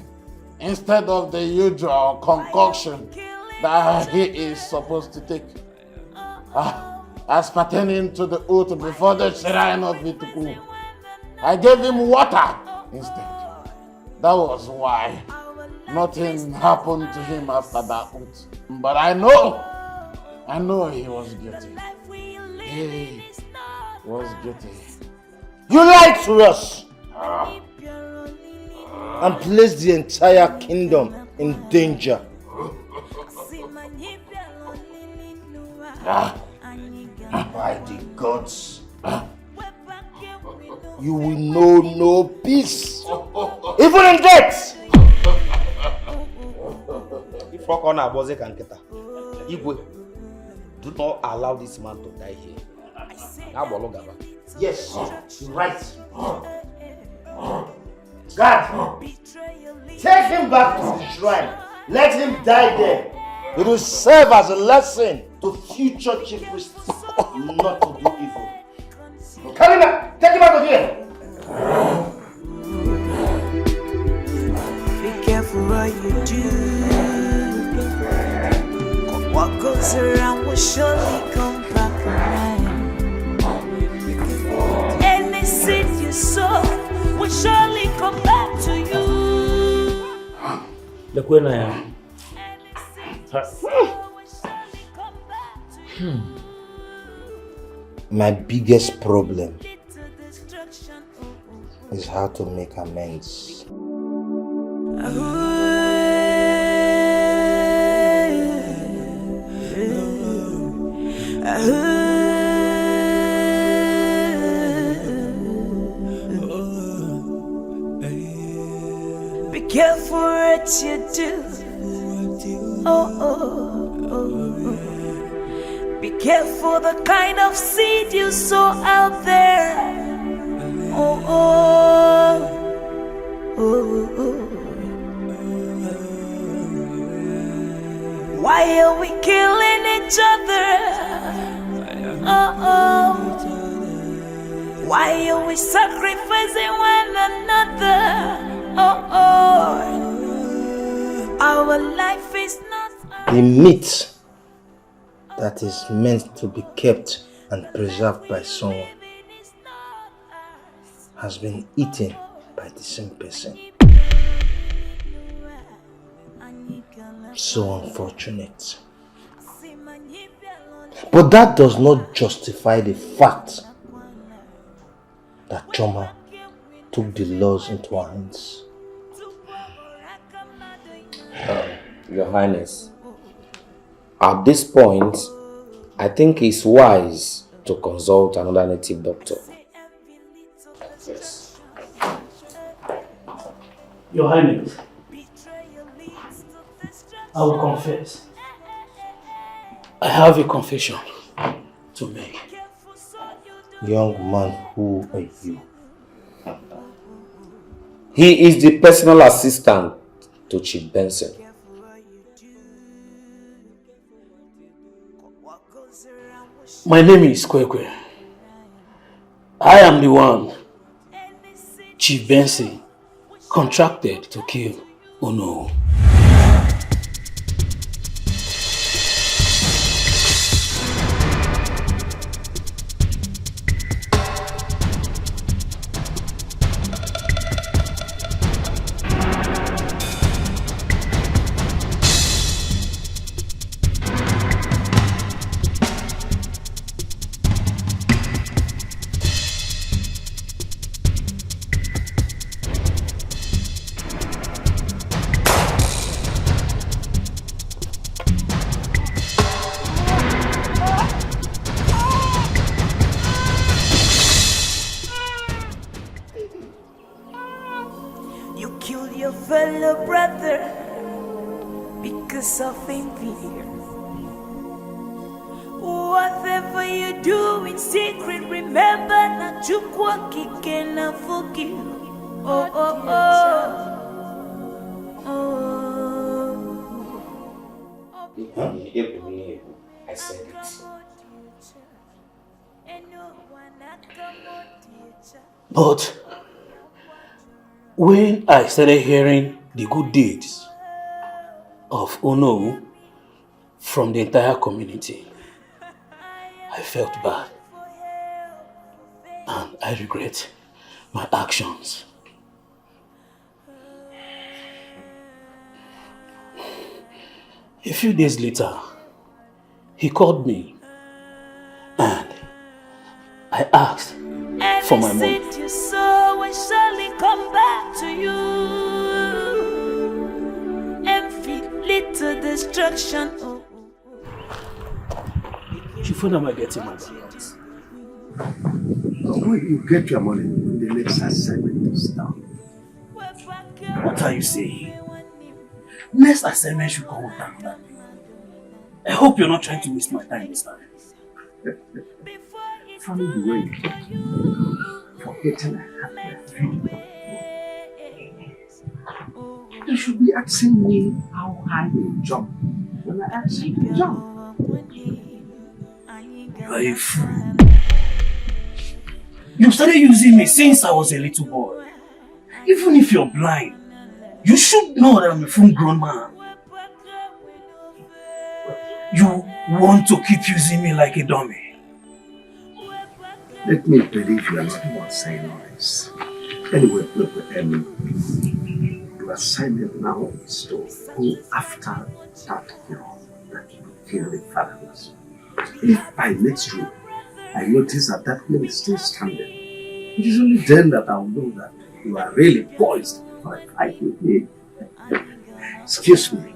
Speaker 15: instead of the usual concoction that he is supposed to take. As pertaining to the oath before the shrine of Etiko, I gave him water instead. That was why nothing happened to him after that oath. But I know he was guilty. He was guilty.
Speaker 5: You lied to us and placed the entire kingdom in danger. By the gods, you will know no peace. Even in death.
Speaker 7: If rock on a boze kanketa, Igwe, do not allow this man to die here.
Speaker 5: Yes, you're right. God, take him back to the shrine. Let him die there. It will serve as a lesson to future chief priests not to do evil. Carry him back. Take him out of here.
Speaker 13: Be careful what you do. What goes around will surely come back around. Any seed you sow will surely come back to you.
Speaker 5: My biggest problem is how to make amends.
Speaker 13: Be careful what you do. Be careful the kind of seed you sow out there. Why are we killing each other? Why are we sacrificing one another? Our life is not
Speaker 5: The meat that is meant to be kept and preserved by someone has been eaten by the same person. So unfortunate. But that does not justify the fact that Choma took the laws into her hands.
Speaker 7: Your Highness, at this point, I think it's wise to consult another native doctor. Yes.
Speaker 9: Your Highness, I will confess. I have a confession to make.
Speaker 5: Young man, who are you?
Speaker 7: He is the personal assistant to Chief Benson.
Speaker 9: My name is Kwekwe. I am the one Chief Benson contracted to kill Ono.
Speaker 13: fellow brother because of envy. Whatever you do in secret, remember not to can forgive. Oh, oh, oh.
Speaker 7: I said it.
Speaker 9: But when I started hearing the good deeds of Ono from the entire community, I felt bad and I regret my actions. A few days later, he called me and I asked for my money.
Speaker 13: You sow will surely come back to you and lead to destruction.
Speaker 9: Chief, when am I getting my balance?
Speaker 8: When you get your money, when the next assignment is done.
Speaker 9: What are you saying? Next assignment should come with another thing. I hope you're not trying to waste my time this time.
Speaker 8: Funny the way forgetting I have my feet. You should be asking me how high you jump when I ask you to jump.
Speaker 9: You are a fool. You started using me since I was a little boy. Even if you're blind, you should know that I'm a full-grown man. You want to keep using me like a dummy.
Speaker 8: Let me believe you are not the one saying all this. Anyway, look, your assignment now is to go after that girl that you feel the fatherless. If by next week I notice that that girl is still standing, it is only then that I will know that you are really poised for a fight with me. Excuse me.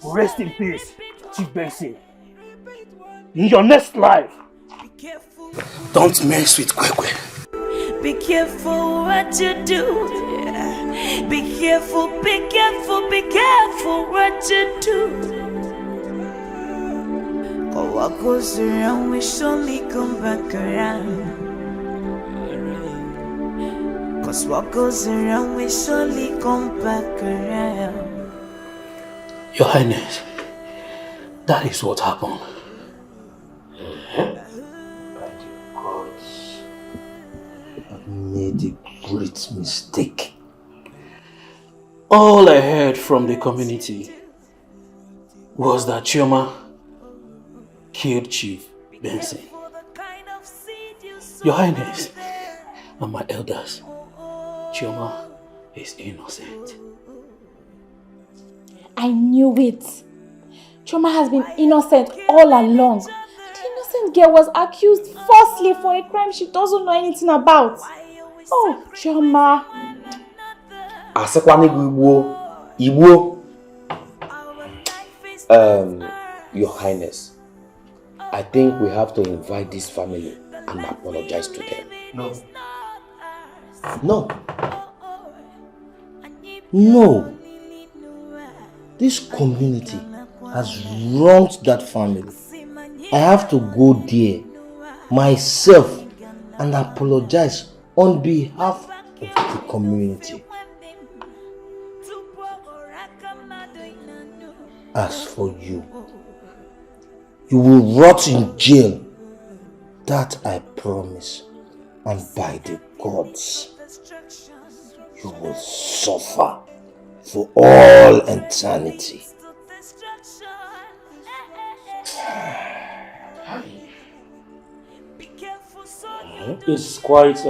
Speaker 9: Rest in peace, Chief Benson. In your next life, don't mess with Kwekwe.
Speaker 13: Be careful what you do. Be careful, be careful, be careful what you do. Cause what goes around will surely come back around. Cause what goes around will surely come back around.
Speaker 9: Your Highness, that is what happened.
Speaker 5: I've made a great mistake.
Speaker 9: All I heard from the community was that Chioma killed Chief Benson. Your Highness and my elders, Chioma is innocent.
Speaker 10: I knew it. Chioma has been innocent all along. The innocent girl was accused falsely for a crime she doesn't know anything about. Oh, Chioma.
Speaker 7: Your Highness, I think we have to invite this family and apologize to them.
Speaker 5: No. This community has wronged that family. I have to go there myself and apologize on behalf of the community. As for you, you will rot in jail. That I promise. And by the gods, you will suffer for all eternity.
Speaker 6: It's quite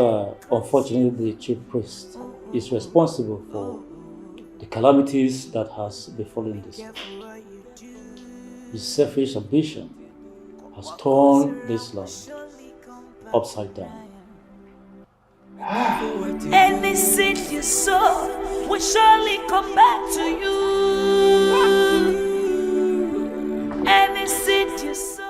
Speaker 6: unfortunate the chief priest is responsible for the calamities that has befallen this. His selfish ambition has torn this land upside down.
Speaker 13: Any seed you sow will surely come back to you. Any seed you sow.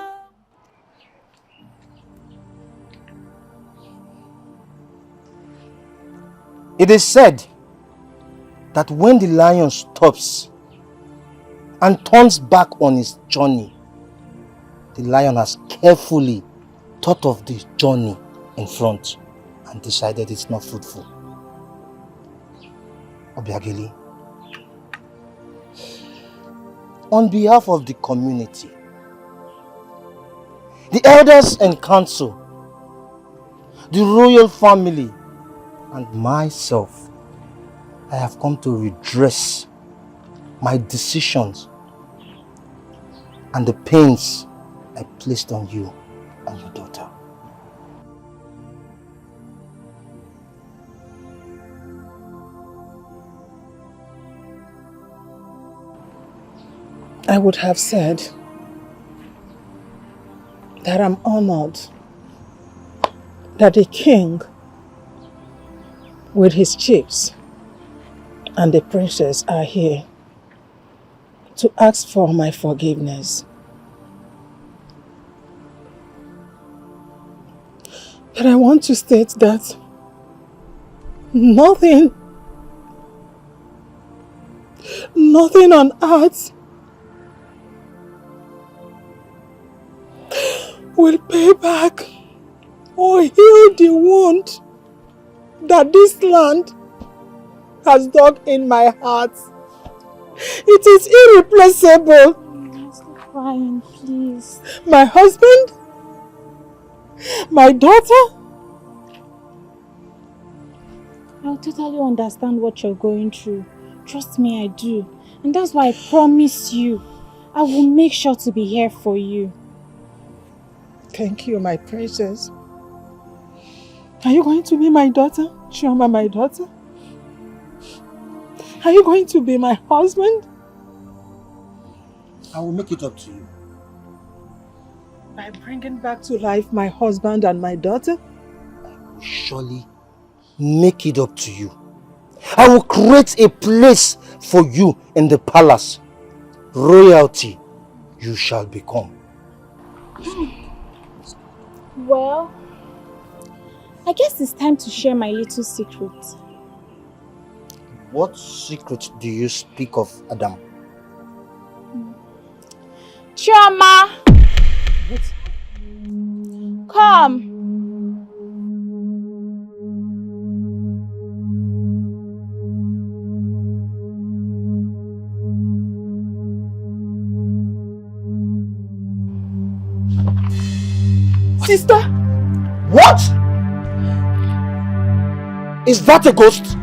Speaker 5: It is said that when the lion stops and turns back on his journey, the lion has carefully thought of the journey in front and decided it's not fruitful. Obiageli, on behalf of the community, the elders and council, the royal family, and myself, I have come to redress my decisions and the pains I placed on you and your daughter.
Speaker 4: I would have said that I'm honored that a king with his chiefs and the princess are here to ask for my forgiveness. But I want to state that nothing on earth will pay back or heal the wound that this land has dug in my heart. It is irreplaceable.
Speaker 10: Stop crying, please.
Speaker 4: My husband, my daughter.
Speaker 10: I totally understand what you're going through. Trust me, I do. And that's why I promise you, I will make sure to be here for you.
Speaker 4: Thank you, my princess. Are you going to be my daughter? Chioma, my daughter? Are you going to be my husband?
Speaker 5: I will make it up to you.
Speaker 4: By bringing back to life my husband and my daughter?
Speaker 5: I will surely make it up to you. I will create a place for you in the palace. Royalty you shall become.
Speaker 10: Well, I guess it's time to share my little secret.
Speaker 5: What secret do you speak of, Adam?
Speaker 10: Chioma! Come!
Speaker 4: Sister!
Speaker 5: What? Is that a ghost?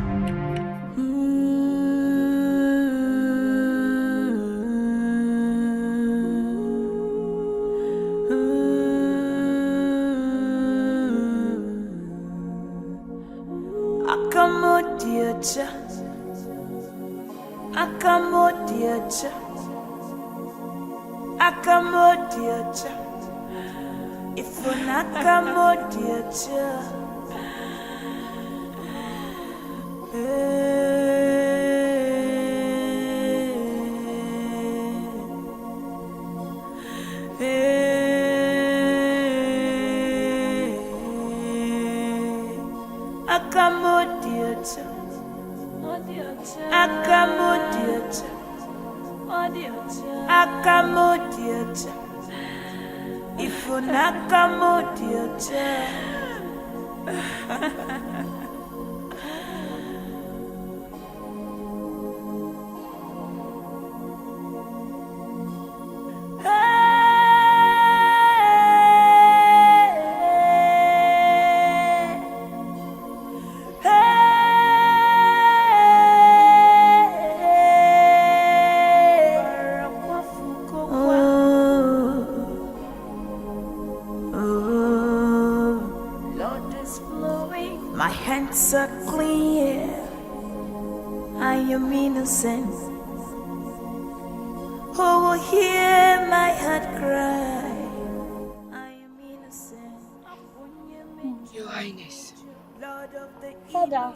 Speaker 10: Father,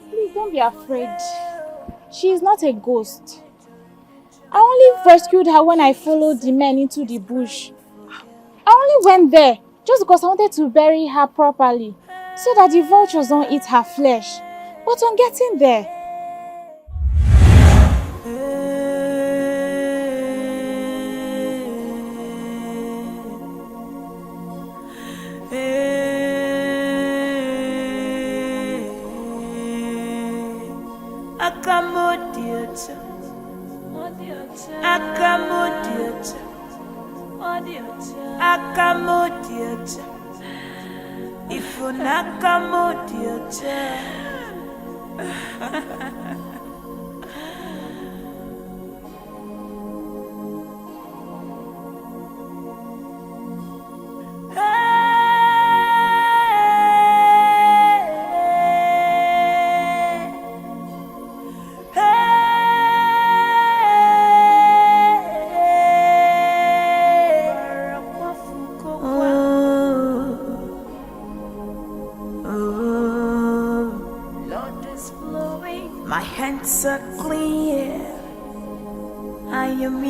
Speaker 10: please don't be afraid. She is not a ghost. I only rescued her when I followed the men into the bush. I only went there just because I wanted to bury her properly so that the vultures don't eat her flesh. But on getting there,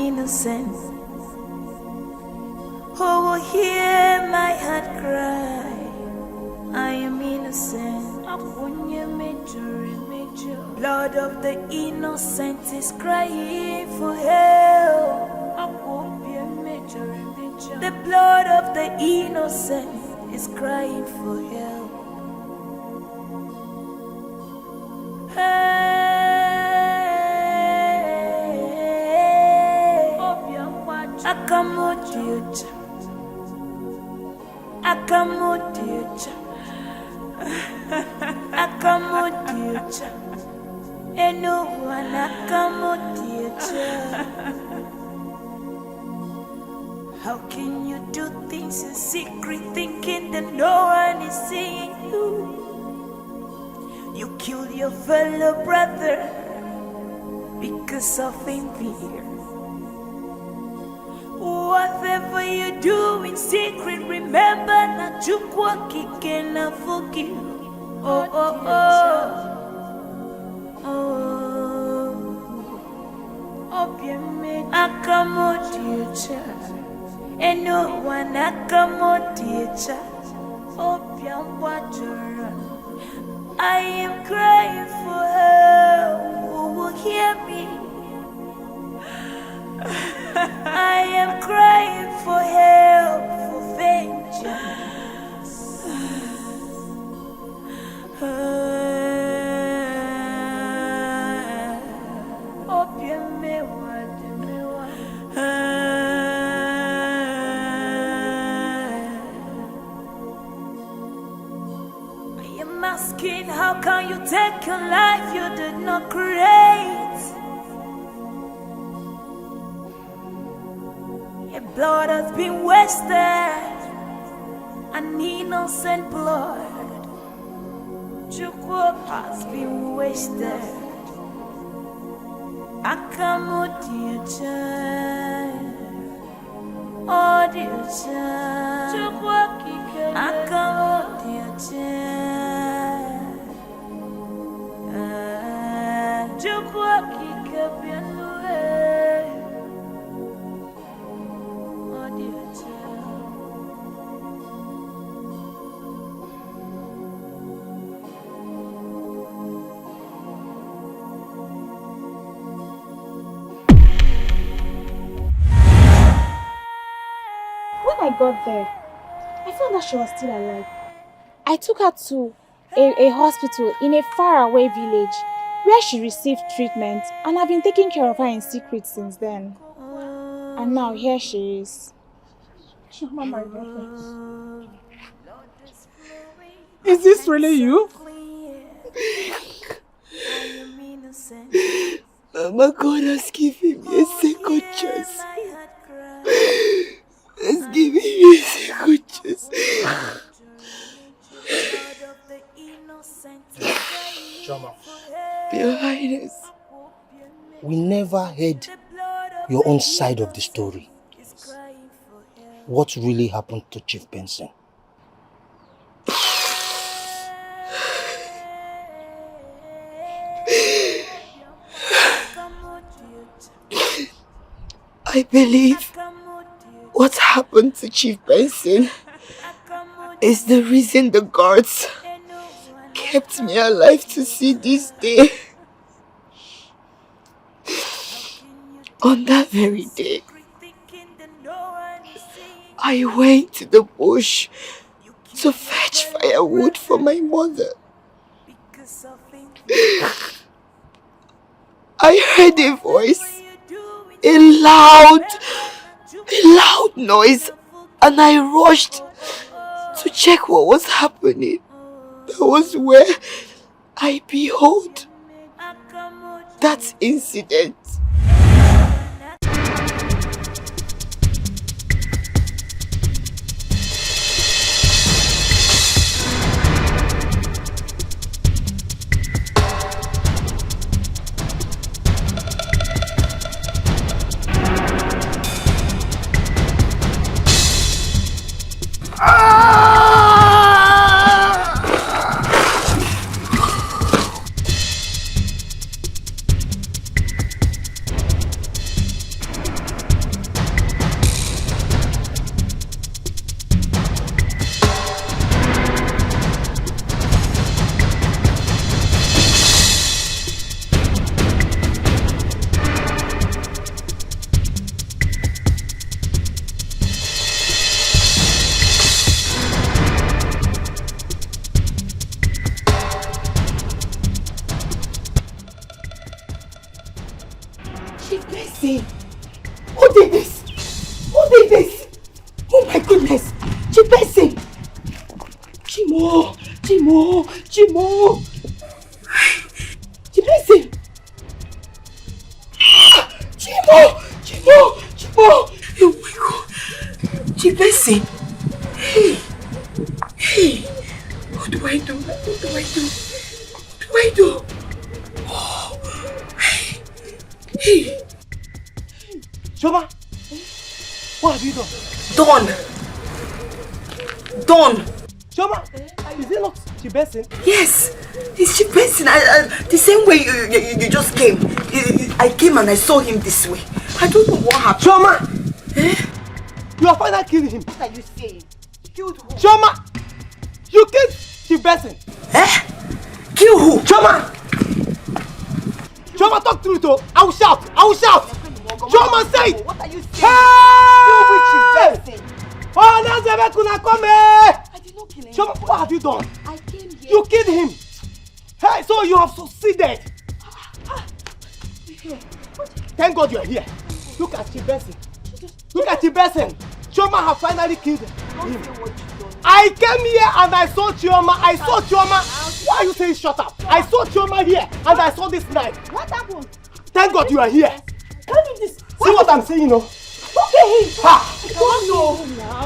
Speaker 13: innocent. Who will hear my heart cry? I am innocent. Blood of the innocent is crying for help. The blood of the innocent is crying for help. Akamodiucha, Akamodiucha, Akamodiucha, and no one Akamodiucha. How can you do things in secret, thinking that no one is seeing you? You kill your fellow brother because of envy. Whatever you do in secret, remember that you can forgive. Oh, oh, oh. Oh, Akamodiucha. And no one Akamodiucha. Oh, I am crying for her. Who will hear me? I am crying for help, for vengeance. I am asking, how can you take a life you did not create? Blood has been wasted, an innocent blood. Chukwu has been wasted. Akamodiucha, Odiucha, Akamodiucha, Chukwu
Speaker 10: When I got there, I found that she was still alive. I took her to a hospital in a faraway village where she received treatment, and I've been taking care of her in secret since then. And now here she is.
Speaker 9: Is this really you?
Speaker 2: Mama, God has given me a second chance. Has given me a second chance. Your Highness,
Speaker 5: we never heard your own side of the story. What really happened to Chief Benson?
Speaker 2: I believe what happened to Chief Benson is the reason the guards kept me alive to see this day. On that very day, I went to the bush to fetch firewood for my mother. I heard a voice, a loud noise, and I rushed to check what was happening. That was where I behold that incident. Who did this? Who did this? Oh my goodness! Chibese! Chimo! Chibese! Chimo! Oh my God! Chibese! Hey! What do I do? Oh. Hey!
Speaker 3: Shoma! What have you done?
Speaker 2: Done!
Speaker 3: Shoma! Is it not Chibese?
Speaker 2: Yes! It's Chibese. The same way you just came. I came and I saw him this way. I don't know what happened.
Speaker 3: Shoma! You are finally killing him.
Speaker 2: What are you saying? Killed who?
Speaker 3: Shoma! You killed Chibese.
Speaker 2: Kill who?
Speaker 3: Shoma! Shoma, talk through it. I will shout. Shoma, say it.
Speaker 2: What are you saying?
Speaker 3: Hey! Oh, Nazebekuna, come here!
Speaker 2: I did not kill him.
Speaker 3: Shoma, what have you done?
Speaker 2: I came here.
Speaker 3: You killed him. Hey, so you have succeeded. Thank God you are here. Look at Chibese. Chioma has finally killed him. I came here and I saw Chioma. Why are you saying shut up? I saw Chioma here and I saw this knife.
Speaker 2: What happened?
Speaker 3: Thank God you are here.
Speaker 2: Tell me this.
Speaker 3: See what I'm saying, no?
Speaker 2: Okay.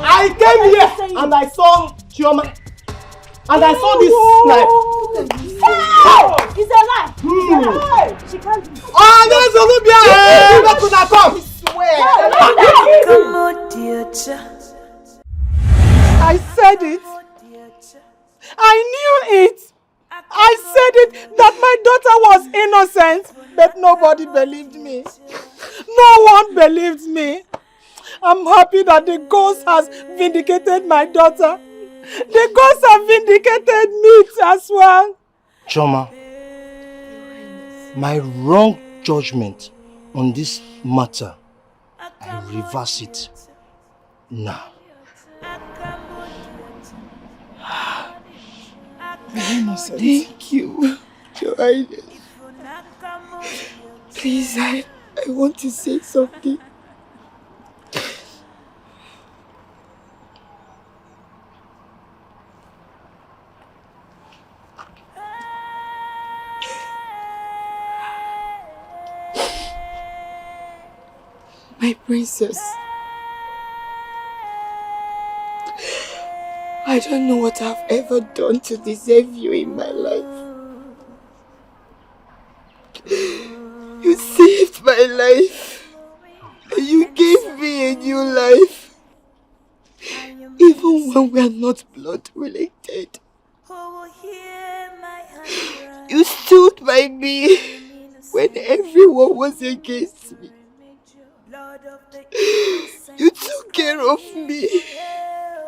Speaker 3: I came here and I saw Chioma. And I saw this knife.
Speaker 2: It's a lie. She can't be.
Speaker 3: Oh, there's Olubia. That could have come.
Speaker 4: I said it. I knew it. I said it that my daughter was innocent, but nobody believed me. No one believed me. I'm happy that the ghost has vindicated my daughter. The ghosts have vindicated me as well.
Speaker 5: Chioma, my wrong judgment on this matter, I reverse it now.
Speaker 2: Thank you, Your Highness. Please, I want to say something. My princess, I don't know what I've ever done to deserve you in my life. You saved my life. You gave me a new life. Even when we are not blood related. You stood by me when everyone was against me. You took care of me.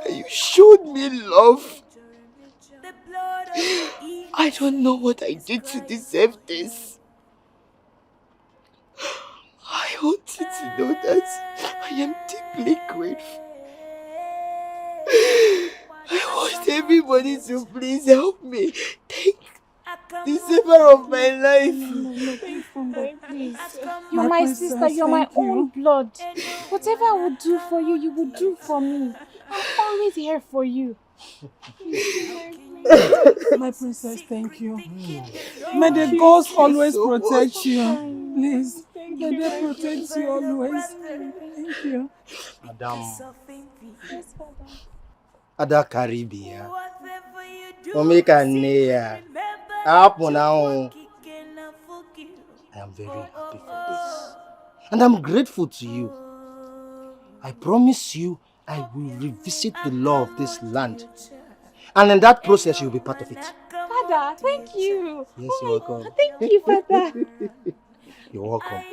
Speaker 2: You showed me love. I don't know what I did to deserve this. I want you to know that I am deeply grateful. I want everybody to please help me take the saver of my life.
Speaker 10: Please. You're my sister, you're my own blood. Whatever I would do for you, you would do for me. I'm always here for you.
Speaker 4: My princess, thank you. May the ghosts always protect you. Please, may they protect you always. Thank you.
Speaker 5: Madam. Ada Caribbean. Omeka Neya. I am very happy for this. And I'm grateful to you. I promise you I will revisit the law of this land. And in that process, you'll be part of it.
Speaker 10: Father, thank you.
Speaker 5: Yes, you're welcome.
Speaker 10: God, thank you, Father.
Speaker 5: You're welcome.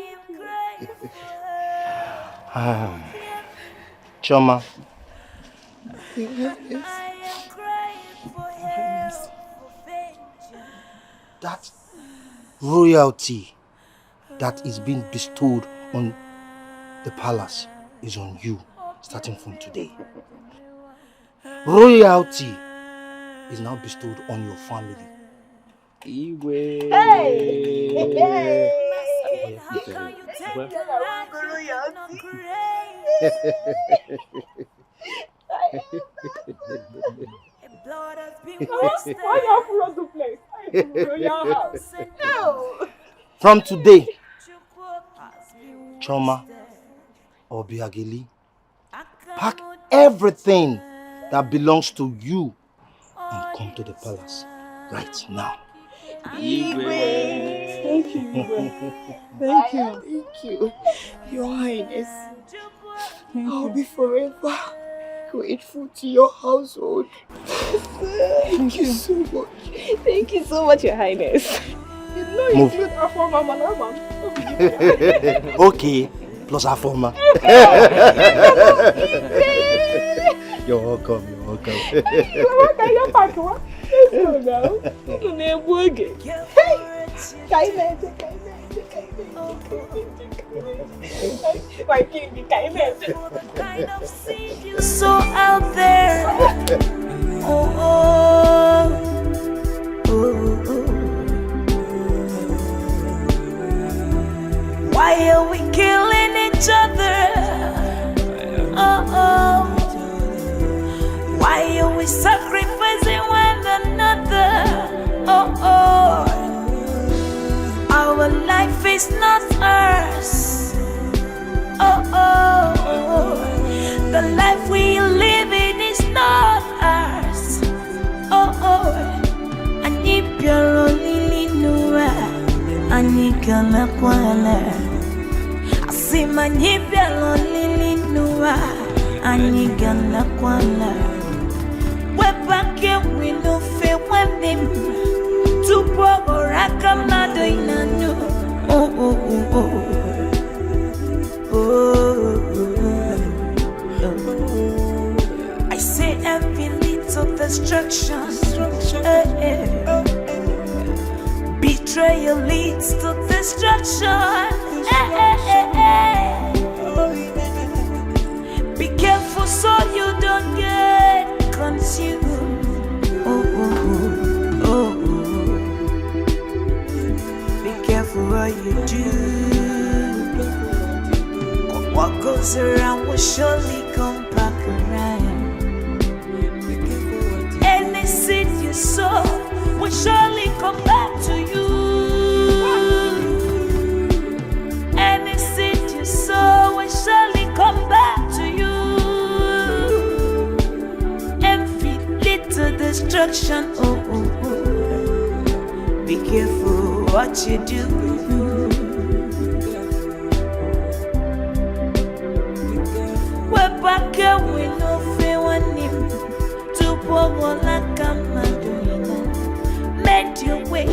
Speaker 5: Chioma. That royalty that is being bestowed on the palace is on you, starting from today. Royalty is now bestowed on your family. Igwe.
Speaker 2: Hey!
Speaker 1: Why you have run the place? Your house. No.
Speaker 5: From today, Choma or Biagili, pack everything that belongs to you and come to the palace right now.
Speaker 2: Igwe.
Speaker 1: Thank you, Igwe.
Speaker 2: Thank you. Your Highness. I'll be forever grateful to your household. Thank you so much.
Speaker 1: Thank you so much, Your Highness. You know you include our former man.
Speaker 5: Okay, plus our former. You're welcome.
Speaker 1: You're welcome. Let's go now. My king,
Speaker 13: kind of see you so out there. Why are we killing each other? Why are we sacrificing one another? Our life is not ours. The life we live in is not ours. Ani piaro lili nuwa, ani kana kwala. Asima ni piaro lili nuwa, ani kana kwala. Webake we no fe wendem. Tupo oraka mado inanu. I say every little destruction. Betrayal leads to destruction. Be careful so you don't get consumed. Be careful what you do. What goes around will surely come back around. Any seed you sow will surely come back to you. Any seed you sow will surely come back to you. Every little destruction, be careful what you do. Webake we no fe wanim. Tupo wala kama doina. Made your way.